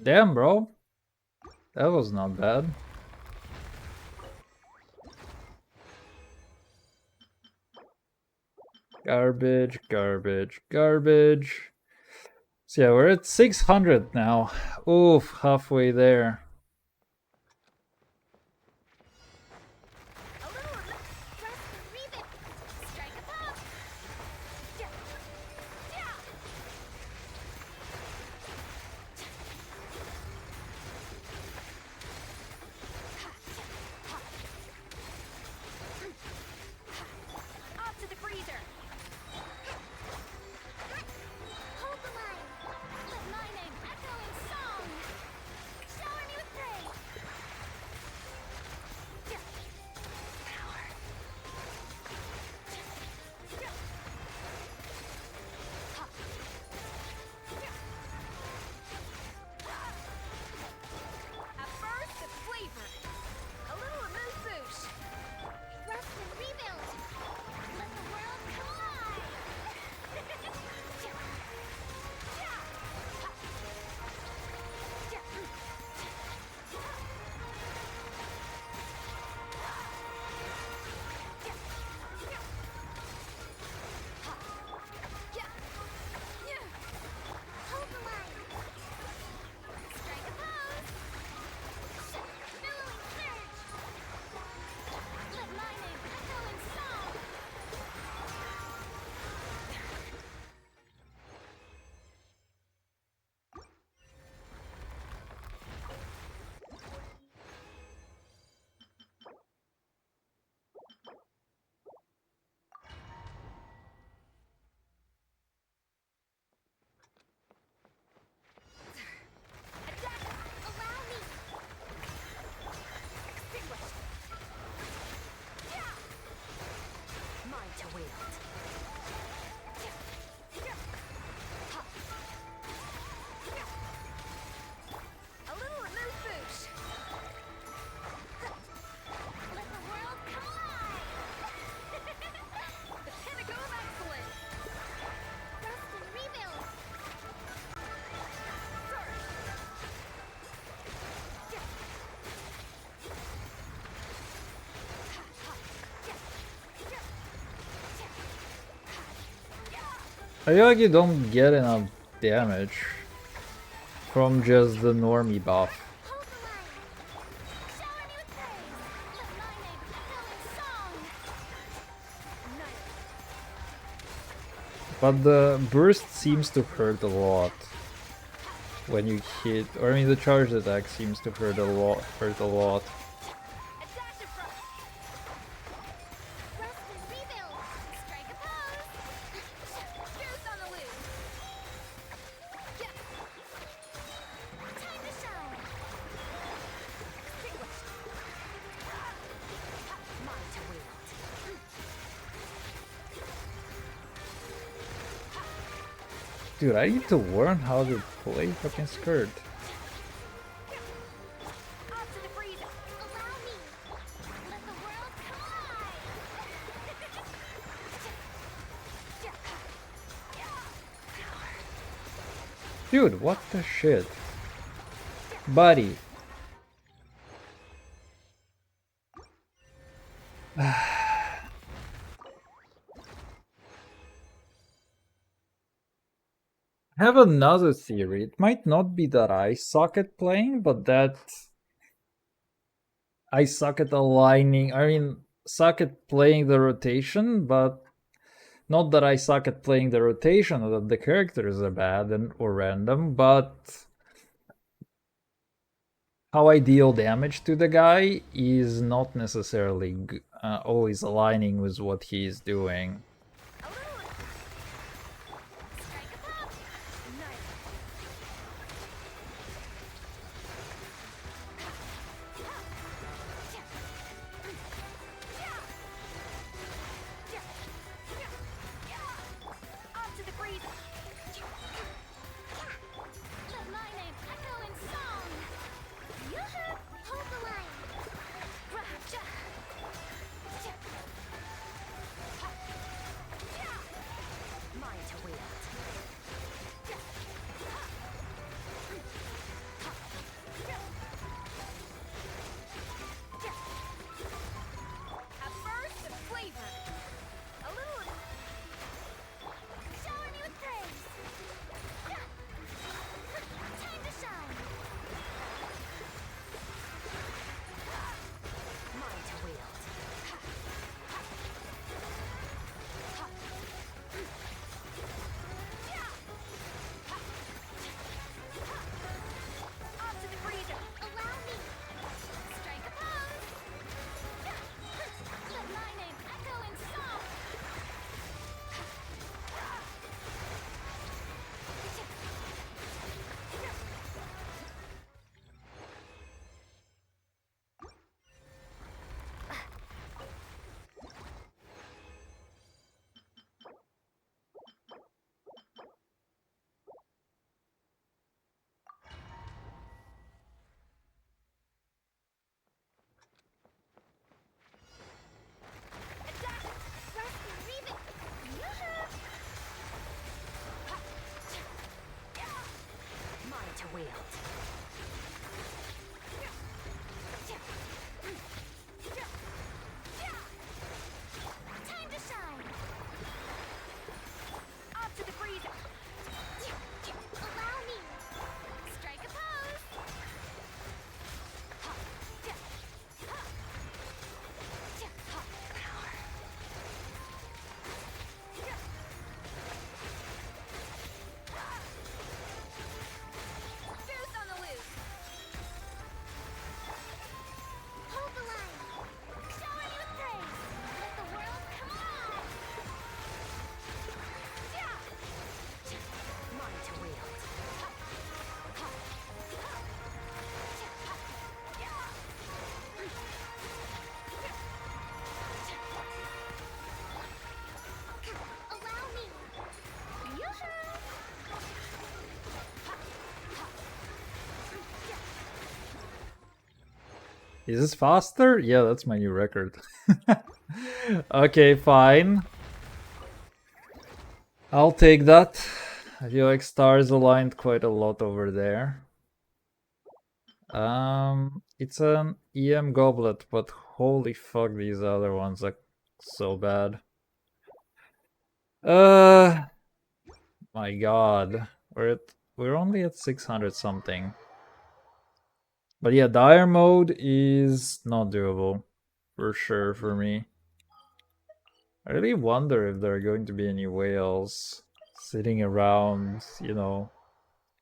Damn, bro. That was not bad. Garbage, garbage, garbage. So yeah, we're at 600 now. Oof, halfway there. I feel like you don't get enough damage from just the normie buff. But the burst seems to hurt a lot when you hit, or I mean the charge attack seems to hurt a lot. Dude, I need to learn how to play fucking skirt. Dude, what the shit? Buddy. I have another theory. It might not be that I suck at playing, but that I suck at aligning. I mean, suck at playing the rotation, but not that I suck at playing the rotation or that the characters are bad or random, but how I deal damage to the guy is not necessarily always aligning with what he's doing. Is this faster? Yeah, that's my new record. Okay, fine. I'll take that. I feel like stars aligned quite a lot over there. It's an EM goblet, but holy fuck, these other ones are so bad. My god. We're only at 600 something. But yeah, dire mode is not doable. For sure for me. I really wonder if there are going to be any whales sitting around, you know,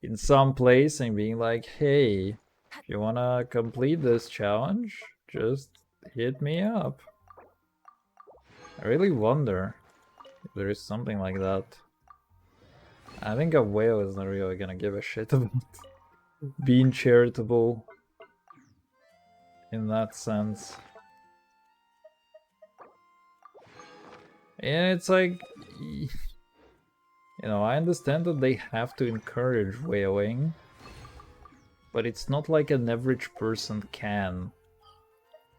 in some place and being like, hey, if you wanna complete this challenge, just hit me up. I really wonder if there is something like that. I think a whale is not really gonna give a shit about being charitable in that sense. And it's like, you know, I understand that they have to encourage whaling, but it's not like an average person can.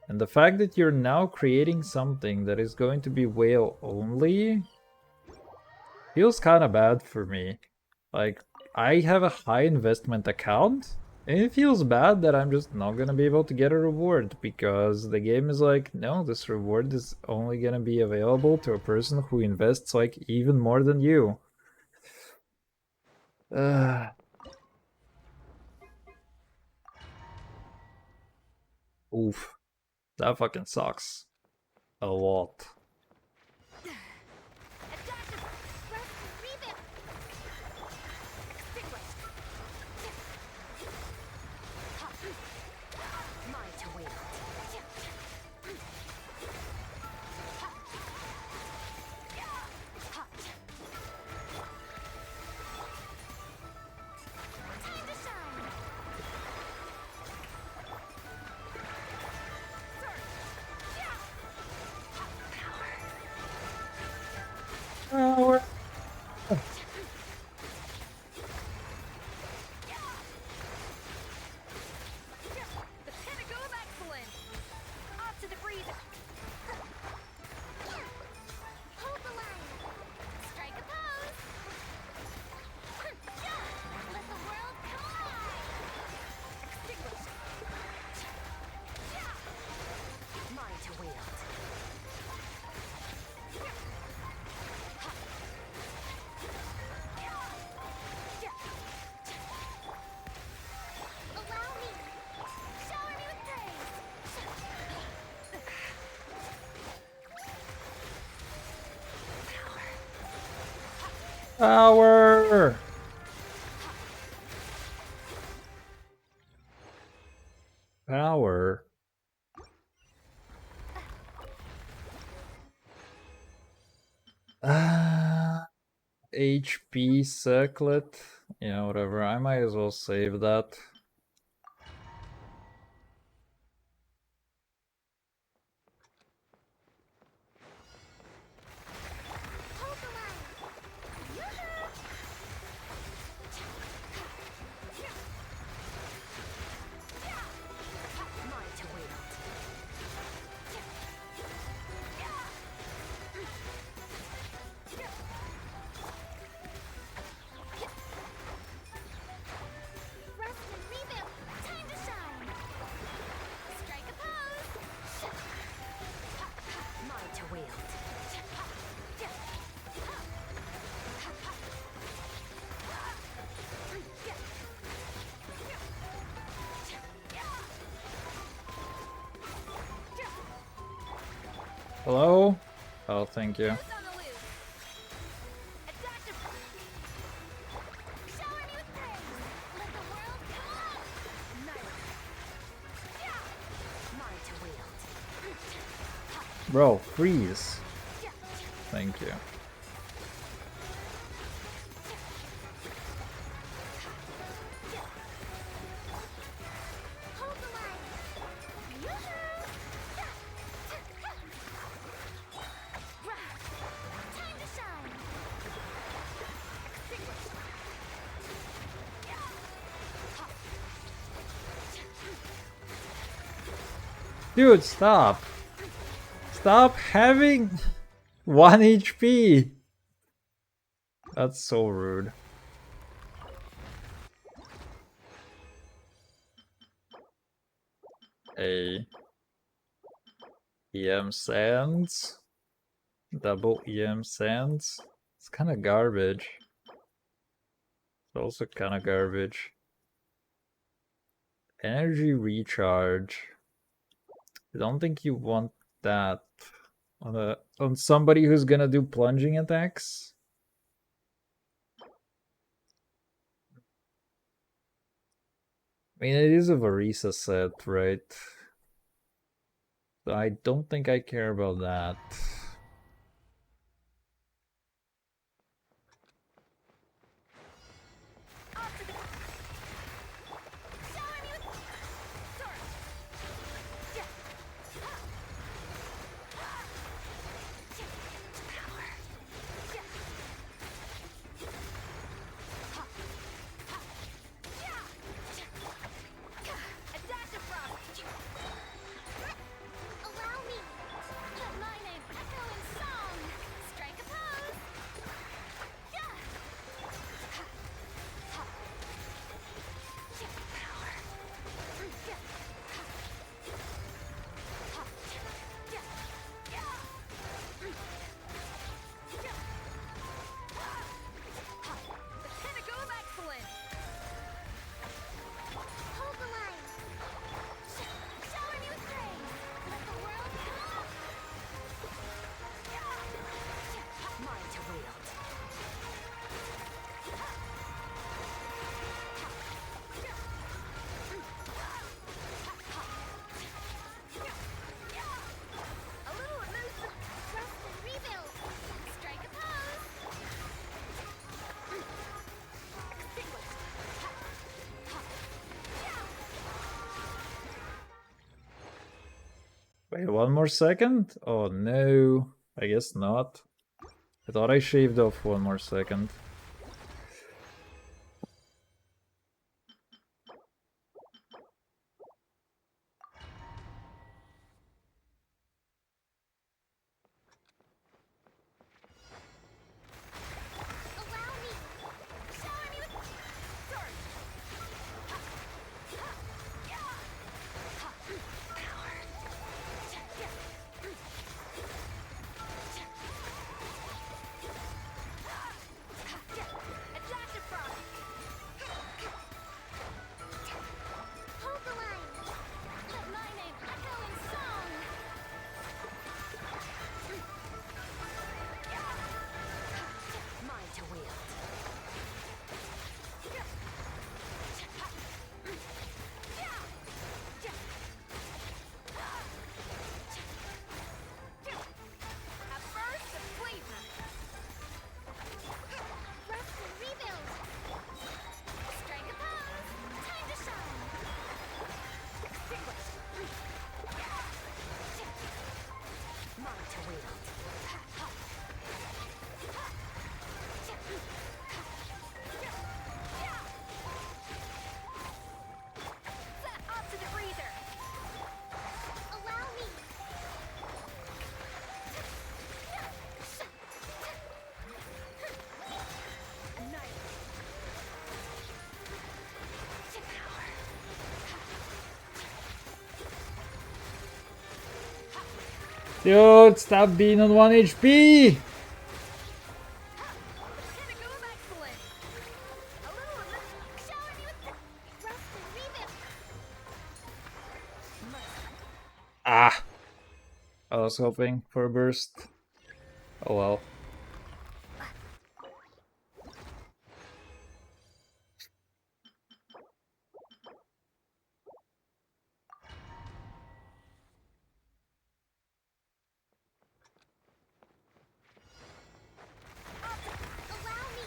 And the fact that you're now creating something that is going to be whale only feels kind of bad for me. Like, I have a high investment account, and it feels bad that I'm just not gonna be able to get a reward because the game is like, no, this reward is only gonna be available to a person who invests like even more than you. Oof. That fucking sucks. A lot. Power. The pinnacle of excellence! Off to the freezer! Hold the line. Strike a pose. Let the world collide. Extinguished. Mine to wield. Allow me. Shower me with praise. Power! Power. HP circlet. Yeah, whatever. I might as well save that. Hold the line. Mine to wield. Rest and rebuild. Time to shine. Strike a pose. Mine to wield. Hello? Oh, thank you. Who's on the loose? Attack the... Shower me with praise. Let the world collide. Mine to wield. Bro, freeze. Thank you. Hold the line. Time to shine. Dude, stop. Stop having 1 HP. That's so rude. A EM sands. Double EM sands. It's kind of garbage. Also kind of garbage. Energy recharge. I don't think you want that on somebody who's gonna do plunging attacks. I mean, it is a Varisa set, right? So I don't think I care about that. Allow me. Let my name echo in song. Strike a pose. The pinnacle of excellence! Hold the line. Shower me with praise. Let the world come. Mine to wield. A little elusive. Rest and rebuild. Strike a pose. Extinguished. Wait, one more second? Oh no, I guess not. I thought I shaved off one more second. Allow me. Shower me with Sorry. Adaptive frost. hold the line. Let my name echo in song. Mine to wield. A burst of flavor. Rest and rebuild. Strike a pose. Time to shine. Extinguished. Mine to wield. Set up to the freezer. Allow me. Dude, stop being on 1 HP! Pinnacle of excellence. A little elusive. Shower me with rest and rebuild. Ah! I was hoping for a burst. Oh well. Allow me.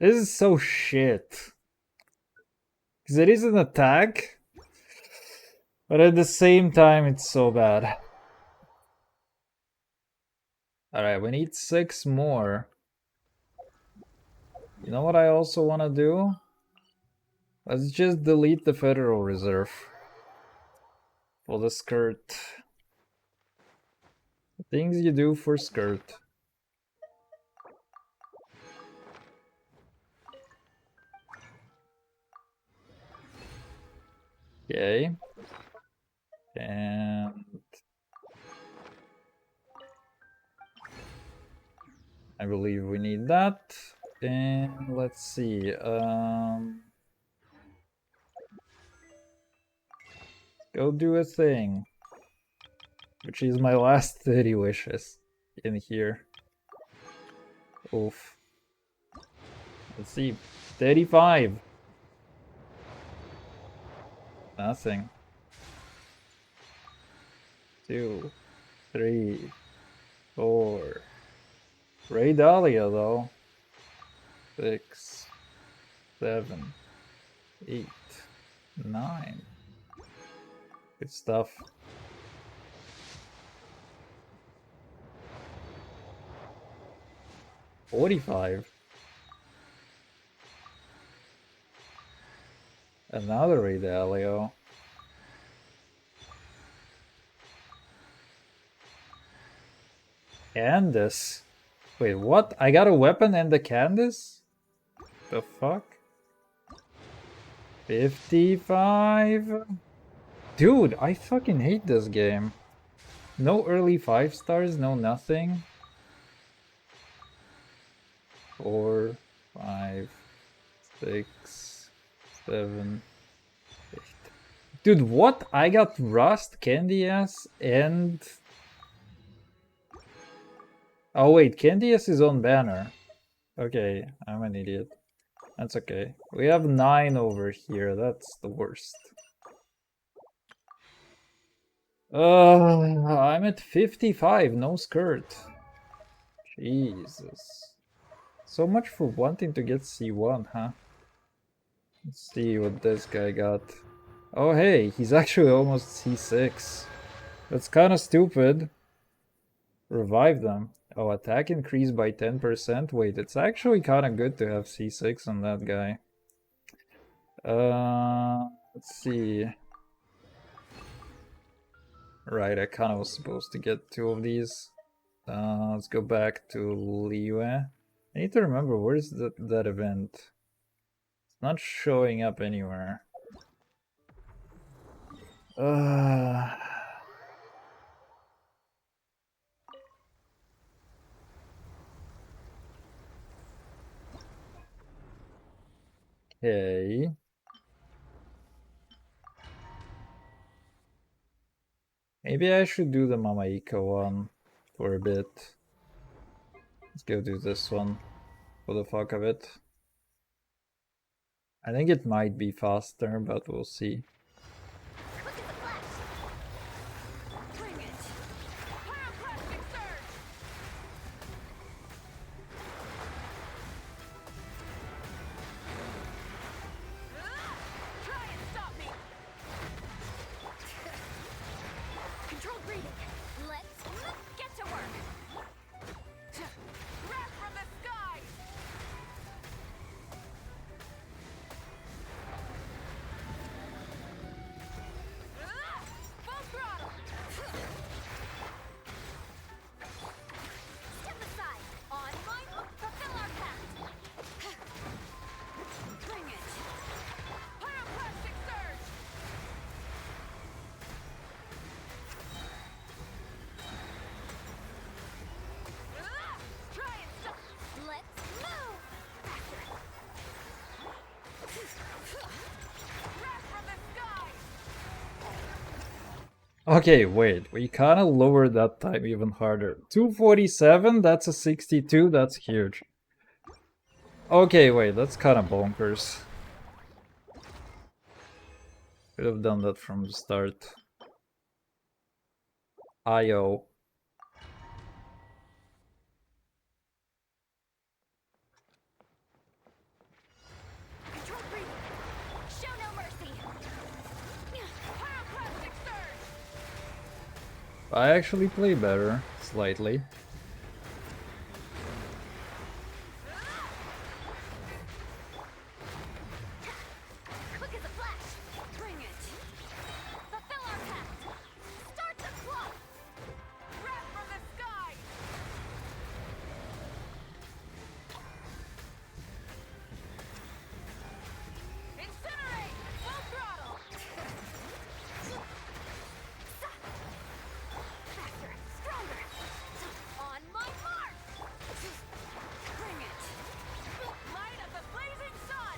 This is so shit. Because it is an attack, but at the same time, it's so bad. Alright, we need 6 more. You know what I also want to do? Let's just delete the Federal Reserve for the skirt. Things you do for skirt. Okay. And I believe we need that. And let's see. Go do a thing. Which is my last 30 wishes in here. Oof. Let's see. 35. Nothing. 2, 3, 4. Ray Dahlia though. 6, 7, 8, 9. Good stuff. $45. Another Ray Dalio. Candace. Wait, what? I got a weapon and the Candace? The fuck? 55? Dude, I fucking hate this game. No early 5 stars, no nothing. 4, 5, 6, 7, 8. Dude, what? I got Rust, Candy Ass, and... Oh wait, Candy Ass is on banner. Okay, I'm an idiot. That's okay. We have 9 over here, that's the worst. I'm at 55, no skirt. Jesus. So much for wanting to get C1, huh? Let's see what this guy got. Oh hey, he's actually almost C6. That's kind of stupid. Revive them. Oh, attack increased by 10%. Wait, it's actually kind of good to have C6 on that guy. Let's see. Right, I kind of was supposed to get 2 of these. Let's go back to Liyue. I need to remember, where's that event? It's not showing up anywhere. Okay. Maybe I should do the Mamaika one for a bit. Let's go do this one for the fuck of it. I think it might be faster, but we'll see. Okay, wait, we kind of lowered that time even harder. 247, that's a 62, that's huge. Okay, wait, that's kind of bonkers. Could have done that from the start. IO. I actually play better, slightly. Quick as a flash! Bring it! Fulfill our pact! Start the clock! Wrath from the sky! Incinerate! Full throttle! Faster! Stronger! On my mark! Bring it! Light of the blazing sun!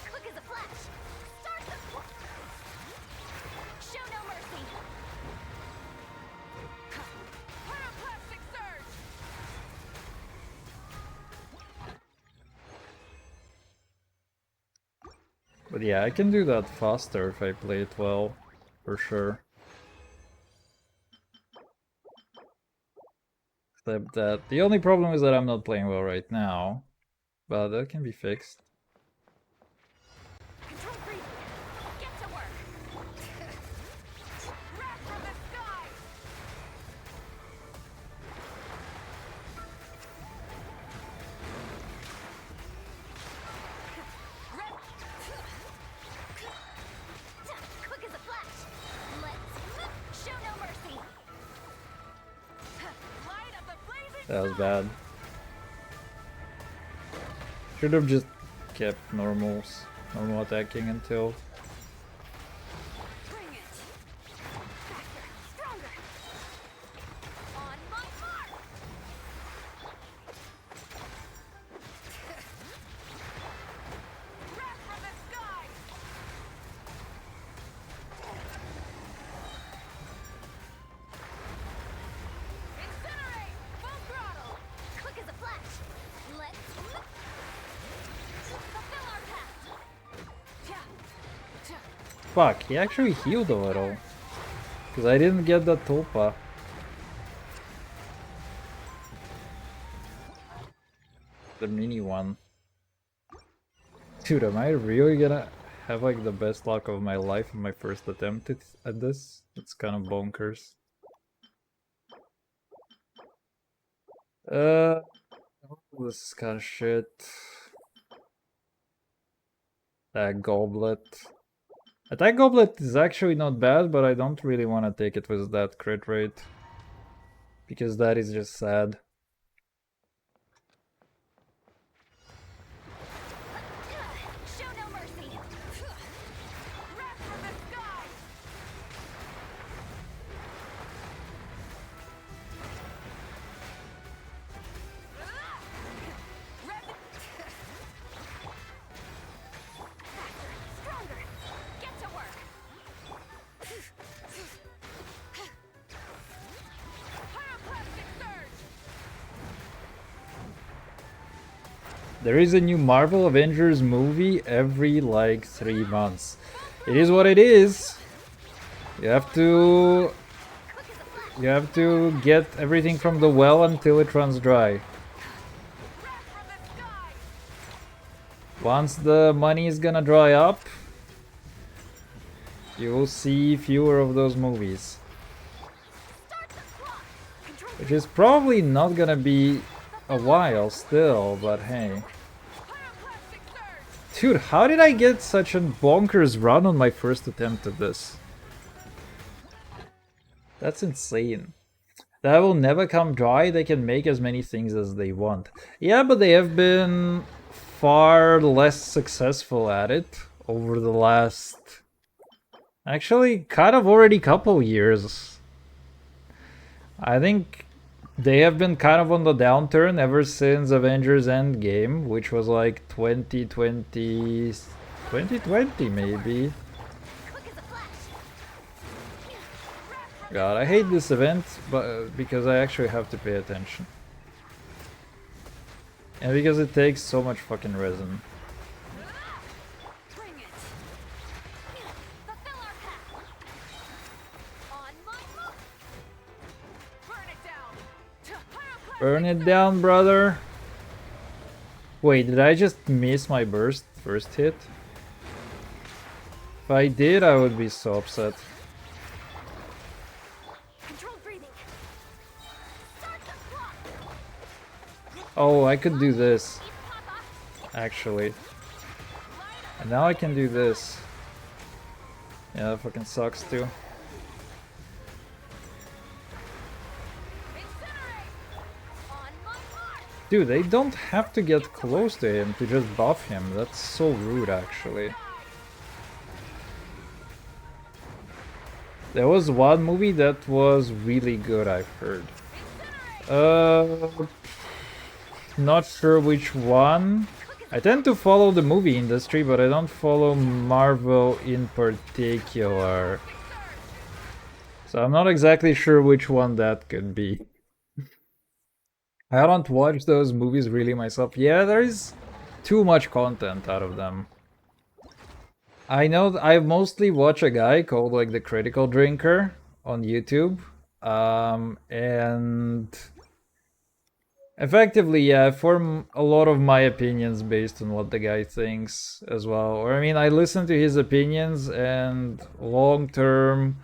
Quick as a flash! Start the clock! Show no mercy! Pyroclastic surge! But yeah, I can do that faster if I play it well, for sure. Except that the only problem is that I'm not playing well right now, but that can be fixed. Control breathing! Get to work! Wrath from the sky! Quick as a flash! Let's show no mercy! Light of the blazing That was bad. Should have just kept normal attacking until. Bring it! Faster! Stronger! On my mark! Wrath from the sky! Incinerate! Full throttle! Quick as a flash! Let's fulfill our pact! Fuck, he actually healed a little. Because I didn't get the Tulpa. The mini one. Dude, am I really gonna have like the best luck of my life in my first attempt at this? It's kind of bonkers. This is kind of shit. That goblet. Attack goblet is actually not bad, but I don't really want to take it with that crit rate. Because that is just sad. Show no mercy! Wrath from the sky! Faster! Stronger! Get to work! Pyroclastic surge! There is a new Marvel Avengers movie every like 3 months. It is what it is. You have to get everything from the well until it runs dry. Once the money is gonna dry up, you will see fewer of those movies. Which is probably not gonna be a while still, but hey. Dude, how did I get such a bonkers run on my first attempt at this? That's insane. That will never come dry. They can make as many things as they want. Yeah, but they have been far less successful at it over the last... actually, kind of already couple years. I think they have been kind of on the downturn ever since Avengers Endgame, which was like 2020 maybe. God, I hate this event, but because I actually have to pay attention. And because it takes so much fucking resin. Burn it down, brother! Wait, did I just miss my first hit? If I did, I would be so upset. Oh, I could do this. Actually. And now I can do this. Yeah, that fucking sucks too. Dude, they don't have to get close to him to just buff him. That's so rude, actually. There was one movie that was really good, I've heard. Not sure which one. I tend to follow the movie industry, but I don't follow Marvel in particular. So I'm not exactly sure which one that could be. I don't watch those movies really myself. Yeah, there is too much content out of them. I know I mostly watch a guy called like the Critical Drinker on YouTube. And effectively, yeah, I form a lot of my opinions based on what the guy thinks as well. Or I mean, I listen to his opinions, and long term,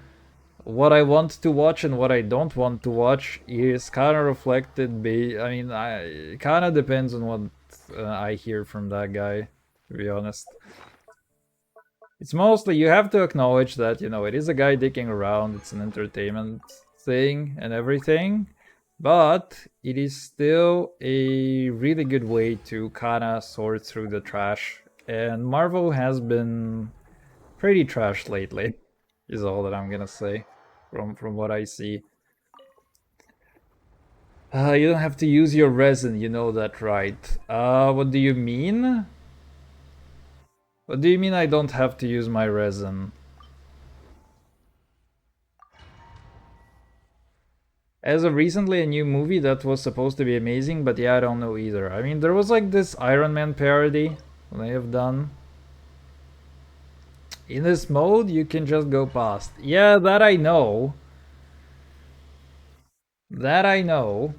what I want to watch and what I don't want to watch is kind of reflected. I mean, it kind of depends on what I hear from that guy, to be honest. It's mostly, you have to acknowledge that, you know, it is a guy dicking around, it's an entertainment thing and everything, but it is still a really good way to kind of sort through the trash. And Marvel has been pretty trash lately, is all that I'm gonna say. From what I see. You don't have to use your resin, you know that, right? What do you mean? What do you mean I don't have to use my resin? As of recently, a new movie that was supposed to be amazing, but yeah, I don't know either. I mean, there was like this Iron Man parody they have done. In this mode, you can just go past. Yeah, that I know. That I know.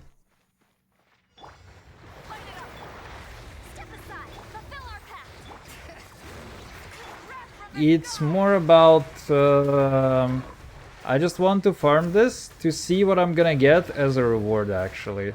It's more about... I just want to farm this to see what I'm gonna get as a reward, actually.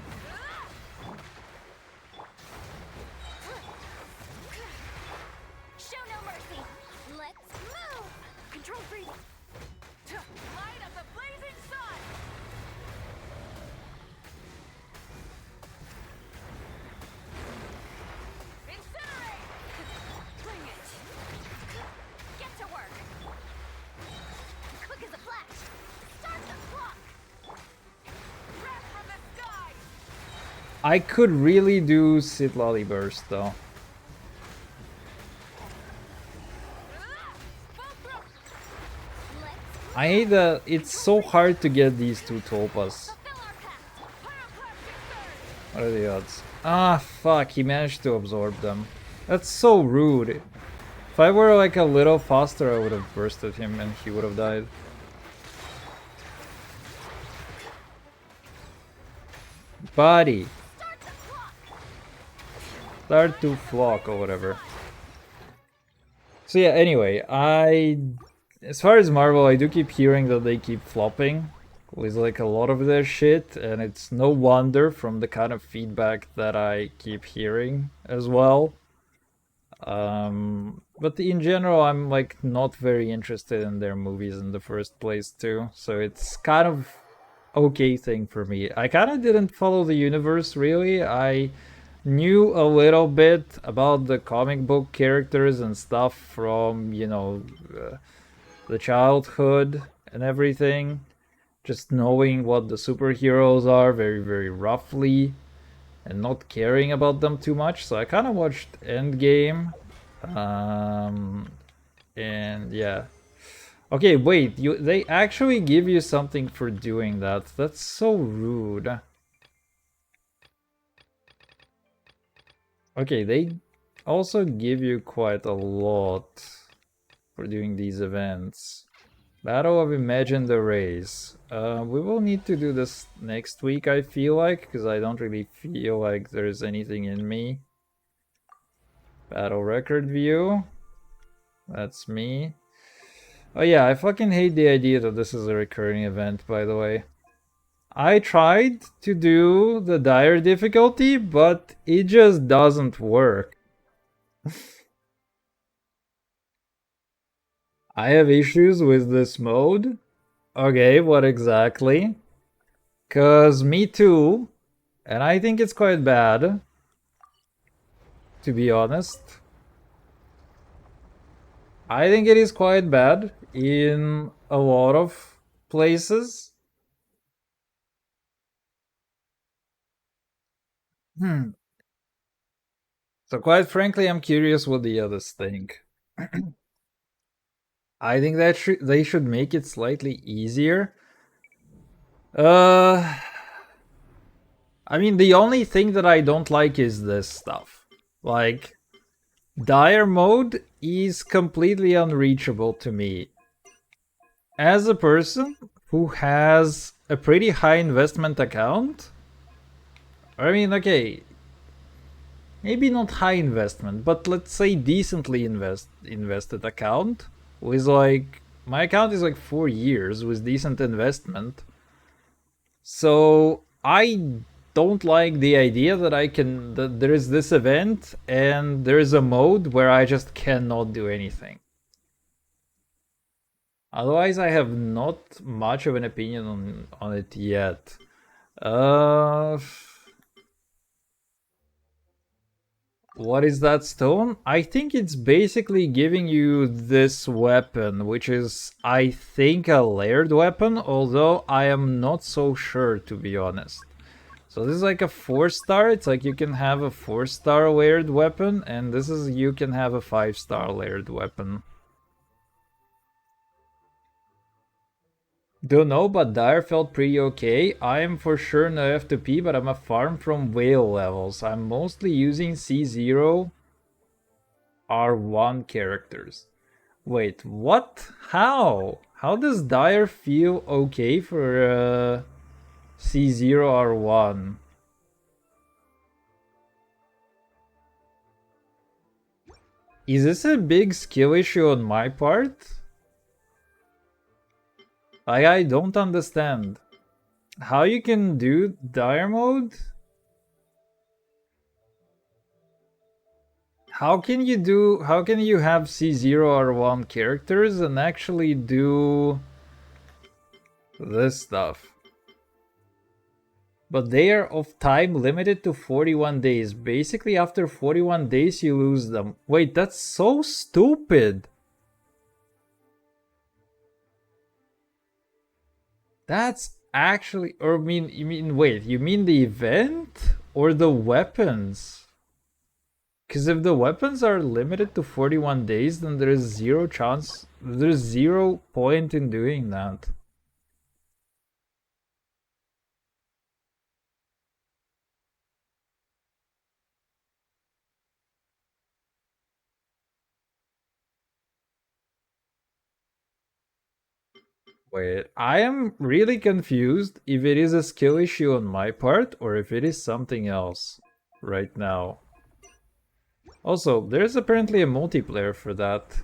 I could really do Sitlolly Burst, though. I hate that it's so hard to get these two Tulpas. What are the odds? Ah, fuck, he managed to absorb them. That's so rude. If I were like a little faster, I would have bursted him and he would have died. Buddy. Start to flock or whatever. So yeah, anyway, as far as Marvel, I do keep hearing that they keep flopping with like a lot of their shit, and it's no wonder from the kind of feedback that I keep hearing as well. But in general, I'm like not very interested in their movies in the first place too, so it's kind of okay thing for me. I kind of didn't follow the universe really. I knew a little bit about the comic book characters and stuff from, you know, the childhood and everything. Just knowing what the superheroes are very, very roughly and not caring about them too much. So I kind of watched Endgame. And yeah. Okay, wait, they actually give you something for doing that. That's so rude. Okay, they also give you quite a lot for doing these events. Battle of Imagined Arrays. We will need to do this next week, I feel like, because I don't really feel like there's anything in me Battle record view. That's me. Oh yeah, I fucking hate the idea that this is a recurring event, by the way. I tried to do the dire difficulty, but it just doesn't work. I have issues with this mode. Okay, what exactly? Cause me too, and I think it's quite bad, to be honest. I think it is quite bad in a lot of places. So quite frankly, I'm curious what the others think. I think that they should make it slightly easier. I mean, the only thing that I don't like is this stuff. Like, dire mode is completely unreachable to me. As a person who has a pretty high investment account, I mean, okay, maybe not high investment, but let's say decently invested account with like my account is like 4 years with decent investment. So I don't like the idea that that there is this event and there is a mode where I just cannot do anything. Otherwise, I have not much of an opinion on it yet. What is that stone? I think it's basically giving you this weapon, which is, I think, a layered weapon, although I am not so sure, to be honest. So this is like a 4-star, it's like you can have a 4-star layered weapon, and this is you can have a 5-star layered weapon. Don't know, but Dire felt pretty okay. I am for sure no F2P, but I'm a farm from whale levels. I'm mostly using C0 R1 characters. Wait, what? How? How does Dire feel okay for C0 R1? Is this a big skill issue on my part? I don't understand. How you can do dire mode? How can you have C0R1 characters and actually do this stuff? But they are of time limited to 41 days. Basically, after 41 days, you lose them. Wait, that's so stupid. That's actually, or wait, you mean the event or the weapons? Because if the weapons are limited to 41 days, then there's zero point in doing that. Wait, I am really confused if it is a skill issue on my part or if it is something else right now. Also, there's apparently a multiplayer for that.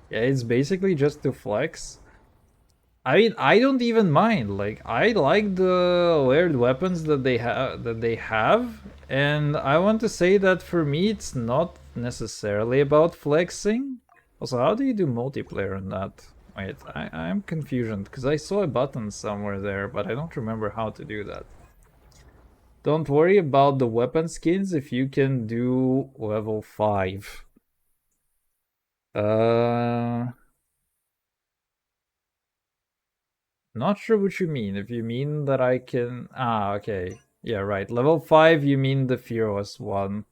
Yeah, it's basically just to flex. I mean, I don't even mind. Like, I like the layered weapons that they have, and I want to say that for me, it's not necessarily about flexing. Also, how do you do multiplayer on that? Wait, I'm confused because I saw a button somewhere there, but I don't remember how to do that. Don't worry about the weapon skins if you can do level 5. Not sure what you mean. If you mean that I can... Ah, okay. Yeah, right. Level 5, you mean the Fearless one.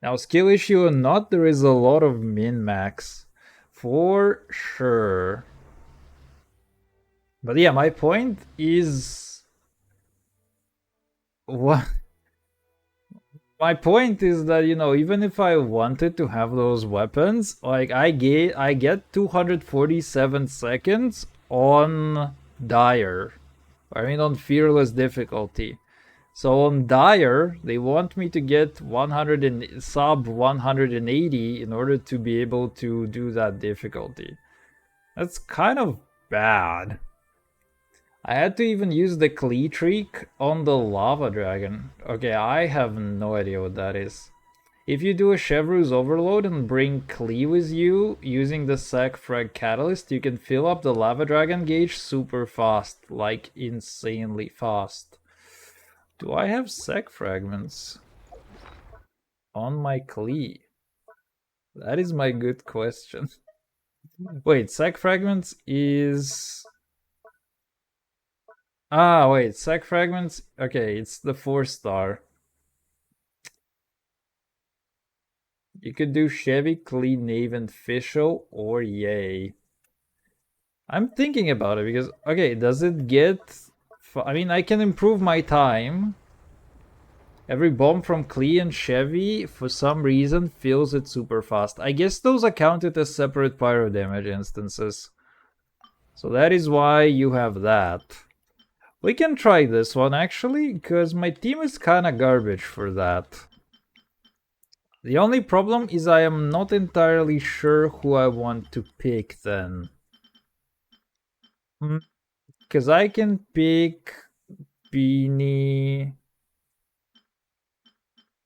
Now, skill issue or not, there is a lot of min-max. For sure. But yeah, my point is... What? My point is that, you know, even if I wanted to have those weapons, like, I get 247 seconds on Dire. I mean, on Fearless difficulty. So on Dire, they want me to get 100 and sub 180 in order to be able to do that difficulty. That's kind of bad. I had to even use the Klee trick on the Lava Dragon. Okay, I have no idea what that is. If you do a Chevreuse Overload and bring Klee with you, using the Sac Frag Catalyst, you can fill up the Lava Dragon gauge super fast, like insanely fast. Do I have Sac Fragments on my Klee? That is my good question. Wait, Sac Fragments is... Ah, wait, Sac Fragments? Okay, it's the 4-star. You could do Chevy, Klee, Knave, and Fischl, or Yay. I'm thinking about it because, okay, does it get... I mean, I can improve my time. Every bomb from Klee and Chevy, for some reason, fills it super fast. I guess those are counted as separate pyro damage instances. So that is why you have that. We can try this one, actually, because my team is kinda garbage for that. The only problem is I am not entirely sure who I want to pick then. Because I can pick Beanie.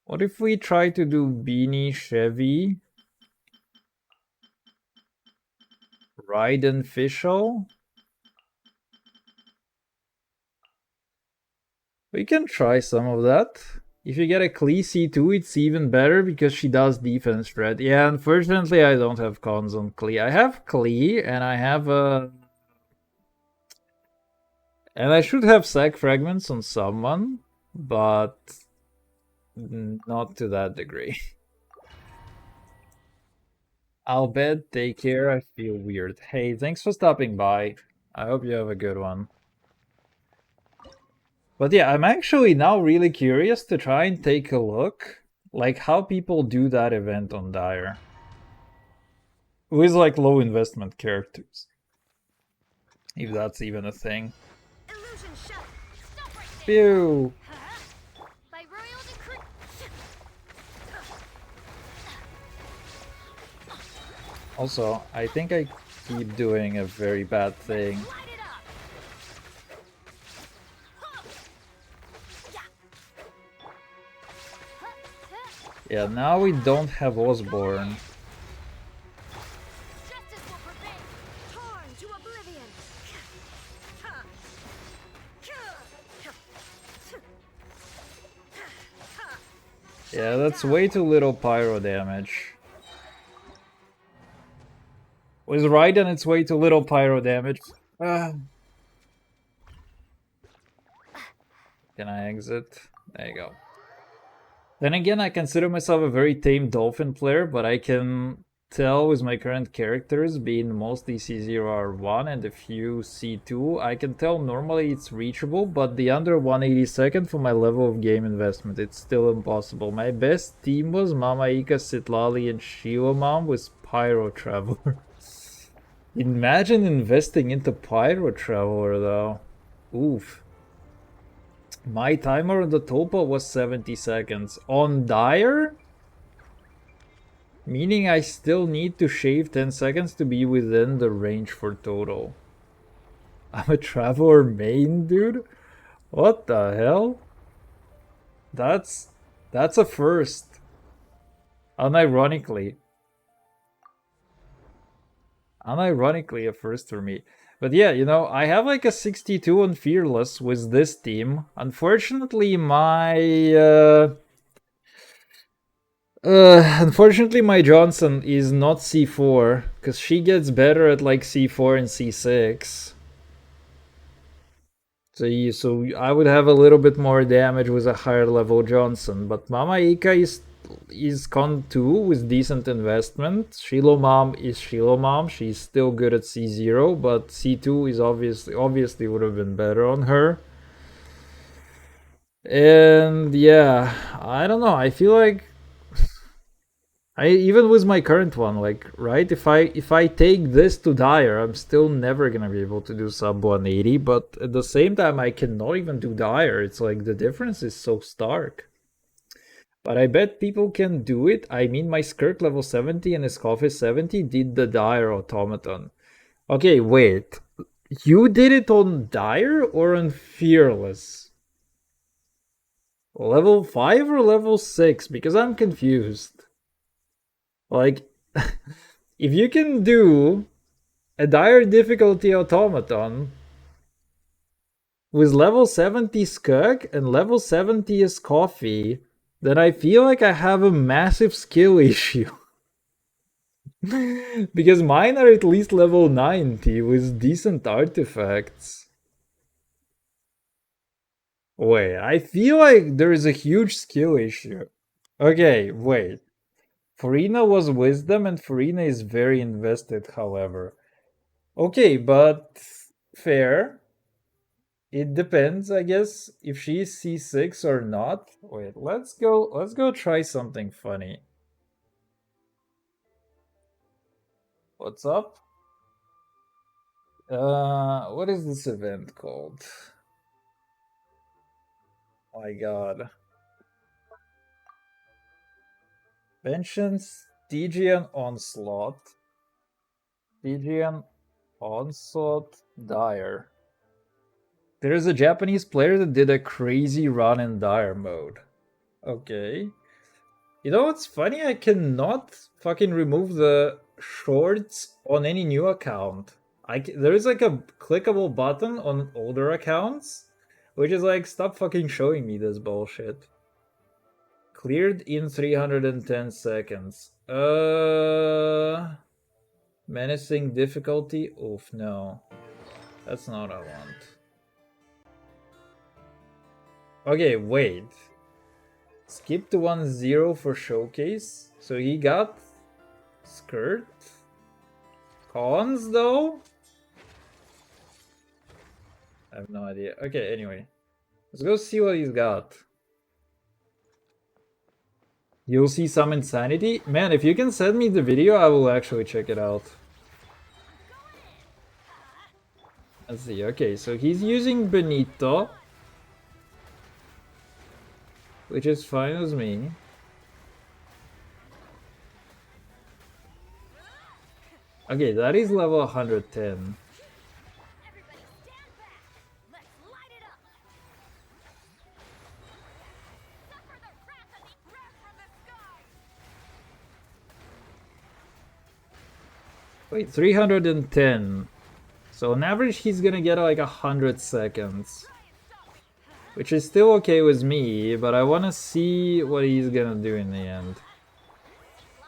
What if we try to do Beanie, Chevy, Raiden, Fischl? We can try some of that. If you get a Klee C2, it's even better because she does defense threat. Yeah, unfortunately I don't have cons on Klee. I have Klee and I have a... And I should have Sac Fragments on someone, but not to that degree. I'll bet, take care, I feel weird. Hey, thanks for stopping by. I hope you have a good one. But yeah, I'm actually now really curious to try and take a look, like how people do that event on Dire. With like low investment characters. If that's even a thing. Pew! Also, I think I keep doing a very bad thing. Yeah, now we don't have Osborne. Yeah, that's way too little pyro damage. With Raiden, it's way too little pyro damage. Can I exit? There you go. Then again, I consider myself a very tame Dolphin player, but I can tell with my current characters being mostly C0R1 and a few C2, I can tell normally it's reachable, but the under 182nd for my level of game investment, it's still impossible. My best team was Mama Ika, Sitlali, and Shilomam with Pyro Traveler. Imagine investing into Pyro Traveler though. Oof. My timer on the Topa was 70 seconds. On Dire? Meaning I still need to shave 10 seconds to be within the range for total. I'm a Traveler main, dude? What the hell? That's a first. Unironically. Unironically a first for me. But yeah, you know, I have like a 62 on Fearless with this team. Unfortunately, my Johnson is not C4, because she gets better at like C4 and C6. So I would have a little bit more damage with a higher level Johnson, but Mama Ika is con 2 with decent investment. Shilomam is Shilomam. She's still good at C0, but C2 is obviously would have been better on her. And yeah, I don't know. I feel like Even with my current one, like, right? If I take this to Dire, I'm still never gonna be able to do sub 180, but at the same time I cannot even do Dire. It's like the difference is so stark. But I bet people can do it. I mean, my Skirk level 70 and his Coffee 70 did the Dire automaton. Okay, wait. You did it on Dire or on Fearless? Level 5 or level 6? Because I'm confused. Like, if you can do a Dire difficulty automaton with level 70 Skirk and level 70 is Coffee, then I feel like I have a massive skill issue. Because mine are at least level 90 with decent artifacts. Wait, I feel like there is a huge skill issue. Okay, wait. Farina was wisdom and Farina is very invested, however. Okay, but fair. It depends, I guess, if she's C6 or not. Wait, let's go try something funny. What's up? What is this event called? Oh my god. Vengeance, Stygian Onslaught. Stygian Onslaught Dire. There is a Japanese player that did a crazy run in Dire mode. Okay. You know what's funny? I cannot fucking remove the shorts on any new account. There is like a clickable button on older accounts, which is like, stop fucking showing me this bullshit. Cleared in 310 seconds. Menacing difficulty? Oof, no. That's not what I want. Okay, wait. Skip to 1-0 for showcase. So he got skirt. Cons though? I have no idea. Okay, anyway. Let's go see what he's got. You'll see some insanity? Man, if you can send me the video, I will actually check it out. Let's see. Okay, so he's using Benito, which is fine with me. Okay, that is level 110. Wait, 310. So on average, he's gonna get like 100 seconds. Which is still okay with me, but I wanna see what he's gonna do in the end.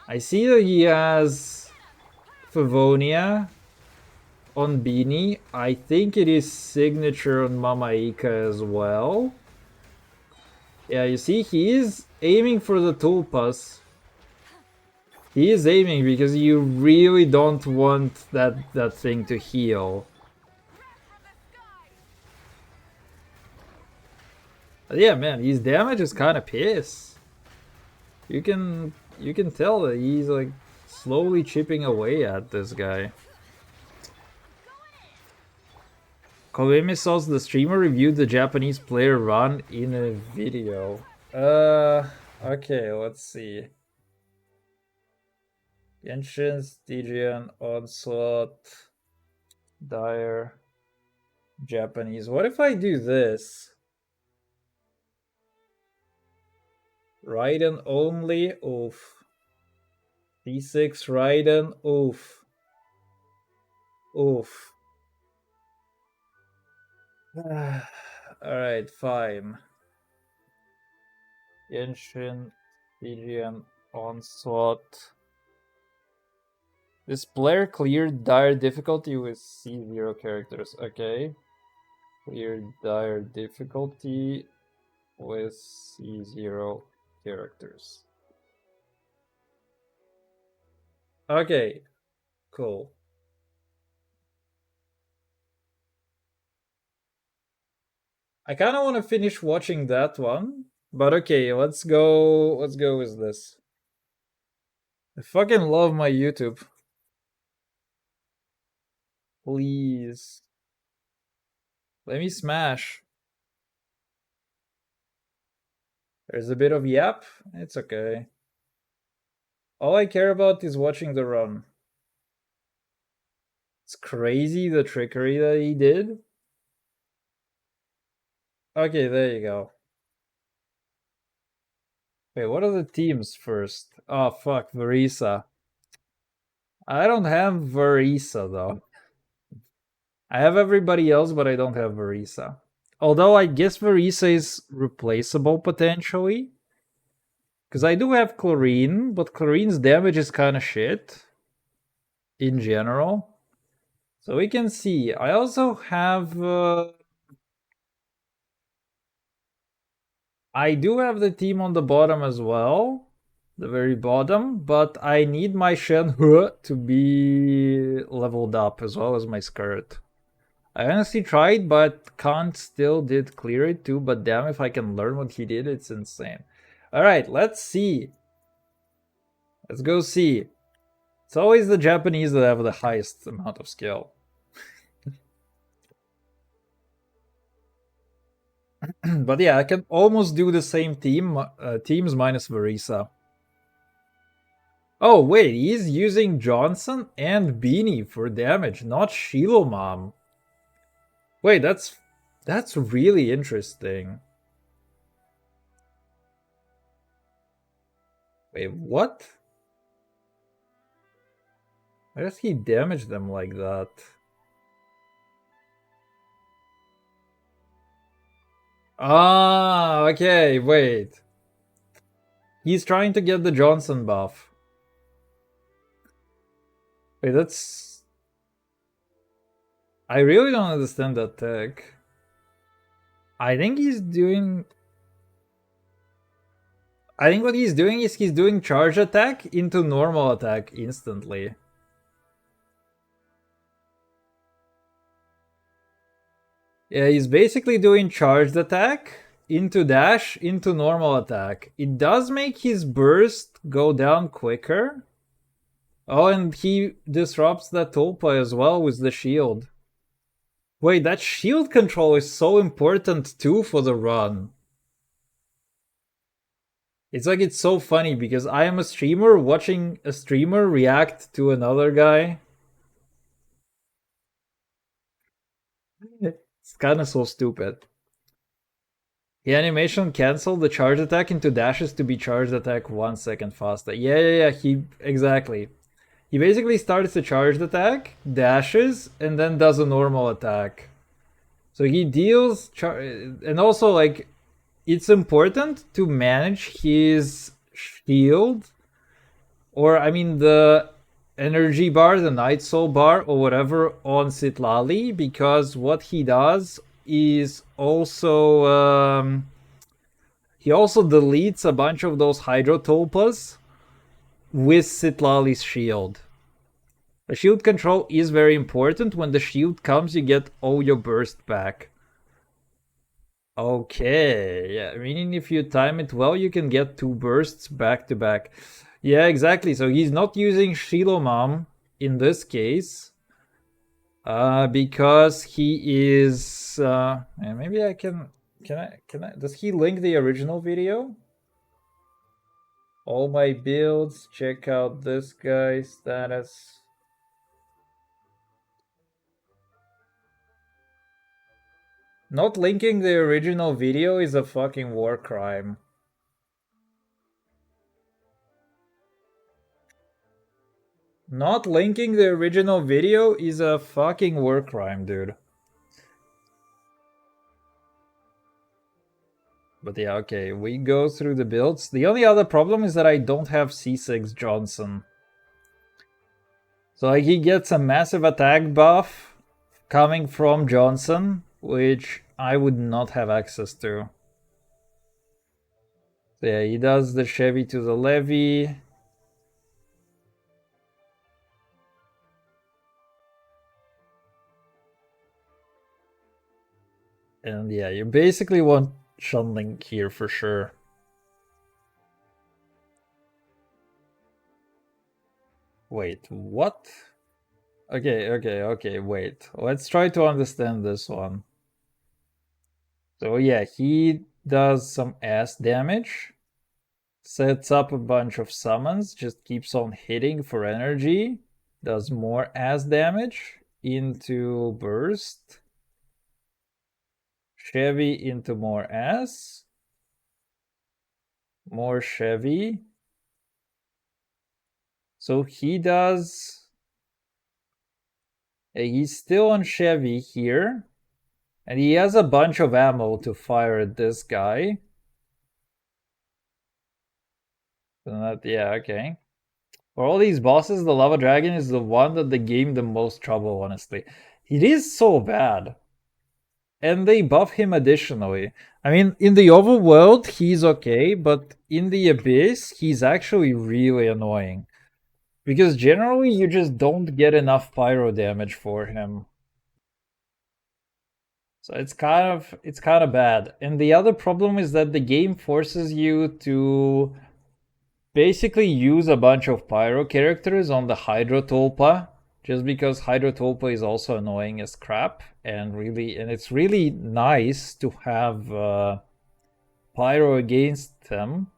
I see that he has Favonia on Beanie. I think it is signature on Mamaika as well. Yeah, you see, he is aiming for the Tulpas. He is aiming because you really don't want that thing to heal. But yeah, man, his damage is kind of piss. You can tell that he's like slowly chipping away at this guy. Koemi says the streamer reviewed the Japanese player run in a video. Okay, let's see. Genshin, Stygian, Onslaught, Dire, Japanese. What if I do this? Raiden only? Oof. D6 Raiden? Oof. Oof. Alright, fine. Genshin, Stygian, Onslaught. This player cleared dire difficulty with C0 characters. Okay. Cleared dire difficulty with C0 characters. Okay. Cool. I kind of want to finish watching that one, but okay, let's go with this. I fucking love my YouTube. Please. Let me smash. There's a bit of yap. It's okay. All I care about is watching the run. It's crazy the trickery that he did. Okay, there you go. Wait, what are the teams first? Oh, fuck, Verisa. I don't have Verisa, though. I have everybody else, but I don't have Verisa. Although I guess Verisa is replaceable, potentially. Because I do have Chlorine, but Chlorine's damage is kind of shit. In general. So we can see. I also have... I do have the team on the bottom as well. The very bottom. But I need my Shenhe to be leveled up as well as my skirt. I honestly tried, but Kant still did clear it too. But damn, if I can learn what he did, it's insane. Alright, let's see. Let's go see. It's always the Japanese that have the highest amount of skill. But yeah, I can almost do the same teams minus Verisa. Oh wait, he's using Johnson and Beanie for damage, not Shilomam. Wait, that's really interesting. Wait, what? Why does he damage them like that? Ah, okay, wait. He's trying to get the Johnson buff. Wait, that's... I really don't understand that tech. I think he's doing... I think what he's doing is he's doing charge attack into normal attack instantly. Yeah, he's basically doing charged attack into dash into normal attack. It does make his burst go down quicker. Oh, and he disrupts that Tulpa as well with the shield. Wait, that shield control is so important too for the run. It's like it's so funny because I am a streamer watching a streamer react to another guy. It's kind of so stupid. The animation canceled the charge attack into dashes to be charged attack 1 second faster. Yeah, he exactly. He basically starts the charged attack, dashes, and then does a normal attack. So he deals and also like it's important to manage his shield, or I mean the energy bar, the night soul bar, or whatever on Sitlali, because what he does is also he also deletes a bunch of those hydro tulpas with Sitlali's shield. The shield control is very important. When the shield comes, you get all your burst back. Okay, yeah, meaning if you time it well, you can get 2 bursts back to back. Yeah, exactly. So he's not using Shilomam in this case. Because he is... maybe I can I... Does he link the original video? All my builds, check out this guy's status. Not linking the original video is a fucking war crime. Not linking the original video is a fucking war crime, dude. But yeah, okay, we go through the builds. The only other problem is that I don't have C6 Johnson. So like, he gets a massive attack buff coming from Johnson, which I would not have access to. So yeah, he does the Chevy to the levy. And yeah, you basically want Shunling here for sure. Wait, what? Okay, wait. Let's try to understand this one. So yeah, he does some ass damage, sets up a bunch of summons, just keeps on hitting for energy, does more ass damage into burst, Chevy into more ass, more Chevy. So he does. He's still on Chevy here, and he has a bunch of ammo to fire at this guy. Yeah, okay. For all these bosses, the Lava Dragon is the one that they gave the most trouble, honestly. It is so bad. And they buff him additionally. I mean, in the overworld, he's okay, but in the Abyss, he's actually really annoying. Because generally, you just don't get enough pyro damage for him. So it's kind of bad. And the other problem is that the game forces you to basically use a bunch of pyro characters on the Hydrotolpa, just because Hydrotolpa is also annoying as crap, and it's really nice to have pyro against them.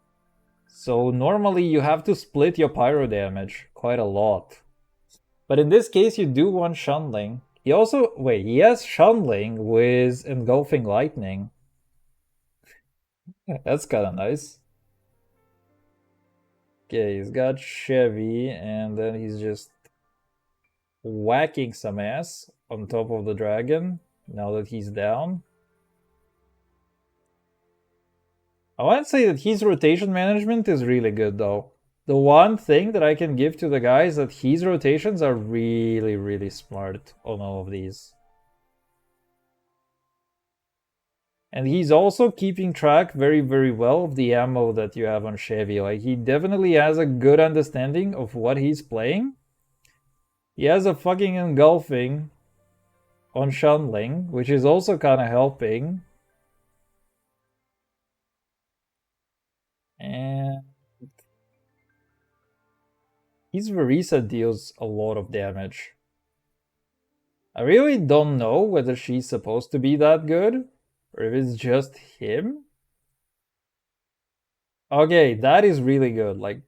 So normally you have to split your pyro damage quite a lot. But in this case you do want Shunling. He has Shunling with Engulfing Lightning. That's kinda nice. Okay, he's got Chevy, and then he's just whacking some ass on top of the dragon now that he's down. I want to say that his rotation management is really good, though. The one thing that I can give to the guy is that his rotations are really, really smart on all of these. And he's also keeping track very, very well of the ammo that you have on Chevy. Like, he definitely has a good understanding of what he's playing. He has a fucking engulfing on Shunling, which is also kind of helping. And his Verisa deals a lot of damage. I really don't know whether she's supposed to be that good, or if it's just him. Okay, that is really good. Like,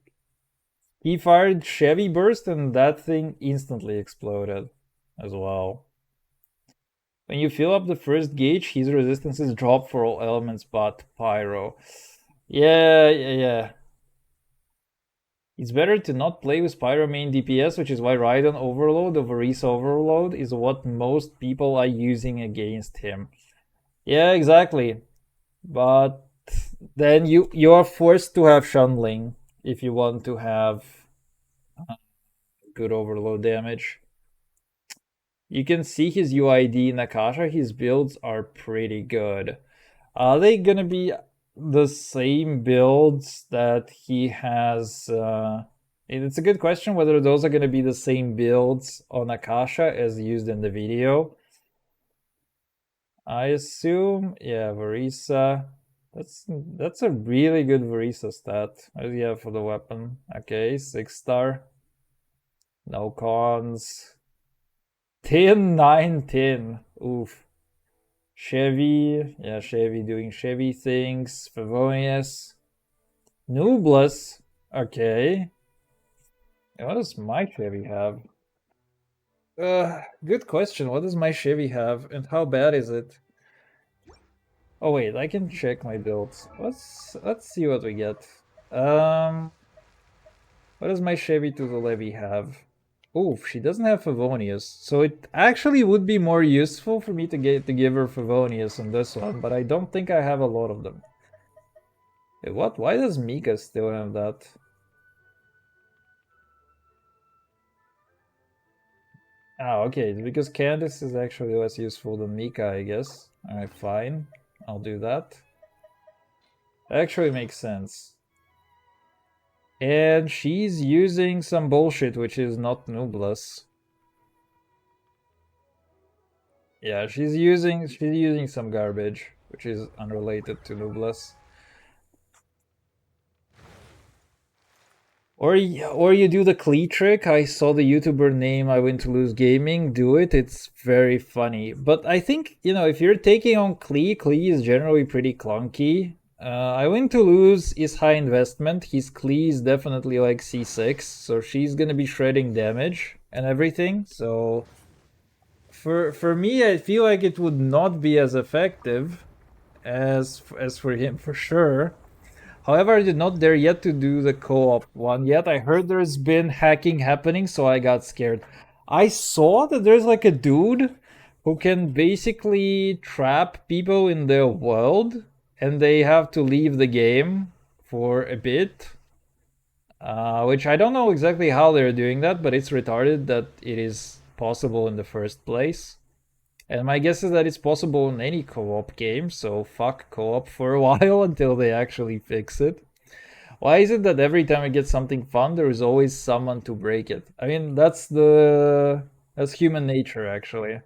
he fired Chevy Burst and that thing instantly exploded as well. When you fill up the first gauge, his resistances drop for all elements but Pyro. Yeah. It's better to not play with Pyro main DPS, which is why Raiden Overload or Varese Overload is what most people are using against him. Yeah, exactly. But then you are forced to have Shunling if you want to have good overload damage. You can see his UID in Akasha. His builds are pretty good. Are they gonna be the same builds that he has? It's a good question whether those are gonna be the same builds on Akasha as used in the video. I assume, yeah, Verisa. That's a really good Verisa stat. What do you have for the weapon? Okay, 6-star. No cons. 10, 9, 10. Oof. Chevy. Yeah, Chevy doing Chevy things. Favonius. Nublus. Okay. What does my Chevy have? Good question. What does my Chevy have and how bad is it? Oh wait, I can check my builds. Let's see what we get. What does my Chevy to the Levy have? Oof, she doesn't have Favonius, so it actually would be more useful for me to give her Favonius on this one, but I don't think I have a lot of them. Wait, what? Why does Mika still have that? Ah, okay, it's because Candace is actually less useful than Mika, I guess. Alright, fine. I'll do that. Actually makes sense. And she's using some bullshit which is not Nublus. Yeah, she's using some garbage, which is unrelated to Nublus. Or you do the Klee trick. I saw the YouTuber name I Win to Lose Gaming do it. It's very funny. But I think, if you're taking on Klee is generally pretty clunky. I Win to Lose is high investment. His Klee is definitely like C6, so she's gonna be shredding damage and everything. So for me, I feel like it would not be as effective as for him for sure. However, I did not dare yet to do the co-op one yet. I heard there's been hacking happening, so I got scared. I saw that there's like a dude who can basically trap people in their world, and they have to leave the game for a bit. Which I don't know exactly how they're doing that, but it's retarded that it is possible in the first place. And my guess is that it's possible in any co-op game, so fuck co-op for a while until they actually fix it. Why is it that every time I get something fun, there is always someone to break it? I mean, that's human nature, actually.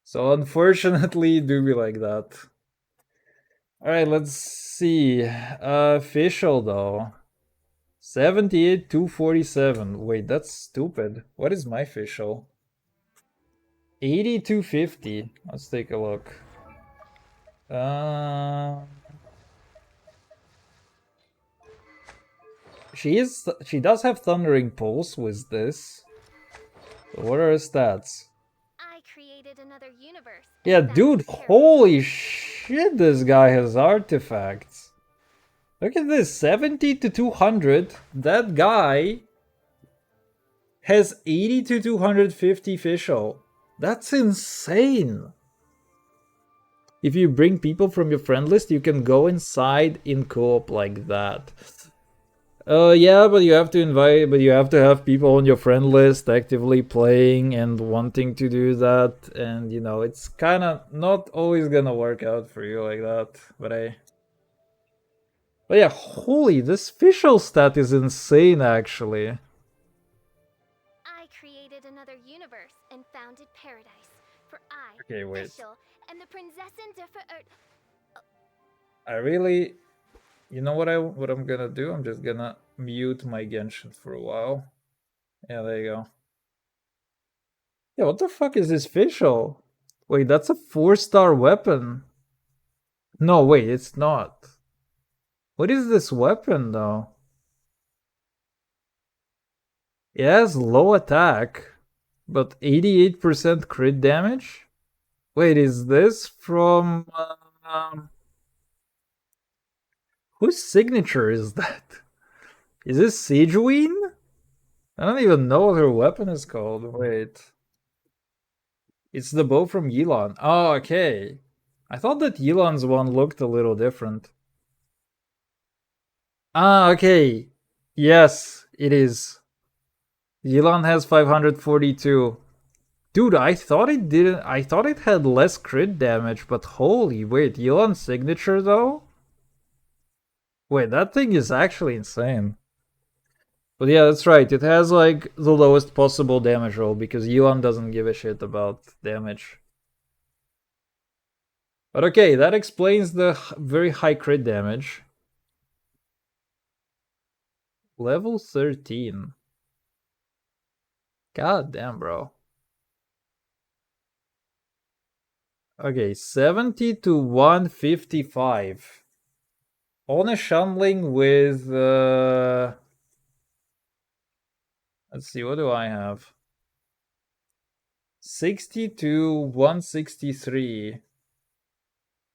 So unfortunately, it do be like that. Alright, let's see. Official, though. 78, 247. Wait, that's stupid. What is my official? 8250. Let's take a look. She does have Thundering Pulse with this. So what are her stats? I created another universe. Yeah, dude, holy shit, this guy has artifacts. Look at this, 70 to 200. That guy has 80 to 250 official. That's insane. If you bring people from your friend list, you can go inside in co-op like that. Yeah, but you have to have people on your friend list actively playing and wanting to do that, and it's kind of not always gonna work out for you like that. But yeah, holy, this official stat is insane, actually. I created another universe and founded paradise. For I, Okay, wait. official, and the Prinzessin I really, what I'm gonna do? I'm just gonna mute my Genshin for a while. Yeah, there you go. Yeah, what the fuck is this official? Wait, that's a 4-star weapon. No, wait, it's not. What is this weapon, though? It has low attack, but 88% crit damage? Wait, is this from... whose signature is that? Is this Sigeween? I don't even know what her weapon is called. Wait. It's the bow from Yelan. Oh, okay. I thought that Yelan's one looked a little different. Ah, okay. Yes, it is. Yelan has 542. Dude, I thought it didn't. I thought it had less crit damage, but holy wait, Yelan's signature though? Wait, that thing is actually insane. But yeah, that's right. It has like the lowest possible damage roll because Yelan doesn't give a shit about damage. But okay, that explains the very high crit damage. Level 13. God damn, bro. Okay, 70 to 155. On a Shanling with... let's see, what do I have? 60 to 163.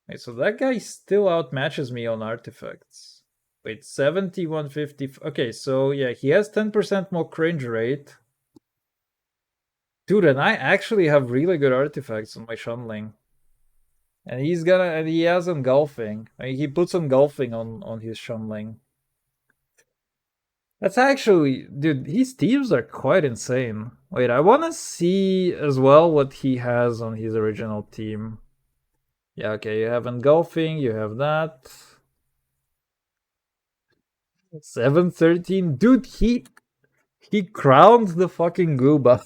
Wait, so that guy still outmatches me on artifacts. Wait, 70, 150... Okay, so yeah, he has 10% more cringe rate. Dude, and I actually have really good artifacts on my Shanling. And he has engulfing. I mean, he puts engulfing on his Shanling. That's actually, dude, his teams are quite insane. Wait, I want to see as well what he has on his original team. Yeah, okay, you have engulfing, you have that. 713, dude, he crowned the fucking Gooba.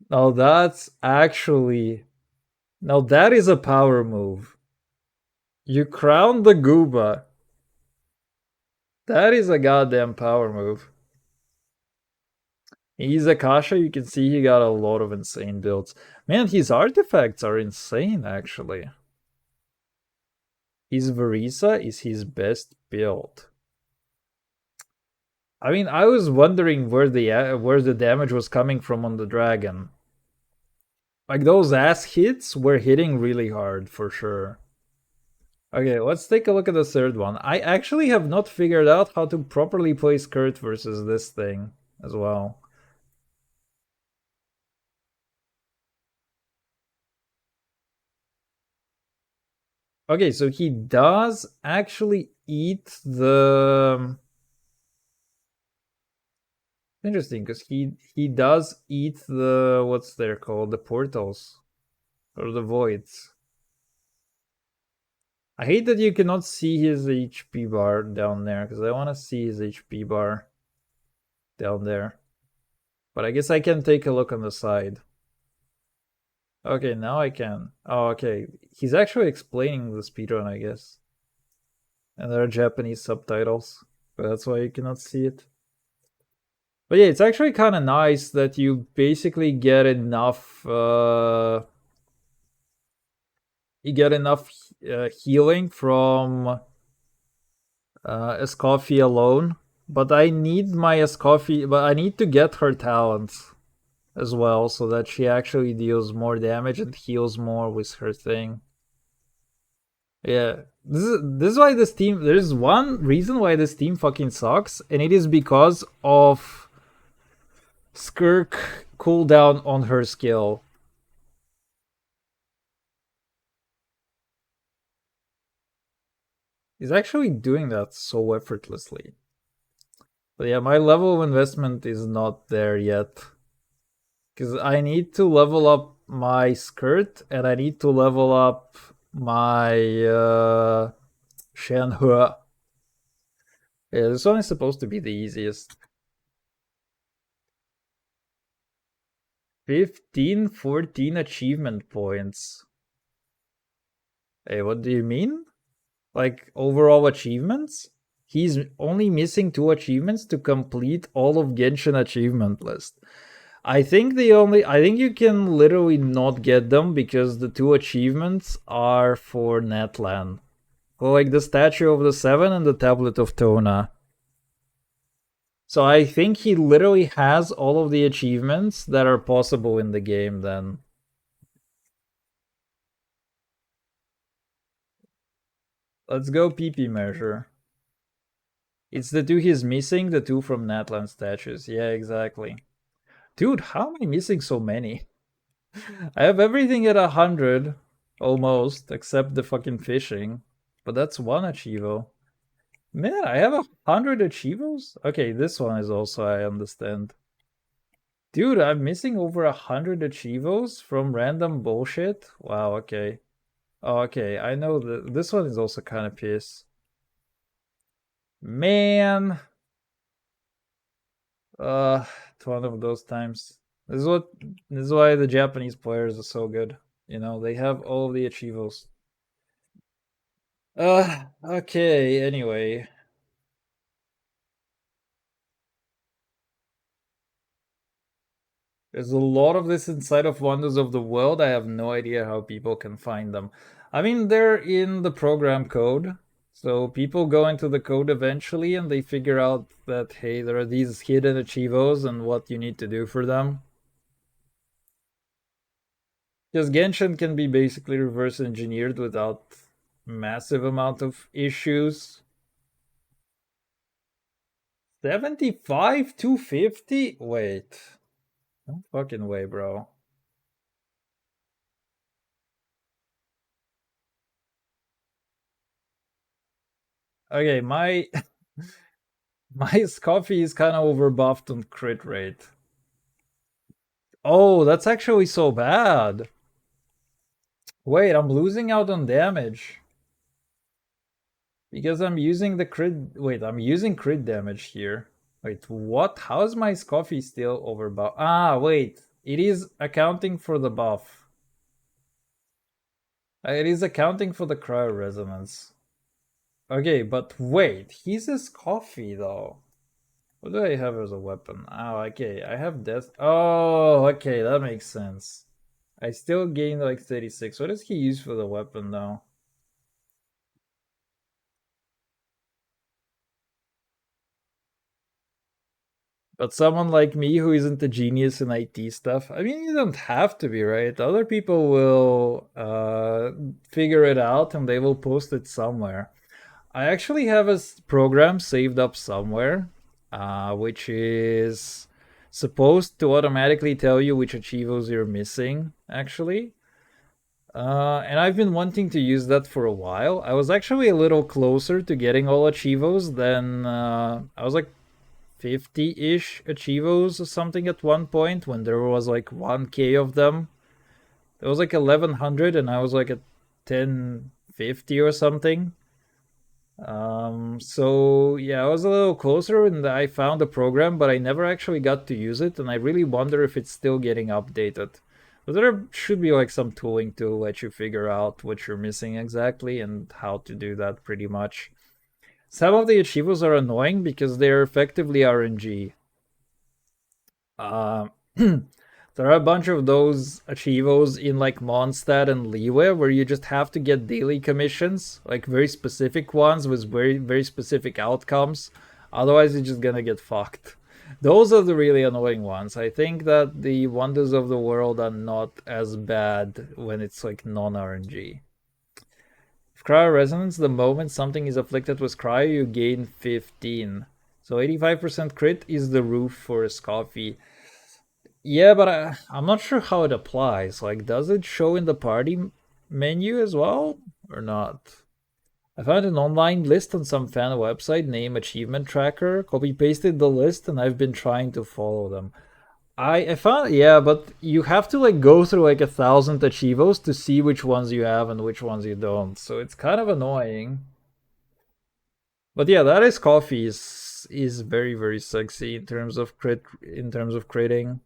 Now that's actually, now that is a power move. You crown the Gooba, That is a goddamn power move. He's Akasha, you can see he got a lot of insane builds. Man, his artifacts are insane, actually. His Verisa is his best build. I mean, I was wondering where the damage was coming from on the dragon. Like, those ass hits were hitting really hard, for sure. Okay, let's take a look at the third one. I actually have not figured out how to properly play Skirt versus this thing as well. Okay, so he does actually eat the... Interesting, because he does eat the... What's they're called? The portals. Or the voids. I hate that you cannot see his HP bar down there, because I want to see his HP bar down there. But I guess I can take a look on the side. Okay, now I can. Oh, okay. He's actually explaining the speedrun, I guess. And there are Japanese subtitles, but that's why you cannot see it. But yeah, it's actually kind of nice that you basically get enough... you get enough healing from Escoffi alone. But I need my Escoffi... But I need to get her talents as well, so that she actually deals more damage and heals more with her thing. Yeah, this is why this team... There's one reason why this team fucking sucks, and it is because of Skirk cooldown on her skill. He's actually doing that so effortlessly. But yeah, my level of investment is not there yet. Because I need to level up my Skirt, and I need to level up my Shenhua. Yeah, this one is supposed to be the easiest. 14 achievement points. Hey, what do you mean? Like, overall achievements? He's only missing 2 achievements to complete all of Genshin achievement list. I think you can literally not get them because the 2 achievements are for Netland. Well, like the Statue of the Seven and the Tablet of Tona. So I think he literally has all of the achievements that are possible in the game then. Let's go PP measure. It's the 2 he's missing, the 2 from Natlan statues. Yeah, exactly. Dude, how am I missing so many? I have everything at 100, almost, except the fucking fishing. But that's 1 achievo. Man, I have 100 achievos? Okay, this one is also, I understand. Dude, I'm missing over 100 achievos from random bullshit? Wow, okay. Oh, okay, I know that this one is also kind of piss. Man. It's one of those times. This is why the Japanese players are so good. You know, they have all the achievos. Okay, anyway. There's a lot of this inside of Wonders of the World. I have no idea how people can find them. I mean, they're in the program code. So people go into the code eventually and they figure out that, hey, there are these hidden achievos and what you need to do for them. Because Genshin can be basically reverse engineered without massive amount of issues. 75, 250? Wait. No fucking way, bro. Okay, my my Scoffy is kind of overbuffed on crit rate. Oh, that's actually so bad. Wait, I'm losing out on damage. Because I'm using the crit... Wait, I'm using crit damage here. Wait, what? How is my Scoffy still overbuffed? Ah, wait. It is accounting for the buff. It is accounting for the cryo resonance. Okay, but wait, he says coffee though. What do I have as a weapon? Oh, okay, I have death. Oh, okay, that makes sense. I still gained like 36. What does he use for the weapon though? But someone like me who isn't a genius in IT stuff, I mean, you don't have to be, right? Other people will figure it out and they will post it somewhere. I actually have a program saved up somewhere, which is supposed to automatically tell you which achievos you're missing, actually. And I've been wanting to use that for a while. I was actually a little closer to getting all achievos than I was like 50-ish achievos or something at one point when there was like 1k of them. There was like 1100 and I was like at 1050 or something. So yeah, I was a little closer and I found a program, but I never actually got to use it, and I really wonder if it's still getting updated. But there should be like some tooling to let you figure out what you're missing exactly and how to do that pretty much. Some of the achievos are annoying because they're effectively RNG. Um, there are a bunch of those achievos in like Mondstadt and Liyue where you just have to get daily commissions, like very specific ones with very, very specific outcomes. Otherwise, you're just gonna get fucked. Those are the really annoying ones. I think that the Wonders of the World are not as bad when it's like non-RNG. If Cryo Resonance, the moment something is afflicted with Cryo, you gain 15. So 85% crit is the roof for a Scoffy. Yeah, but I'm not sure how it applies. Like, does it show in the party menu as well or not? I found an online list on some fan website named Achievement Tracker, copy pasted the list, and I've been trying to follow them. I found, yeah, but you have to like go through like 1,000 achievos to see which ones you have and which ones you don't. So it's kind of annoying. But yeah, that is coffee is very very sexy in terms of critting.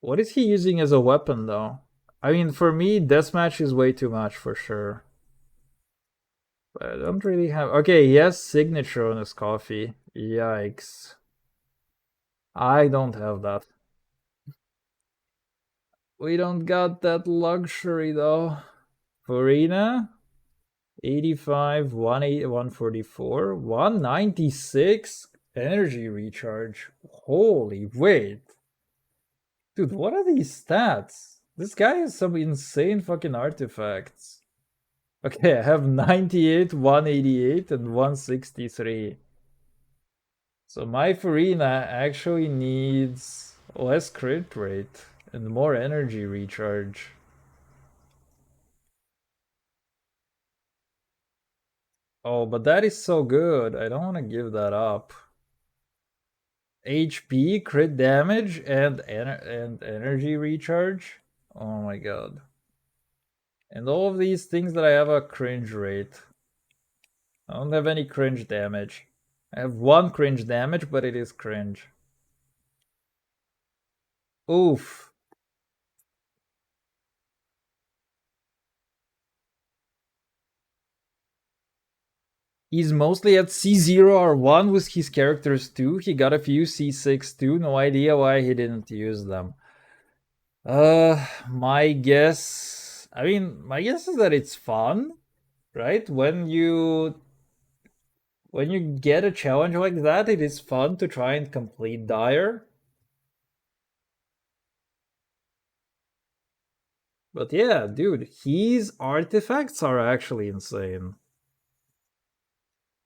What is he using as a weapon, though? I mean, for me, deathmatch is way too much for sure. But I don't really have. Okay, yes, signature on his coffee. Yikes. I don't have that. We don't got that luxury, though. Farina? 85, 144, 196 energy recharge. Holy wait. Dude, what are these stats? This guy has some insane fucking artifacts. Okay, I have 98, 188, and 163. So my Farina actually needs less crit rate and more energy recharge. Oh, but that is so good. I don't want to give that up. HP, crit damage, and energy recharge. Oh my god. And all of these things that I have a cringe rate. I don't have any cringe damage. I have one cringe damage, but it is cringe. Oof. He's mostly at C0R1 with his characters too. He got a few C6 too. No idea why he didn't use them. My guess. I mean, my guess is that it's fun, right? When you get a challenge like that, it is fun to try and complete Dire. But yeah, dude, his artifacts are actually insane.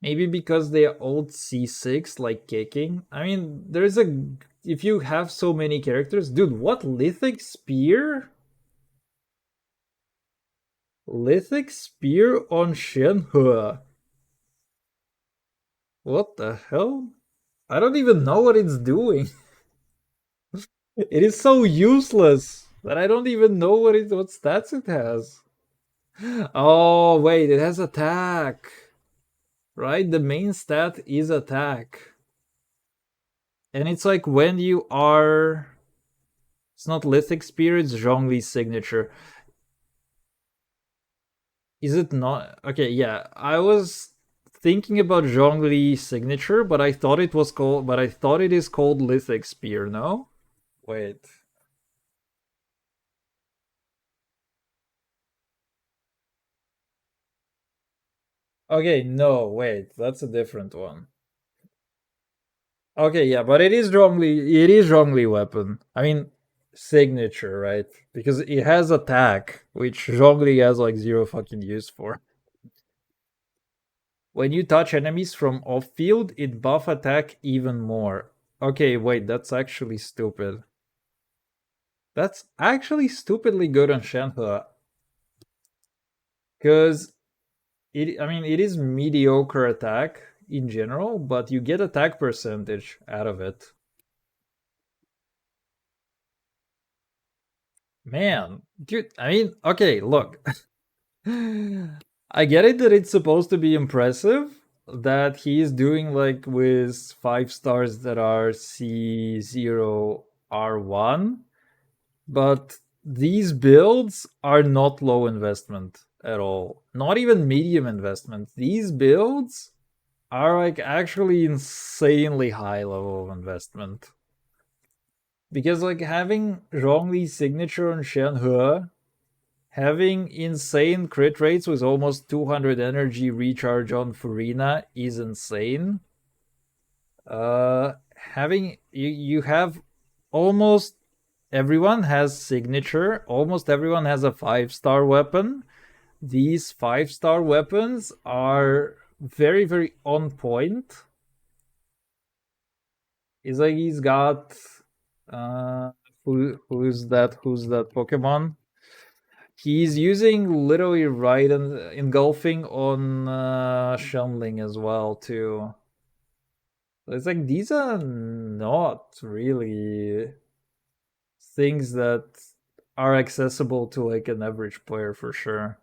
Maybe because they are old C6, like kicking. I mean, there's a. If you have so many characters. Dude, what? Lithic Spear? Lithic Spear on Shenhua. What the hell? I don't even know what it's doing. It is so useless that I don't even know what stats it has. Oh, wait, it has attack. Right? The main stat is attack. And it's like when you are. It's not Lithic Spear, it's Zhongli's signature. Is it not? Okay, yeah. I was thinking about Zhongli signature, but I thought it was called. But I thought it is called Lithic Spear. No. Wait. Okay, no, wait. That's a different one. Okay, yeah, but it is Zhongli. It is Zhongli weapon. I mean, signature, right? Because it has attack, which Zhongli has like zero fucking use for. When you touch enemies from off field, it buff attack even more. Okay, wait, that's actually stupid. That's actually stupidly good on Shenhe. Because I mean, it is mediocre attack in general, but you get attack percentage out of it. Man, dude, I mean, okay, look. I get it that it's supposed to be impressive that he's doing like with 5 stars that are C0 R1, but these builds are not low investment at all. Not even medium investment. These builds are like actually insanely high level of investment. Because like having Zhongli's signature on Shenhe, having insane crit rates with almost 200 energy recharge on Furina is insane. Having you have almost everyone has signature. Almost everyone has a 5-star weapon. These 5-star weapons are very, very on point. It's like he's got who's that Pokemon? He's using literally right and engulfing on Shumling as well too. It's like these are not really things that are accessible to like an average player for sure.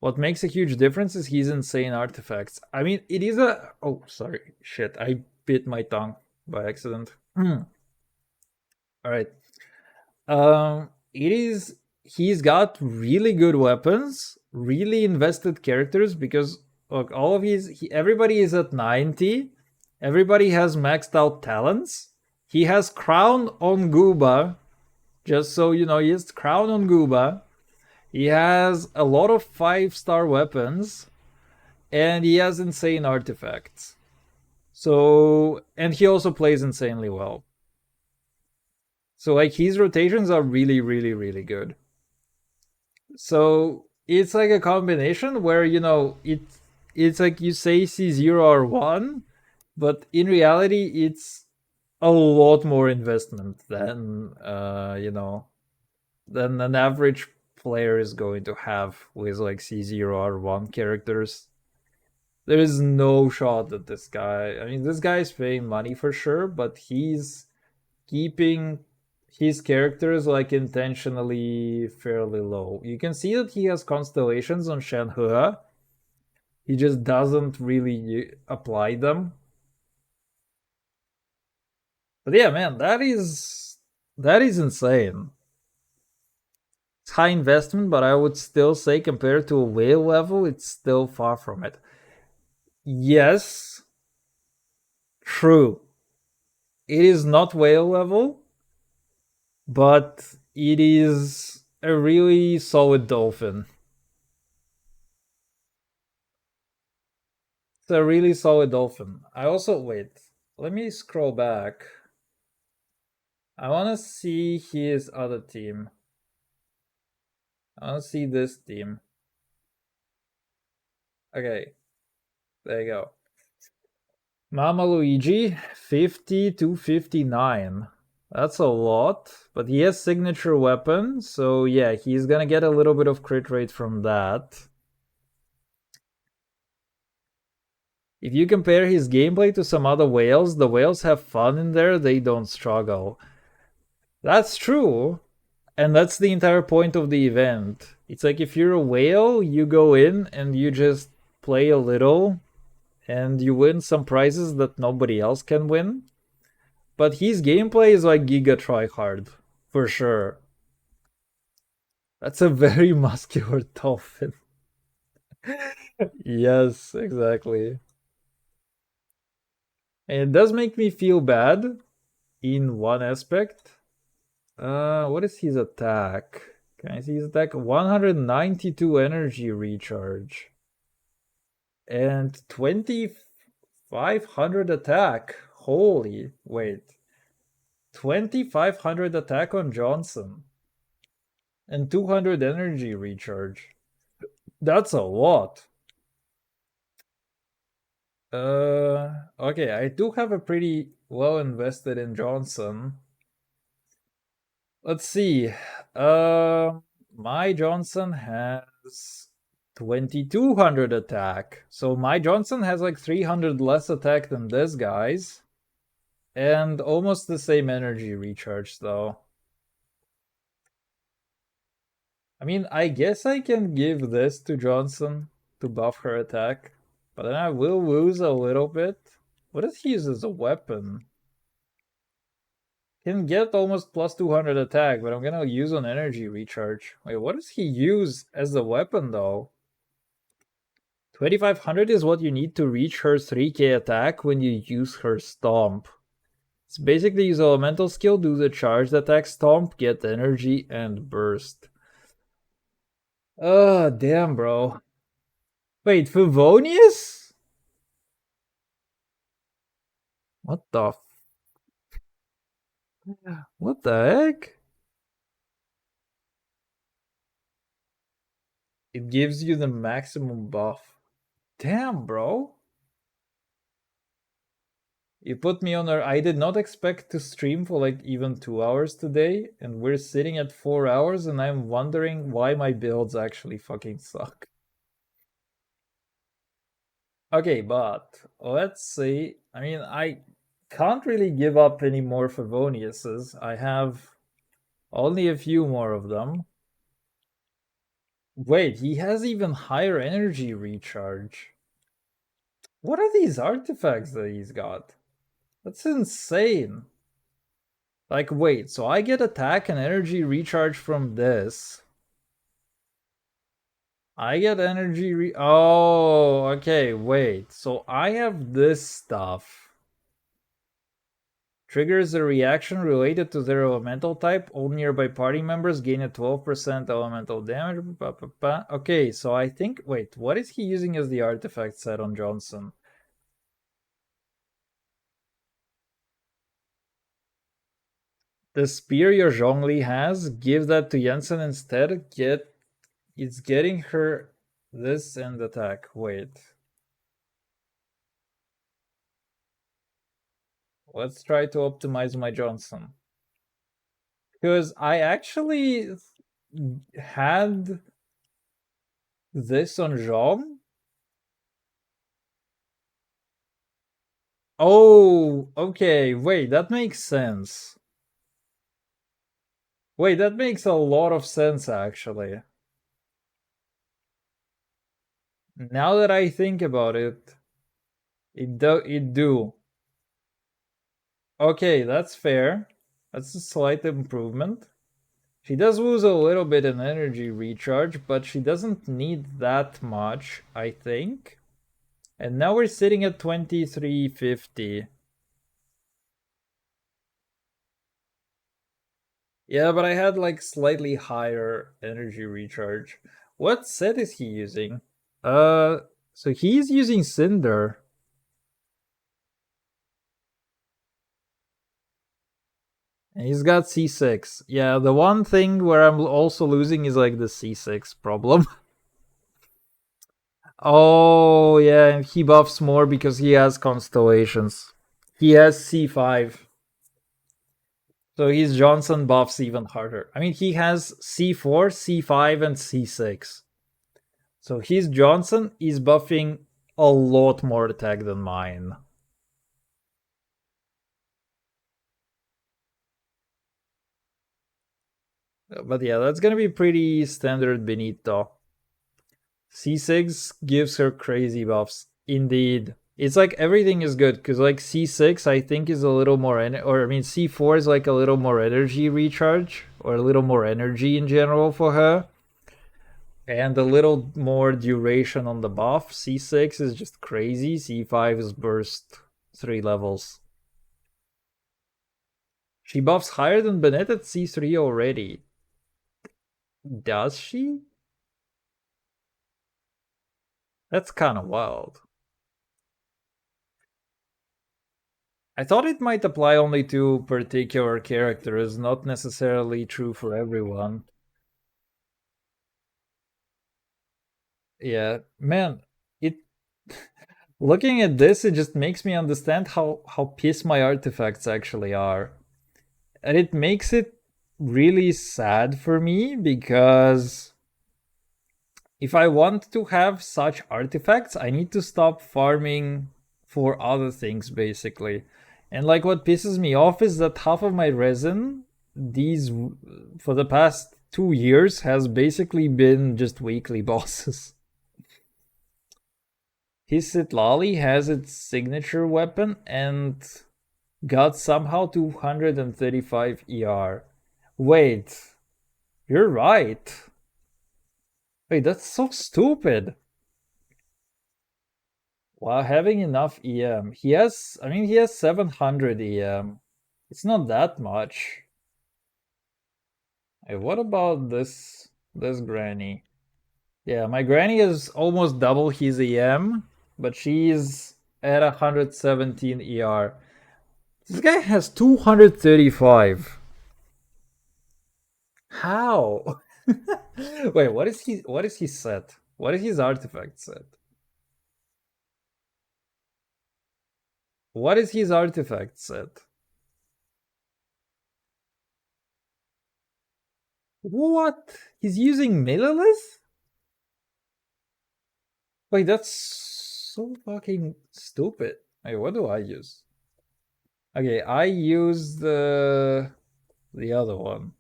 What makes a huge difference is his insane artifacts. I mean, it is a. Oh, sorry. Shit, I bit my tongue by accident. All right. It is. He's got really good weapons, really invested characters because look, all of everybody is at 90. Everybody has maxed out talents. He has crown on Gooba. Just so you know, he has crown on Gooba. He has a lot of 5-star weapons, and he has insane artifacts. So, and he also plays insanely well. So, like, his rotations are really, really, really good. So, it's like a combination where, you know, it's like you say C0 or 1, but in reality, it's a lot more investment than, you know, than an average player is going to have with like C0 or 1 characters. There is no shot that this guy, I mean, this guy is paying money for sure, but he's keeping his characters like intentionally fairly low. You can see that he has constellations on Shenhe. He just doesn't really apply them. But yeah, man, that is insane. It's high investment, but I would still say compared to a whale level, it's still far from it. Yes, true. It is not whale level, but it is a really solid dolphin. It's a really solid dolphin. I also wait. Let me scroll back. I want to see his other team. I want to see this team. Okay, there you go. Mama Luigi, 50 to 59. That's a lot, but he has signature weapon, so yeah, he's gonna get a little bit of crit rate from that. If you compare his gameplay to some other whales, the whales have fun in there, they don't struggle. That's true, and that's the entire point of the event. It's like if you're a whale, you go in and you just play a little, and you win some prizes that nobody else can win. But his gameplay is like Giga tryhard, for sure. That's a very muscular dolphin. Yes, exactly. And it does make me feel bad in one aspect. What is his attack? Can I see his attack? 192 energy recharge. And 2500 attack. Holy, wait. 2500 attack on Johnson. And 200 energy recharge. That's a lot. Okay, I do have a pretty well invested in Johnson. Let's see. My Johnson has 2200 attack. So my Johnson has like 300 less attack than this guy's. And almost the same energy recharge though. I mean, I guess I can give this to Johnson to buff her attack. But then I will lose a little bit. What does he use as a weapon? Can get almost plus 200 attack, but I'm gonna use an energy recharge. Wait, what does he use as a weapon though? 2500 is what you need to reach her 3k attack when you use her stomp. It's basically use elemental skill, do the charged attack stomp, get energy, and burst. Damn, bro. Wait, Favonius? What the What the heck? It gives you the maximum buff. Damn, bro. You put me on a... I did not expect to stream for like even 2 hours today, and we're sitting at 4 hours, and I'm wondering why my builds actually fucking suck. Okay, but let's see. I mean, I can't really give up any more Favoniuses. I have only a few more of them. Wait, he has even higher energy recharge. What are these artifacts that he's got? That's insane. Like, wait, so I get attack and energy recharge from this. I get energy Oh, okay, wait. So I have this stuff. Triggers a reaction related to their elemental type. All nearby party members gain a 12% elemental damage. Okay, so I think... Wait, what is he using as the artifact set on Johnson? The spear your Zhongli has, give that to Jensen instead. It's getting her this and attack. Wait. Let's try to optimize my Johnson. Because I actually had this on Zhong. Oh, okay. Wait, that makes sense. Wait, that makes a lot of sense, actually. Now that I think about it, it do. Okay, that's fair. That's a slight improvement. She does lose a little bit in energy recharge, but she doesn't need that much, I think. And now we're sitting at 2350. Yeah, but I had like slightly higher energy recharge. What set is he using? So he's using Cinder. And he's got C6. Yeah, the one thing where I'm also losing is like the C6 problem. Oh, yeah, and he buffs more because he has constellations. He has C5. So his Johnson buffs even harder. I mean, he has C4, C5, and C6. So his Johnson is buffing a lot more attack than mine. But yeah, that's gonna be pretty standard Benito. C6 gives her crazy buffs. Indeed. It's like everything is good, because like C6 I think is a little more, C4 is like a little more energy recharge, or a little more energy in general for her. And a little more duration on the buff. C6 is just crazy. C5 is burst 3 levels. She buffs higher than Bennett at C3 already. Does she? That's kind of wild. I thought it might apply only to particular characters, not necessarily true for everyone. Yeah, man, it looking at this, it just makes me understand how pissed my artifacts actually are. And it makes it really sad for me because if I want to have such artifacts, I need to stop farming for other things basically. And like what pisses me off is that half of my resin these for the past 2 years has basically been just weekly bosses. His Sitlali has its signature weapon and got somehow 235 ER. Wait, you're right. Wait, that's so stupid. While having enough EM, he has 700 EM. It's not that much. Hey, what about this granny? Yeah, my granny is almost double his EM, but she's at 117 ER. This guy has 235. How? Wait, what is he set? What is his artifact set? What is his artifact set? What? He's using Millilith? Wait, that's so fucking stupid. Wait, what do I use? Okay, I use the other one.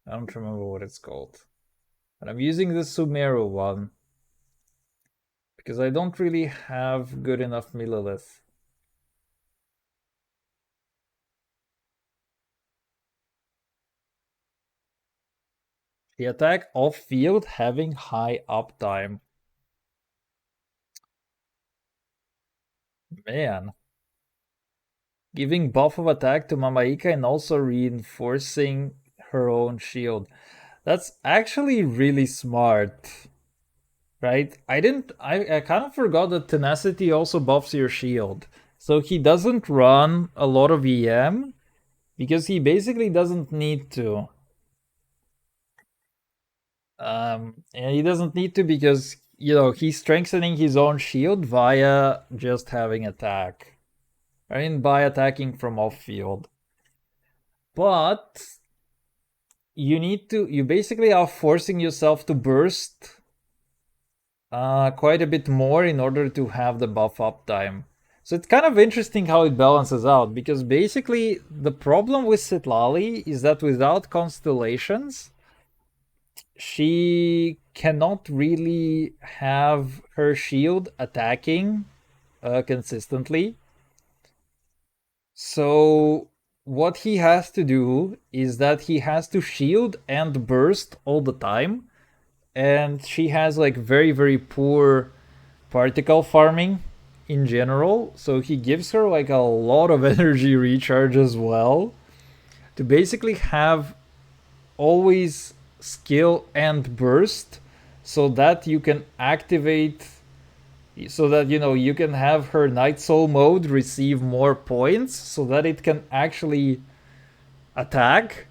I don't remember what it's called. But I'm using the Sumeru one. Because I don't really have good enough Millilith. The attack off field having high uptime. Man. Giving buff of attack to Mamaika and also reinforcing her own shield. That's actually really smart. Right? I kind of forgot that tenacity also buffs your shield. So he doesn't run a lot of EM because he basically doesn't need to. And he doesn't need to because he's strengthening his own shield via just having attack. I mean by attacking from off field. But you basically are forcing yourself to burst quite a bit more in order to have the buff uptime. So it's kind of interesting how it balances out, because basically the problem with Sitlali is that without constellations, she cannot really have her shield attacking consistently. So what he has to do is that he has to shield and burst all the time, and she has like very, very poor particle farming in general, so he gives her like a lot of energy recharge as well to basically have always skill and burst, so that you can activate, so that you can have her Night Soul mode receive more points so that it can actually attack,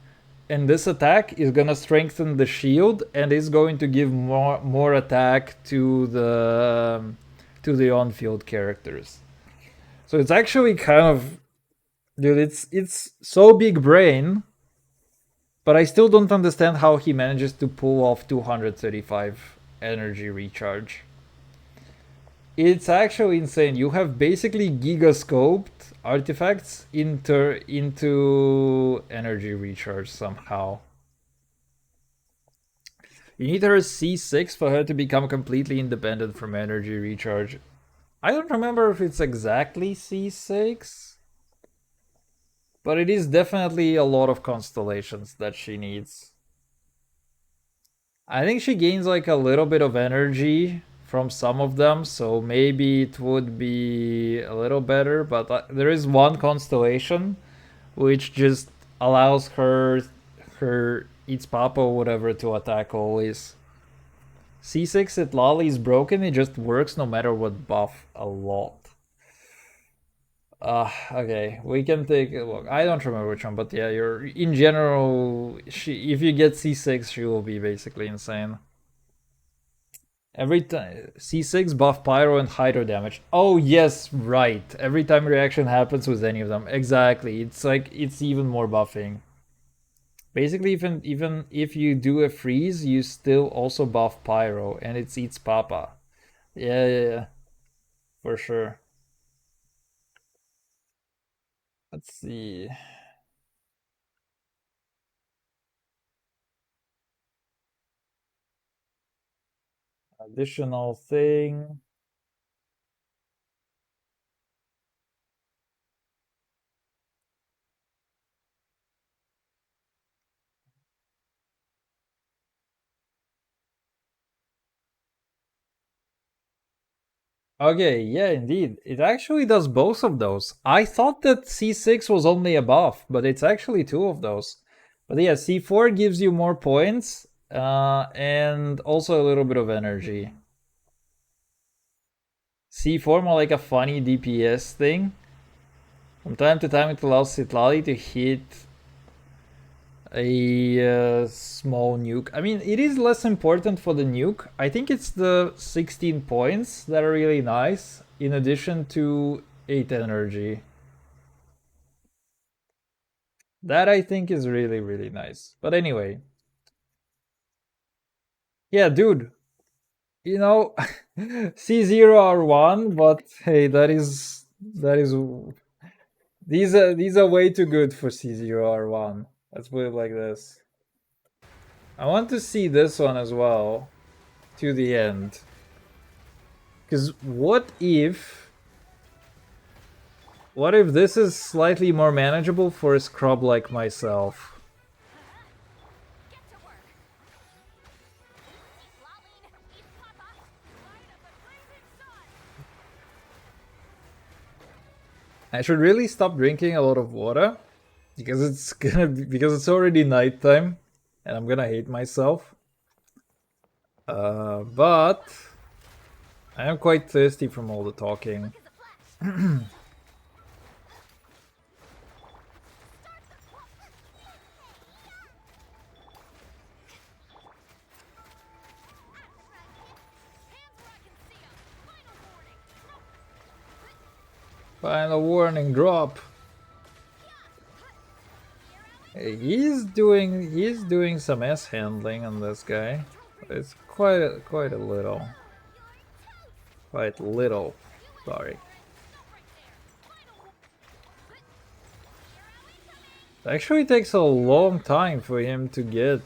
and this attack is gonna strengthen the shield and is going to give more attack to the on-field characters. So it's actually kind of, dude, it's so big brain, but I still don't understand how he manages to pull off 235 energy recharge. It's actually insane. You have basically gigascoped artifacts into energy recharge somehow. You need her C6 for her to become completely independent from energy recharge. I don't remember if it's exactly C6, but it is definitely a lot of constellations that she needs. I think she gains like a little bit of energy from some of them, so maybe it would be a little better. But there is one constellation which just allows her Eats Papa or whatever to attack always. C6 at Lolly is broken, it just works no matter what buff a lot. Okay, we can take a look. I don't remember which one, but yeah, you're in general. If you get C6, she will be basically insane. Every time C6 buff pyro and hydro damage. Oh yes, right. Every time reaction happens with any of them, exactly. It's like it's even more buffing. Basically, even if you do a freeze, you still also buff pyro, and it eats Papa. Yeah, for sure. Let's see. Additional thing. Okay, yeah, indeed. It actually does both of those. I thought that C6 was only a buff, but it's actually two of those. But yeah, C4 gives you more points, and also a little bit of energy. C4 more like a funny DPS thing. From time to time it allows Citlali to hit a small nuke. I mean, it is less important for the nuke. I think it's the 16 points that are really nice, in addition to 8 energy. That I think is really, really nice. But anyway. Yeah, dude. You know, C0R1, but hey, these are way too good for C0R1. Let's put it like this. I want to see this one as well to the end. Because what if this is slightly more manageable for a scrub like myself? I should really stop drinking a lot of water because it's already nighttime and I'm gonna hate myself. But I am quite thirsty from all the talking. Final warning drop. Hey, he's doing some S handling on this guy. It's quite a little. Quite little. Sorry. It actually takes a long time for him to get.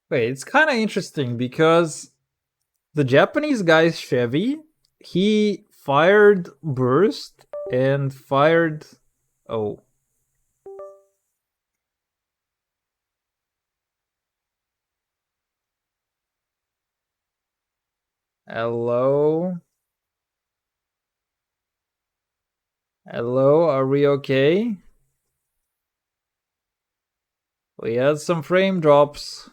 Wait, it's kind of interesting because the Japanese guy's Chevy, he fired burst and fired. Oh. Hello? Hello, are we okay? We had some frame drops.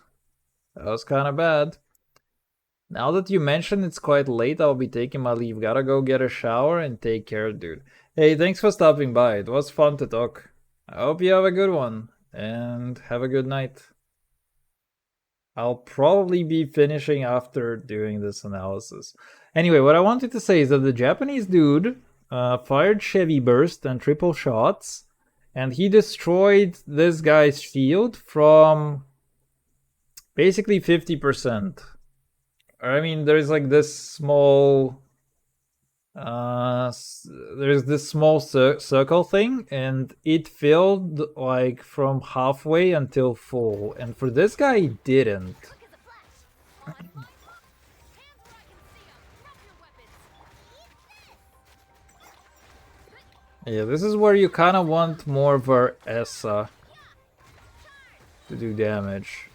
That was kind of bad. Now that you mention it's quite late, I'll be taking my leave. Gotta go get a shower and take care, dude. Hey, thanks for stopping by. It was fun to talk. I hope you have a good one, and have a good night. I'll probably be finishing after doing this analysis. Anyway, what I wanted to say is that the Japanese dude fired Chevy Burst and triple shots, and he destroyed this guy's shield from basically 50%. I mean, there's like this small there's this small circle thing, and it filled like from halfway until full, and for this guy it didn't. Yeah, this is where you kind of want more Varessa. to do damage.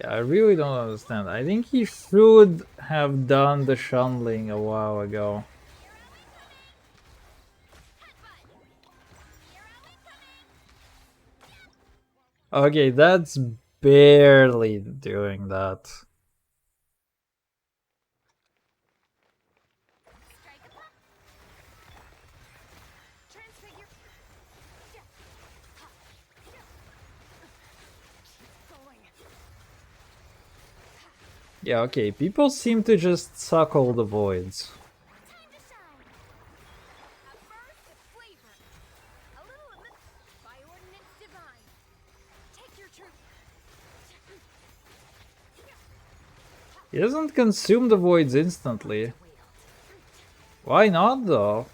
Yeah, I really don't understand. I think he should have done the shuttling a while ago. Okay, that's barely doing that. Yeah, okay, people seem to just suck all the voids. He doesn't consume the voids instantly. Why not, though?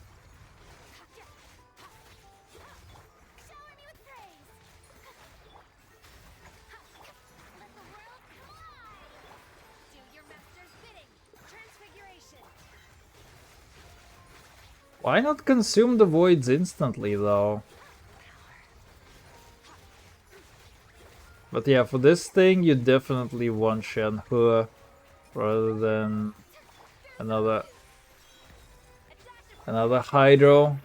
Why not consume the voids instantly, though? But yeah, for this thing, you definitely want Shenhe rather than another Hydro.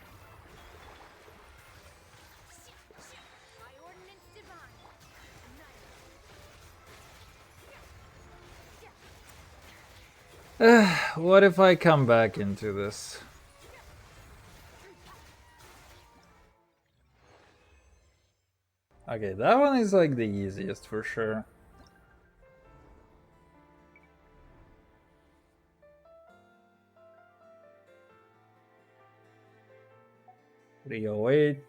What if I come back into this? Okay, that one is like the easiest for sure. $308.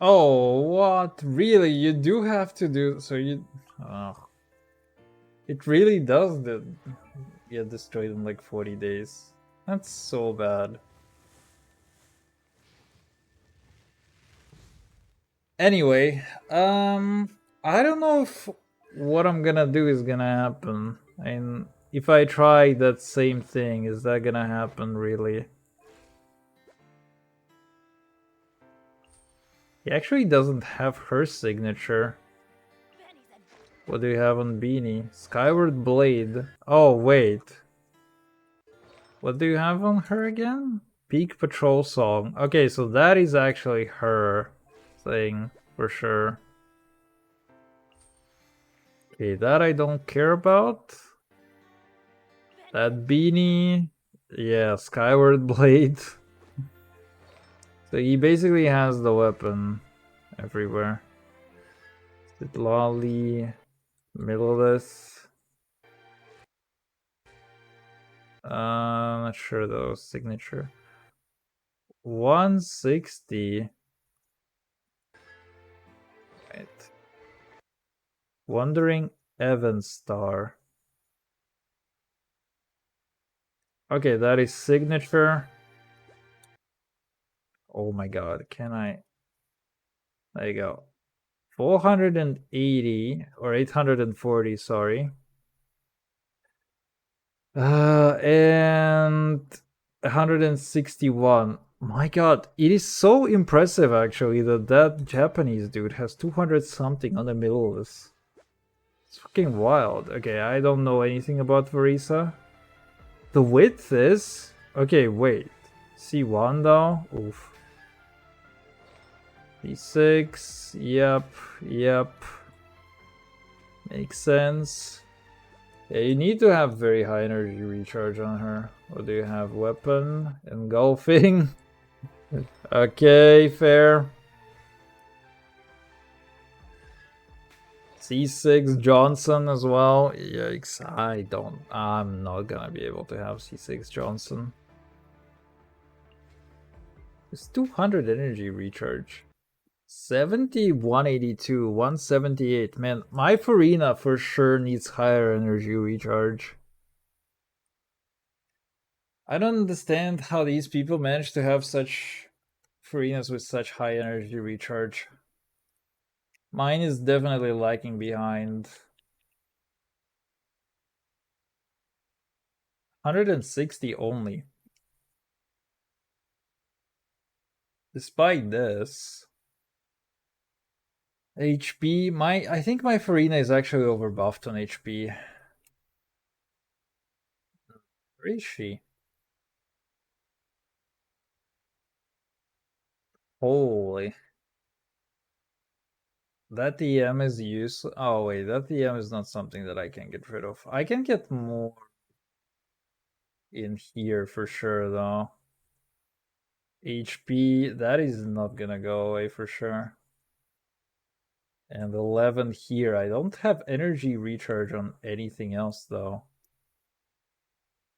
Oh, what? Really? You do have to do so you it really does get destroyed in like 40 days. That's so bad. Anyway, I don't know if what I'm gonna do is gonna happen. And if I try that same thing, is that gonna happen really? He actually doesn't have her signature. What do you have on Beanie? Skyward Blade. Oh, wait. What do you have on her again? Peak Patrol Song. Okay, so that is actually her thing, for sure. Okay, that I don't care about. That Beanie. Yeah, Skyward Blade. So he basically has the weapon everywhere. Lolly, Middleless. Not sure though. Signature 160. Right. Wandering Evan Star. Okay, that is signature. Oh my god, can I? There you go. 480 or 840, sorry. And 161. My god, it is so impressive actually that that Japanese dude has 200 something on the middle list. It's fucking wild. Okay, I don't know anything about Varisa. The width is... Okay, wait. C1 though? Oof. D6. Yep. Makes sense. Yeah, you need to have very high energy recharge on her. Or do you have weapon? Engulfing? Okay, fair. C6 Johnson as well. Yikes, I'm not gonna be able to have C6 Johnson. It's 200 energy recharge. 70, 182, 178. Man, my Farina for sure needs higher energy recharge. I don't understand how these people manage to have such Farinas with such high energy recharge. Mine is definitely lagging behind. 160 only. Despite this, HP, I think my Farina is actually overbuffed on HP. Where is she? Holy. That EM is useless. Oh wait, that EM is not something that I can get rid of. I can get more in here for sure though. HP, that is not gonna go away for sure. And 11 here. I don't have energy recharge on anything else though.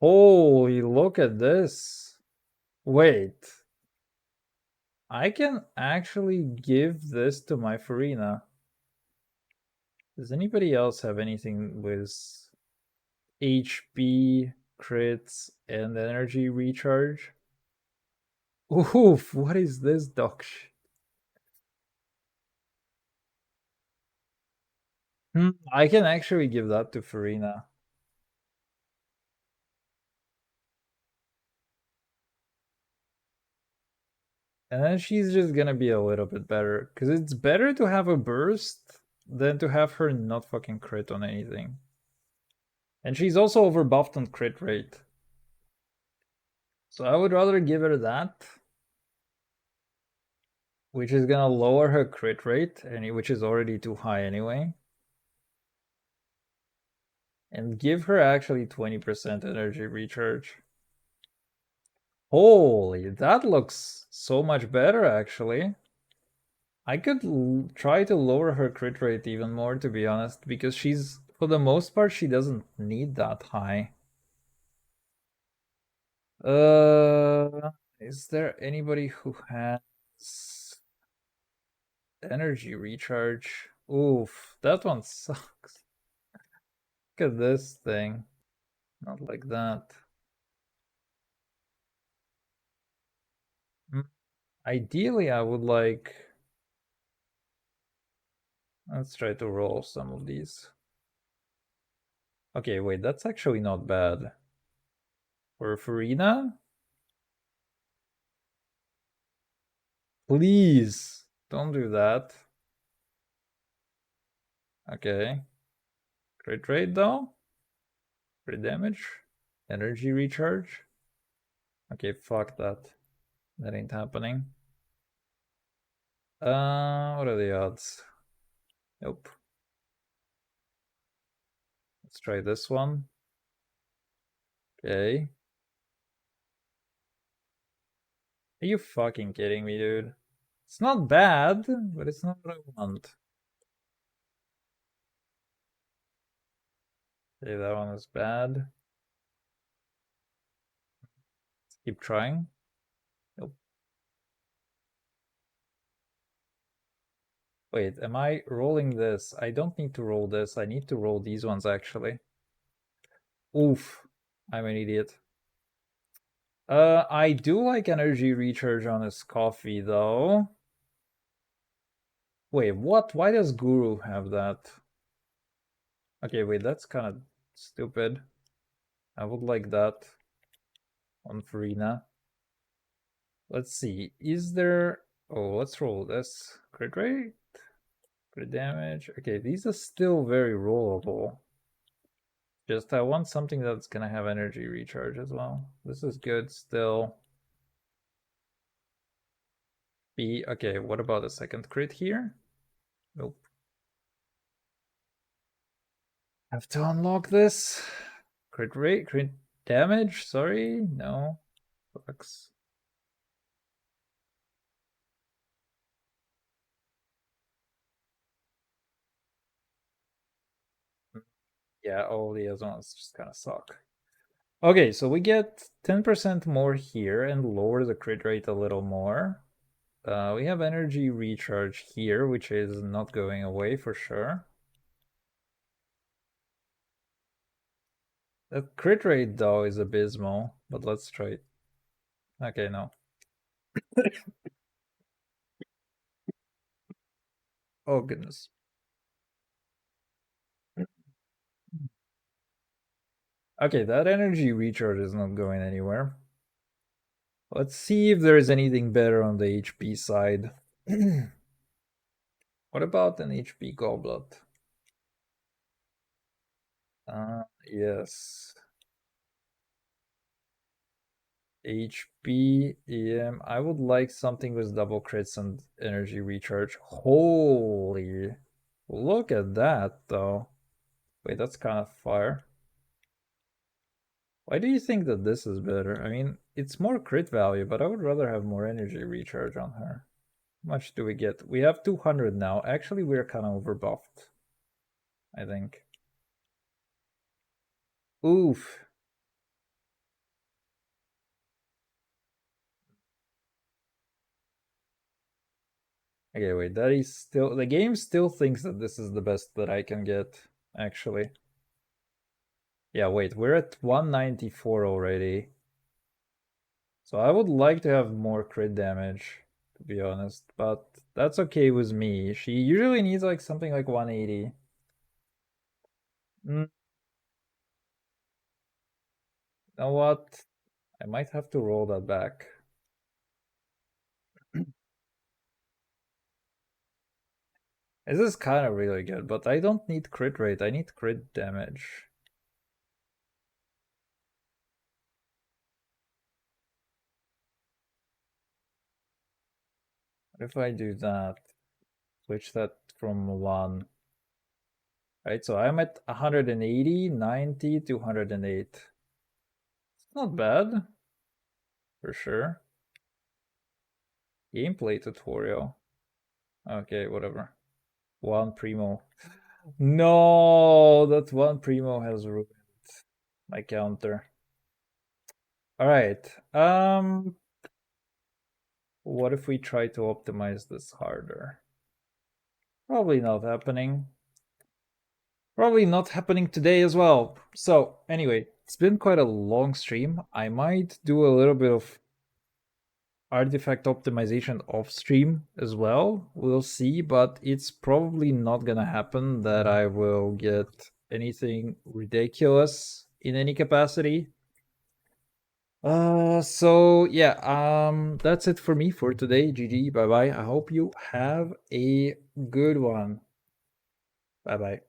Holy, look at this. Wait. I can actually give this to my Farina. Does anybody else have anything with HP, crits, and energy recharge? Oof, what is this dog shit? I can actually give that to Farina. And then she's just gonna be a little bit better. Because it's better to have a burst than to have her not fucking crit on anything. And she's also overbuffed on crit rate. So I would rather give her that. Which is gonna lower her crit rate, which is already too high anyway. And give her actually 20% energy recharge. Holy, that looks so much better actually. I could try to lower her crit rate even more, to be honest, because she's, for the most part, she doesn't need that high. Is there anybody who has energy recharge? Oof, that one sucks. Look at this thing. Not like that. Ideally, I would like... Let's try to roll some of these. Okay, wait, that's actually not bad. For Farina? Please, don't do that. Okay. Crit rate though? Crit damage? Energy recharge? Okay, fuck that. That ain't happening. What are the odds? Nope. Let's try this one. Okay. Are you fucking kidding me, dude? It's not bad, but it's not what I want. Okay, that one is bad. Let's keep trying. Nope. Wait, am I rolling this? I don't need to roll this. I need to roll these ones, actually. Oof. I'm an idiot. I do like energy recharge on his coffee, though. Wait, what? Why does Guru have that? Okay, wait, that's kind of stupid. I would like that on Farina. Let's see. Is there... Oh, let's roll this. Crit rate? Crit damage? Okay, these are still very rollable. Just I want something that's gonna have energy recharge as well. This is good still. B. Okay, what about a second crit here? Nope. Have to unlock this. Crit rate? Crit damage? Sorry? No. Fucks. Yeah, all the other ones just kind of suck. Okay, so we get 10% more here and lower the crit rate a little more. We have energy recharge here, which is not going away for sure. The crit rate, though, is abysmal, but let's try it. Okay, no. Oh, goodness. Okay, that energy recharge is not going anywhere. Let's see if there is anything better on the HP side. What about an HP goblet? Yes. HP, EM. I would like something with double crits and energy recharge. Holy. Look at that, though. Wait, that's kind of fire. Why do you think that this is better? I mean, it's more crit value, but I would rather have more energy recharge on her. How much do we get? We have 200 now. Actually, we're kind of overbuffed, I think. Oof. Okay, wait, that is still... The game still thinks that this is the best that I can get, actually. Yeah, wait, we're at 194 already. So I would like to have more crit damage, to be honest, but that's okay with me. She usually needs like something like 180. You know what? I might have to roll that back. This is kind of really good, but I don't need crit rate, I need crit damage. What if I do that? Switch that from 1. Right, so I'm at 180, 90, 208. It's not bad, for sure. Gameplay tutorial. Okay, whatever. One primo. No, that one primo has ruined my counter. All right. What if we try to optimize this harder? Probably not happening. Probably not happening today as well. So anyway, it's been quite a long stream. I might do a little bit of artifact optimization off stream as well. We'll see, but it's probably not gonna happen that I will get anything ridiculous in any capacity. So yeah, that's it for me for today. GG, bye bye. I hope you have a good one. Bye bye.